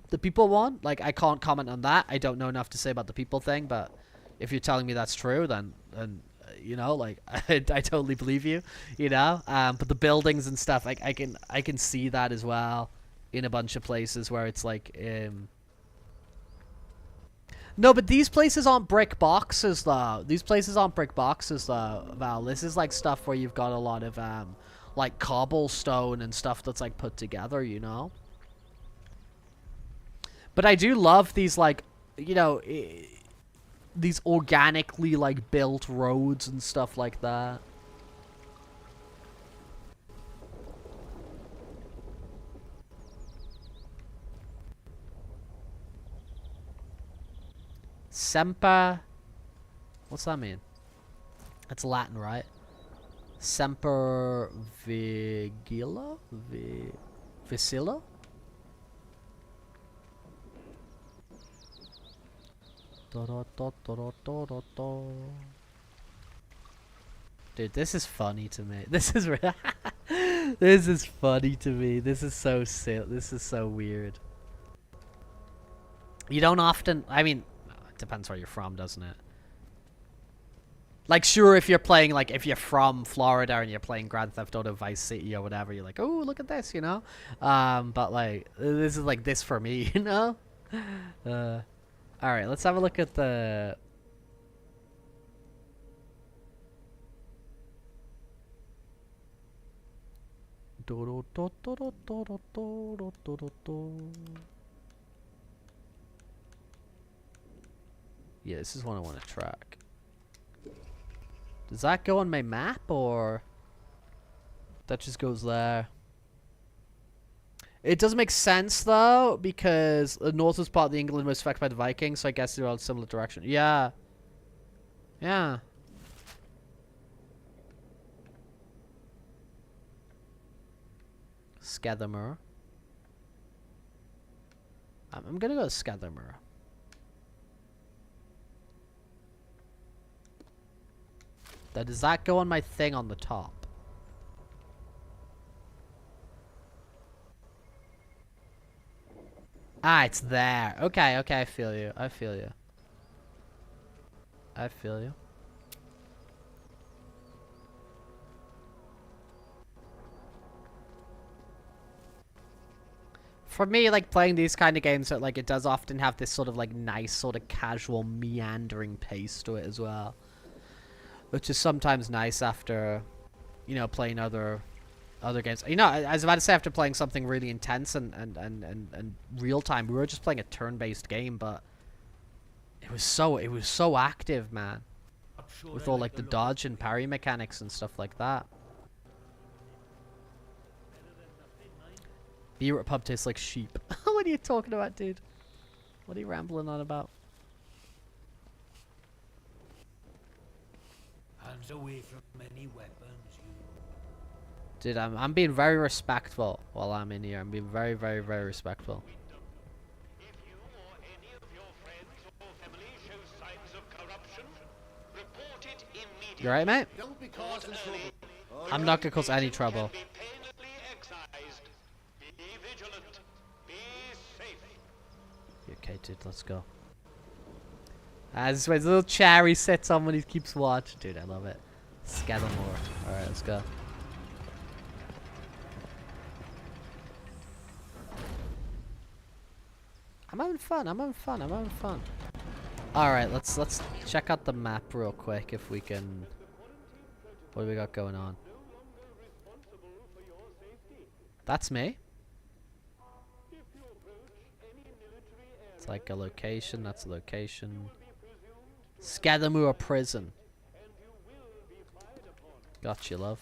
Like, I can't comment on that. I don't know enough to say about the people thing. But if you're telling me that's true, then you know, like, I totally believe you. You know. But the buildings and stuff, like, I can see that as well in a bunch of places where it's like No, but these places aren't brick boxes, though. These places aren't brick boxes, though, Val. This is, like, stuff where you've got a lot of, like, cobblestone and stuff that's, like, put together, you know? But I do love these, like, you know, these organically, like, built roads and stuff like that. Semper. What's that mean? That's Latin, right? Semper Vigila? Vicilla? Dude, this is funny to me. This is this is funny to me. This is so silly. This is so weird. You don't often. I mean, it depends where you're from, doesn't it? Like, sure, if you're playing, like, if you're from Florida and you're playing Grand Theft Auto Vice City or whatever, you're like, oh, look at this, you know? But, like, this is, like, this for me, you know? Alright, let's have a look at the... Yeah, this is one I want to track. Does that go on my map, or that just goes there? It doesn't make sense, though, because the northwest part of England was affected by the Vikings, so I guess they're all in a similar direction. Yeah. Yeah. Scathamore. I'm gonna go to Scathamore. Does that go on my thing on the top? Ah, it's there. Okay, okay, I feel you. I feel you. I feel you. For me, like, playing these kind of games, like, it does often have this sort of, like, nice, sort of casual, meandering pace to it as well. Which is sometimes nice after, you know, playing other games. You know, I was about to say after playing something really intense and real time. We were just playing a turn-based game, but it was so active, man. With all, like, the dodge and parry mechanics and stuff like that. Beer at pub tastes like sheep. What are you talking about, dude? What are you rambling on about? Hands away from any weapons, you. Dude, I'm being very respectful while I'm in here. I'm being very, very, very respectful. If you or any of your friends or family show signs of corruption, report it immediately. You alright, mate? Don't be causing trouble. I'm not gonna cause any trouble. Be painlessly excised. Be vigilant. Be safe. Okay, dude, let's go. This is where his little chair he sits on when he keeps watch. Dude, I love it. Scathamore. Alright, let's go. I'm having fun, I'm having fun, I'm having fun. Alright, let's check out the map real quick if we can. What do we got going on? That's me. It's like a location, that's a location. Scathamore Prison. Gotcha, love.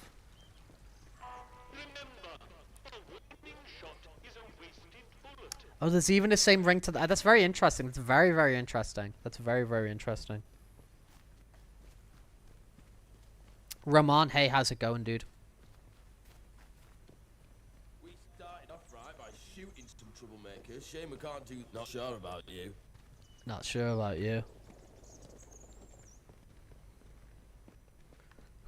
Oh, there's even the same ring to that. That's very interesting. That's very, very interesting. That's very, very interesting. Ramon, hey, how's it going, dude? We started off right by shooting some troublemakers. Shame we can't do. Not sure about you. Not sure about you.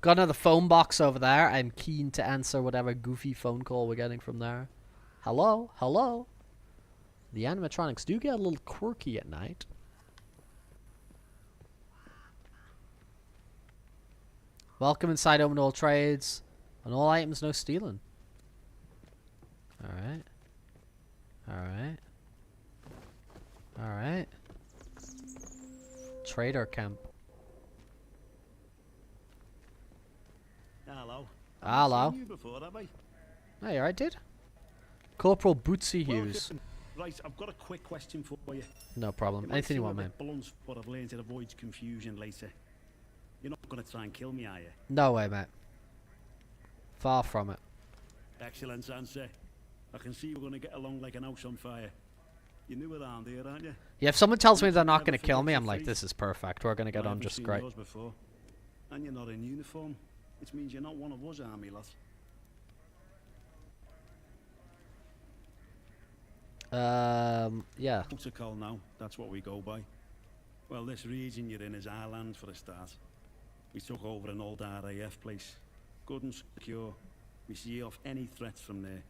Got another phone box over there. I'm keen to answer whatever goofy phone call we're getting from there. Hello? Hello? The animatronics do get a little quirky at night. Welcome inside Open All Trades. On all items, no stealing. Alright. Alright. Alright. Trader camp. Hello. Hello. Seen you before, have I? Hey, alright, dude? Corporal Bootsy Hughes. Right, I've got a quick question for you. No problem. Anything you want, man. Blunt, but I've learned it avoids confusion later. You're not going to try and kill me, are you? No way, mate. Far from it. Excellent answer. I can see we're going to get along like an house on fire. You're new around here, aren't you? Yeah, if someone tells me they're not going to kill me, I'm like, this is perfect. We're going to get on just great. Before. And you're not in uniform, which means you're not one of us army lads. Yeah. Protocol now, that's what we go by. Well, this region you're in is our land for a start. We took over an old RAF place. Good and secure. We see off any threats from there.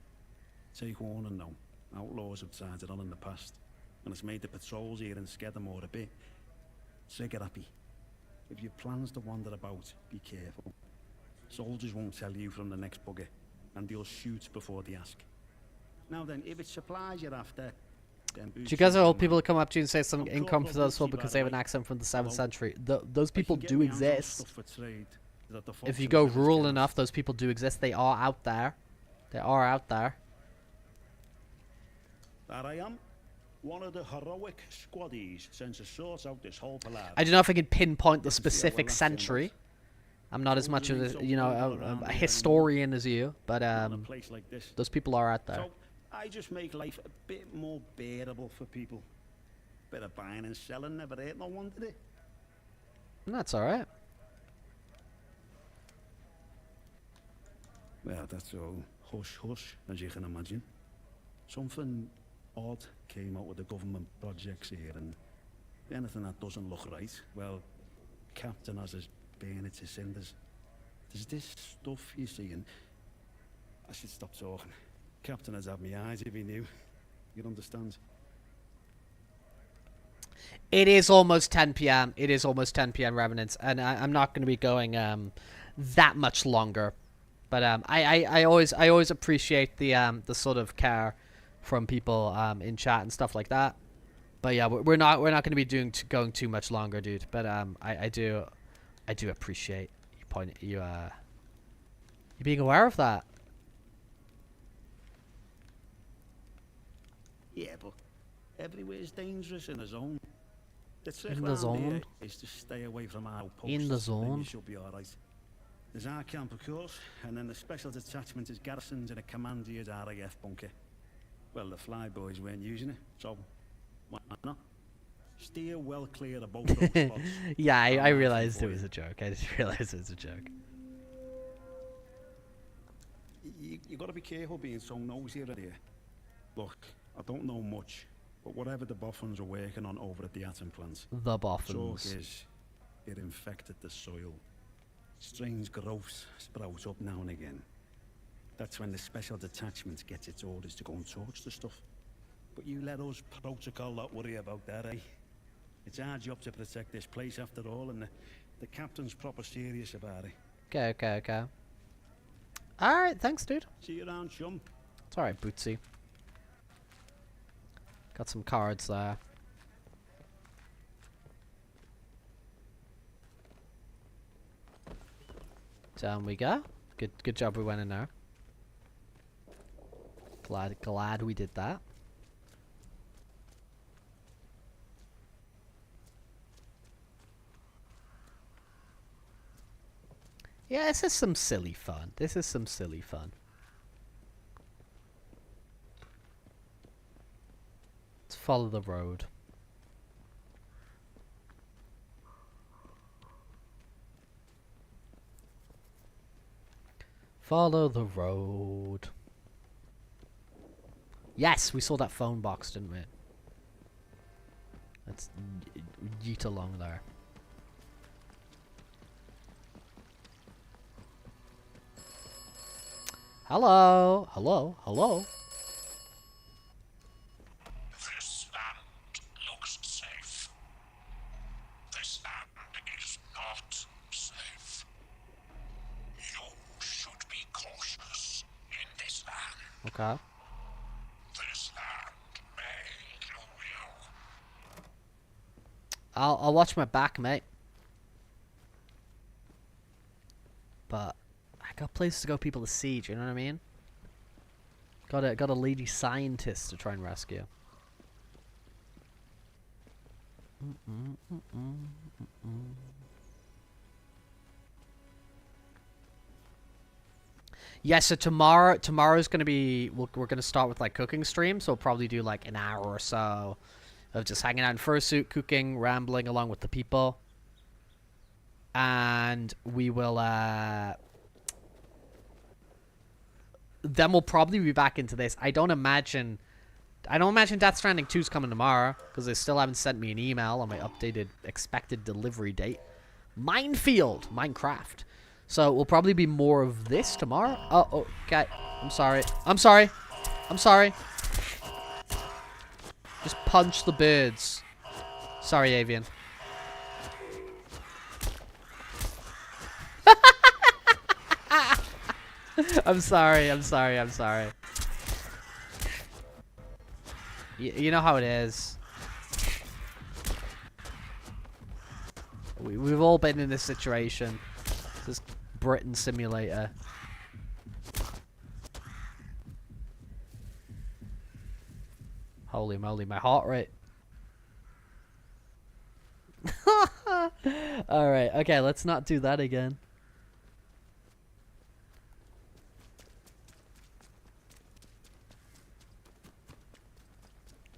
Take warning now. Outlaws have tried it on in the past. And it's made the patrols here in Skedamore a bit trigger happy. If your plans to wander about, be careful. Soldiers won't tell you from the next bugger, and they'll shoot before they ask. Now then, if it's supplies you're after, then... Do you guys know old people that come up to you and say something inconfidential because they have an accent from the 7th century? Those people do exist. If you go rural enough, those people do exist. They are out there. They are out there. There I am. One of the heroic squaddies sent to sort out this whole palaver. I don't know if I can pinpoint the specific century. I'm not as much of a, you know, a historian as you, but those people are out there. So I just make life a bit more bearable for people. Bit of buying and selling never hurt no one, did it? And that's all right. Well, that's all hush hush, as you can imagine. Something odd came out with the government projects here, and anything that doesn't look right, well, Captain has his burn it to cinders. There's this stuff you see, and I should stop talking. Captain has had me eyes if he knew. You'd understand. It is almost 10 p.m. It is almost 10 p.m. Revenants, and I'm not going to be going that much longer. But I always appreciate the sort of care from people in chat and stuff like that. But yeah, we're not going to be going too much longer, dude. But I do appreciate you being aware of that. Yeah, but everywhere's dangerous in the zone. The trick In the zone? is to stay away from our outposts. In the zone? You should be alright. There's our camp, of course, and then the special detachment is garrisoned in a commandier's RAF bunker. Well, the flyboys weren't using it, so why not? Steer well clear of both those spots. Yeah, I realized it was a joke. I just realized it was a joke. You got to be careful being so nosy around here. Look, I don't know much, but whatever the boffins are working on over at the atom plant, The boffins. talk is it infected the soil. Strange growths sprout up now and again. That's when the special detachment gets its orders to go and torch the stuff. But you let us protocol not worry about that, eh? It's our job to protect this place after all, and the captain's proper serious about it. Okay. Alright, thanks, dude. See you around, chum. It's alright, Bootsy. Got some cards there. Down we go. Good job we went in there. Glad we did that. Yeah, this is some silly fun. Let's follow the road. Follow the road. Yes, we saw that phone box, didn't we? Let's yeet along there. Hello? Hello? Hello? This land looks safe. This land is not safe. You should be cautious in this land. Okay. This land may kill you. I'll watch my back, mate. But I got places to go, people to siege, you know what I mean? Got a lady scientist to try and rescue. Yeah, so tomorrow's gonna be we're gonna start with like cooking stream, so we'll probably do like an hour or so of just hanging out in fursuit, cooking, rambling along with the people. And we will then we'll probably be back into this. I don't imagine Death Stranding 2's coming tomorrow, because they still haven't sent me an email on my updated expected delivery date. Minefield, Minecraft. So we'll probably be more of this tomorrow. Oh, okay. I'm sorry. I'm sorry. I'm sorry. Just punch the birds. Sorry, Avian. I'm sorry. I'm sorry. I'm sorry. You know how it is. We've all been in this situation. This Britain simulator. Holy moly, my heart rate. Alright, okay, let's not do that again.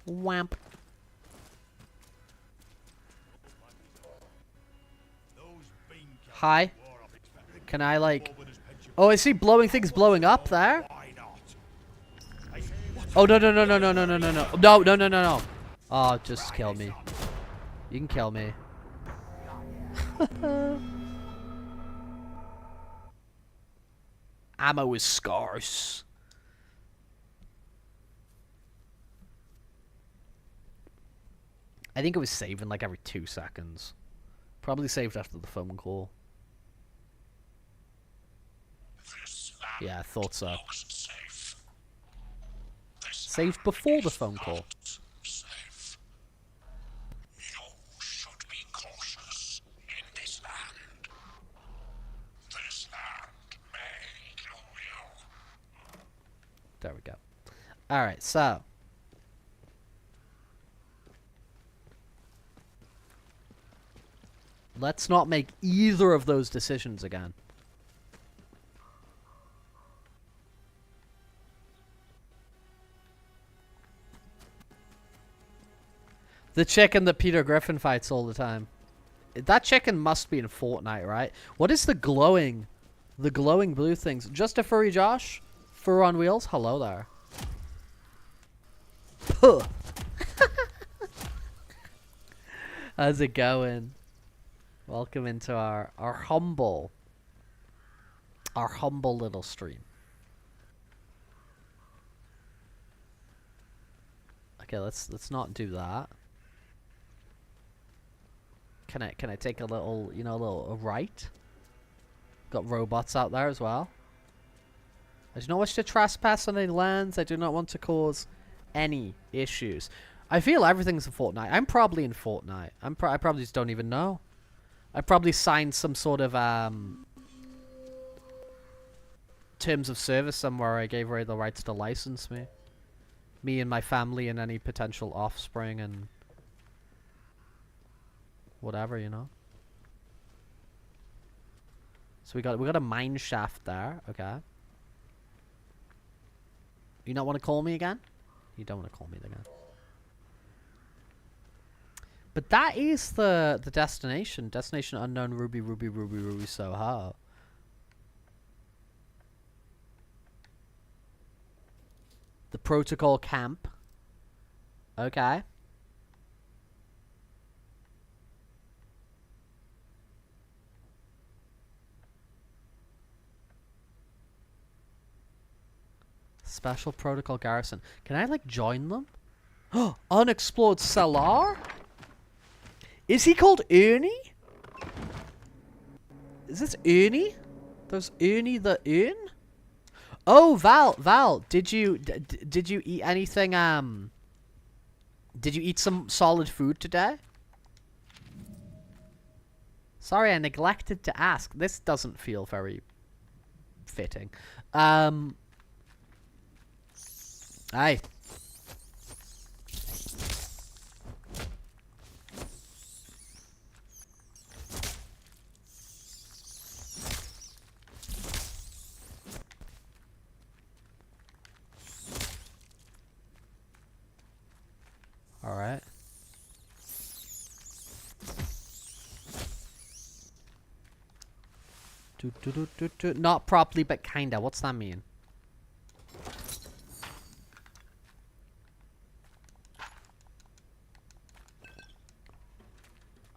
Wamp. Hi. Can I like... Oh, I see blowing things blowing up there. Oh, no, no, no, no, no, no, no, no, no. No, no, no, no, no. Oh, just kill me. You can kill me. Ammo is scarce. I think it was saving like every 2 seconds. Probably saved after the phone call. Yeah, I thought so. Saved before the phone call. There we go. Alright, so. Let's not make either of those decisions again. The chicken that Peter Griffin fights all the time. That chicken must be in Fortnite, right? What is the glowing blue things? Just a furry Josh? Fur on wheels? Hello there. Puh. How's it going? Welcome into our humble little stream. Okay, let's not do that. Can I take a little, you know, a right? Got robots out there as well. I do not wish to trespass on any lands. I do not want to cause any issues. I feel everything's in Fortnite. I'm probably in Fortnite. I probably just don't even know. I probably signed some sort of terms of service somewhere. I gave away the rights to license me and my family and any potential offspring and whatever, you know. So we got a mine shaft there. Okay. You not want to call me again? You don't want to call me again. But that is the destination. Destination unknown. Ruby, Ruby, Ruby, Ruby, Soho. The protocol camp. Okay. Special Protocol Garrison. Can I, like, join them? Unexplored cellar? Is he called Ernie? Is this Ernie? There's Ernie the Ern? Oh, Val, did you eat anything, did you eat some solid food today? Sorry, I neglected to ask. This doesn't feel very fitting. Aye. All right. Not properly, but kinda. What's that mean?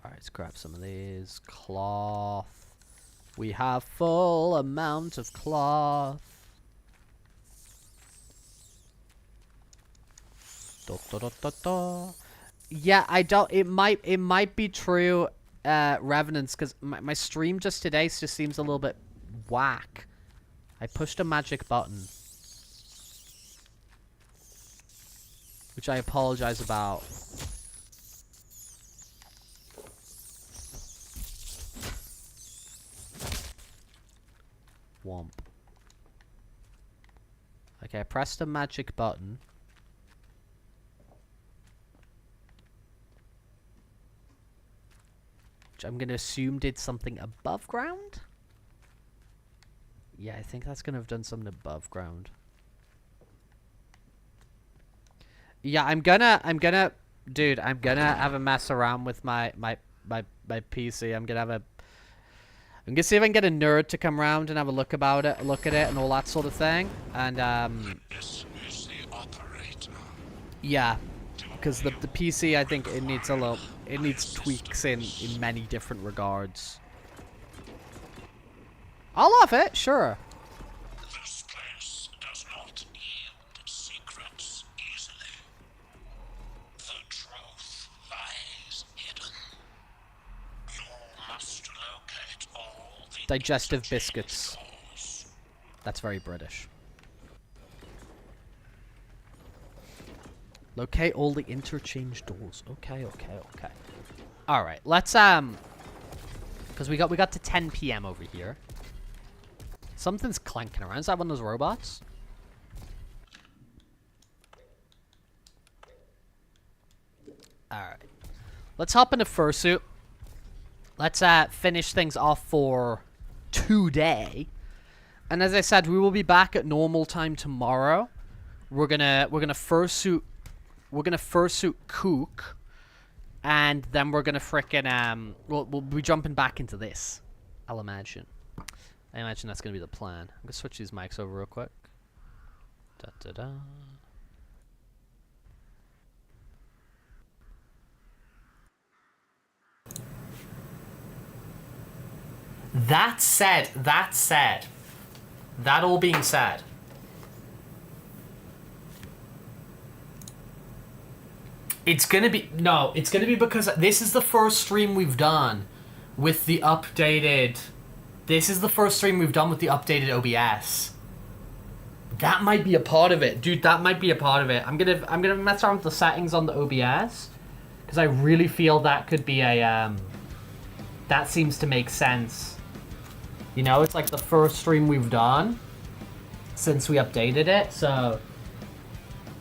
Alright, let's grab some of these. Cloth. We have full amount of cloth. Yeah, I don't. It might be true. Revenants, because my stream just today just seems a little bit whack. I pushed a magic button, which I apologize about. Womp. Okay, I pressed a magic button. Which I'm going to assume did something above ground? Yeah, I think that's going to have done something above ground. Yeah, I'm gonna have a mess around with my PC. I'm gonna see if I can get a nerd to come around and have a look at it and all that sort of thing. And This is the operator. yeah, because the PC, I think it needs it needs tweaks in many different regards. I'll have it, sure. This place does not yield secrets easily. The truth lies hidden. You must locate all the Digestive biscuits. That's very British. Locate all the interchange doors. Okay. All right, let's because we got to 10 p.m. over here. Something's clanking around. Is that one of those robots? All right, let's hop into Fursuit. Let's finish things off for today. And as I said, we will be back at normal time tomorrow. We're gonna Fursuit. We're gonna Fursuit Cook, and then we're gonna frickin' we'll be jumping back into this. I'll imagine. I imagine that's gonna be the plan. I'm gonna switch these mics over real quick. That said, that all being said, it's gonna be because this is the first stream we've done with the updated. This is the first stream we've done with the updated OBS. That might be a part of it, dude. That might be a part of it. I'm gonna mess around with the settings on the OBS because I really feel that could be a that seems to make sense. You know, it's like the first stream we've done since we updated it. So,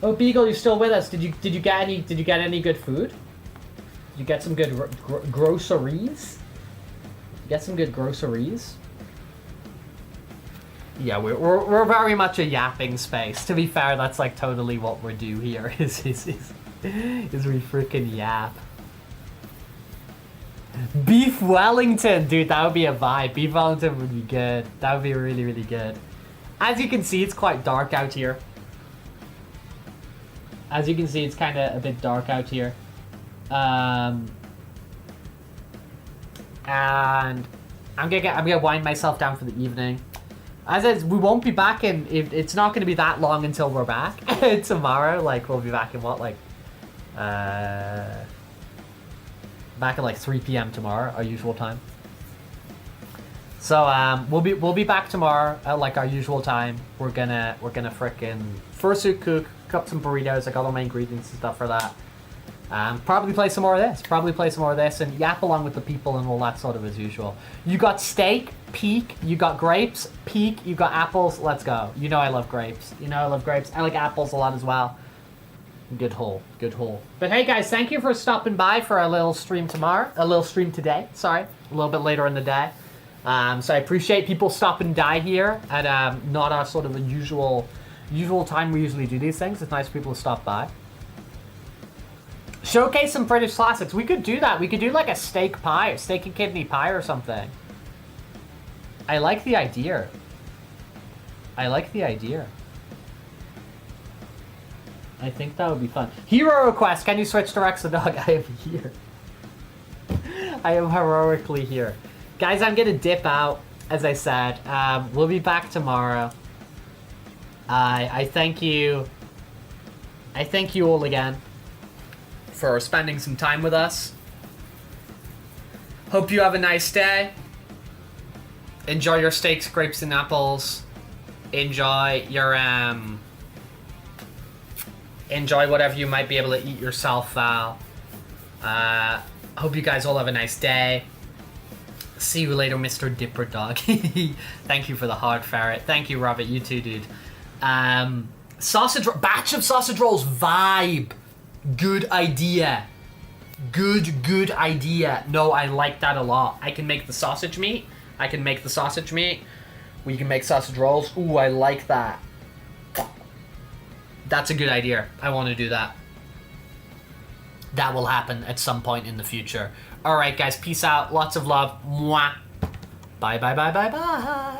oh Beagle, you're still with us. Did you get any good food? Did you get some good groceries? Get some good groceries. Yeah, we're very much a yapping space. To be fair, that's like totally what we do here. Is we freaking yap. Beef Wellington, dude, that would be a vibe. Beef Wellington would be good. That would be really, really good. As you can see, it's quite dark out here. As you can see, it's kind of a bit dark out here. And I'm gonna wind myself down for the evening. As I said, we won't be back in. It's not going to be that long until we're back tomorrow. Like we'll be back in what, like, back at like 3 p.m. tomorrow, our usual time. So we'll be back tomorrow at like our usual time. We're gonna frickin' Fursuit cook some burritos. I got all my ingredients and stuff for that. Probably play some more of this. And yap along with the people and all that sort of as usual. You got steak, peak. You got grapes, peak. You got apples. Let's go. You know I love grapes. I like apples a lot as well. Good haul. But hey guys, thank you for stopping by for a little stream today. Sorry, a little bit later in the day. So I appreciate people stopping by here at not our sort of the usual time we usually do these things. It's nice for people to stop by. Showcase some British classics. We could do that. We could do like a steak and kidney pie or something. I like the idea. I think that would be fun. Hero request. Can you switch to Rex the dog? I am here. I am heroically here. Guys, I'm going to dip out, as I said. We'll be back tomorrow. I thank you. I thank you all again for spending some time with us. Hope you have a nice day. Enjoy your steaks, grapes, and apples. Enjoy your enjoy whatever you might be able to eat yourself, Val. Hope you guys all have a nice day. See you later, Mr. Dipper Dog. Thank you for the hard ferret. Thank you, Robert. You too, dude. Batch of sausage rolls vibe. Good idea. Good idea. No, I like that a lot. I can make the sausage meat. We can make sausage rolls. Ooh, I like that. That's a good idea. I want to do that. That will happen at some point in the future. All right, guys. Peace out. Lots of love. Mwah. Bye.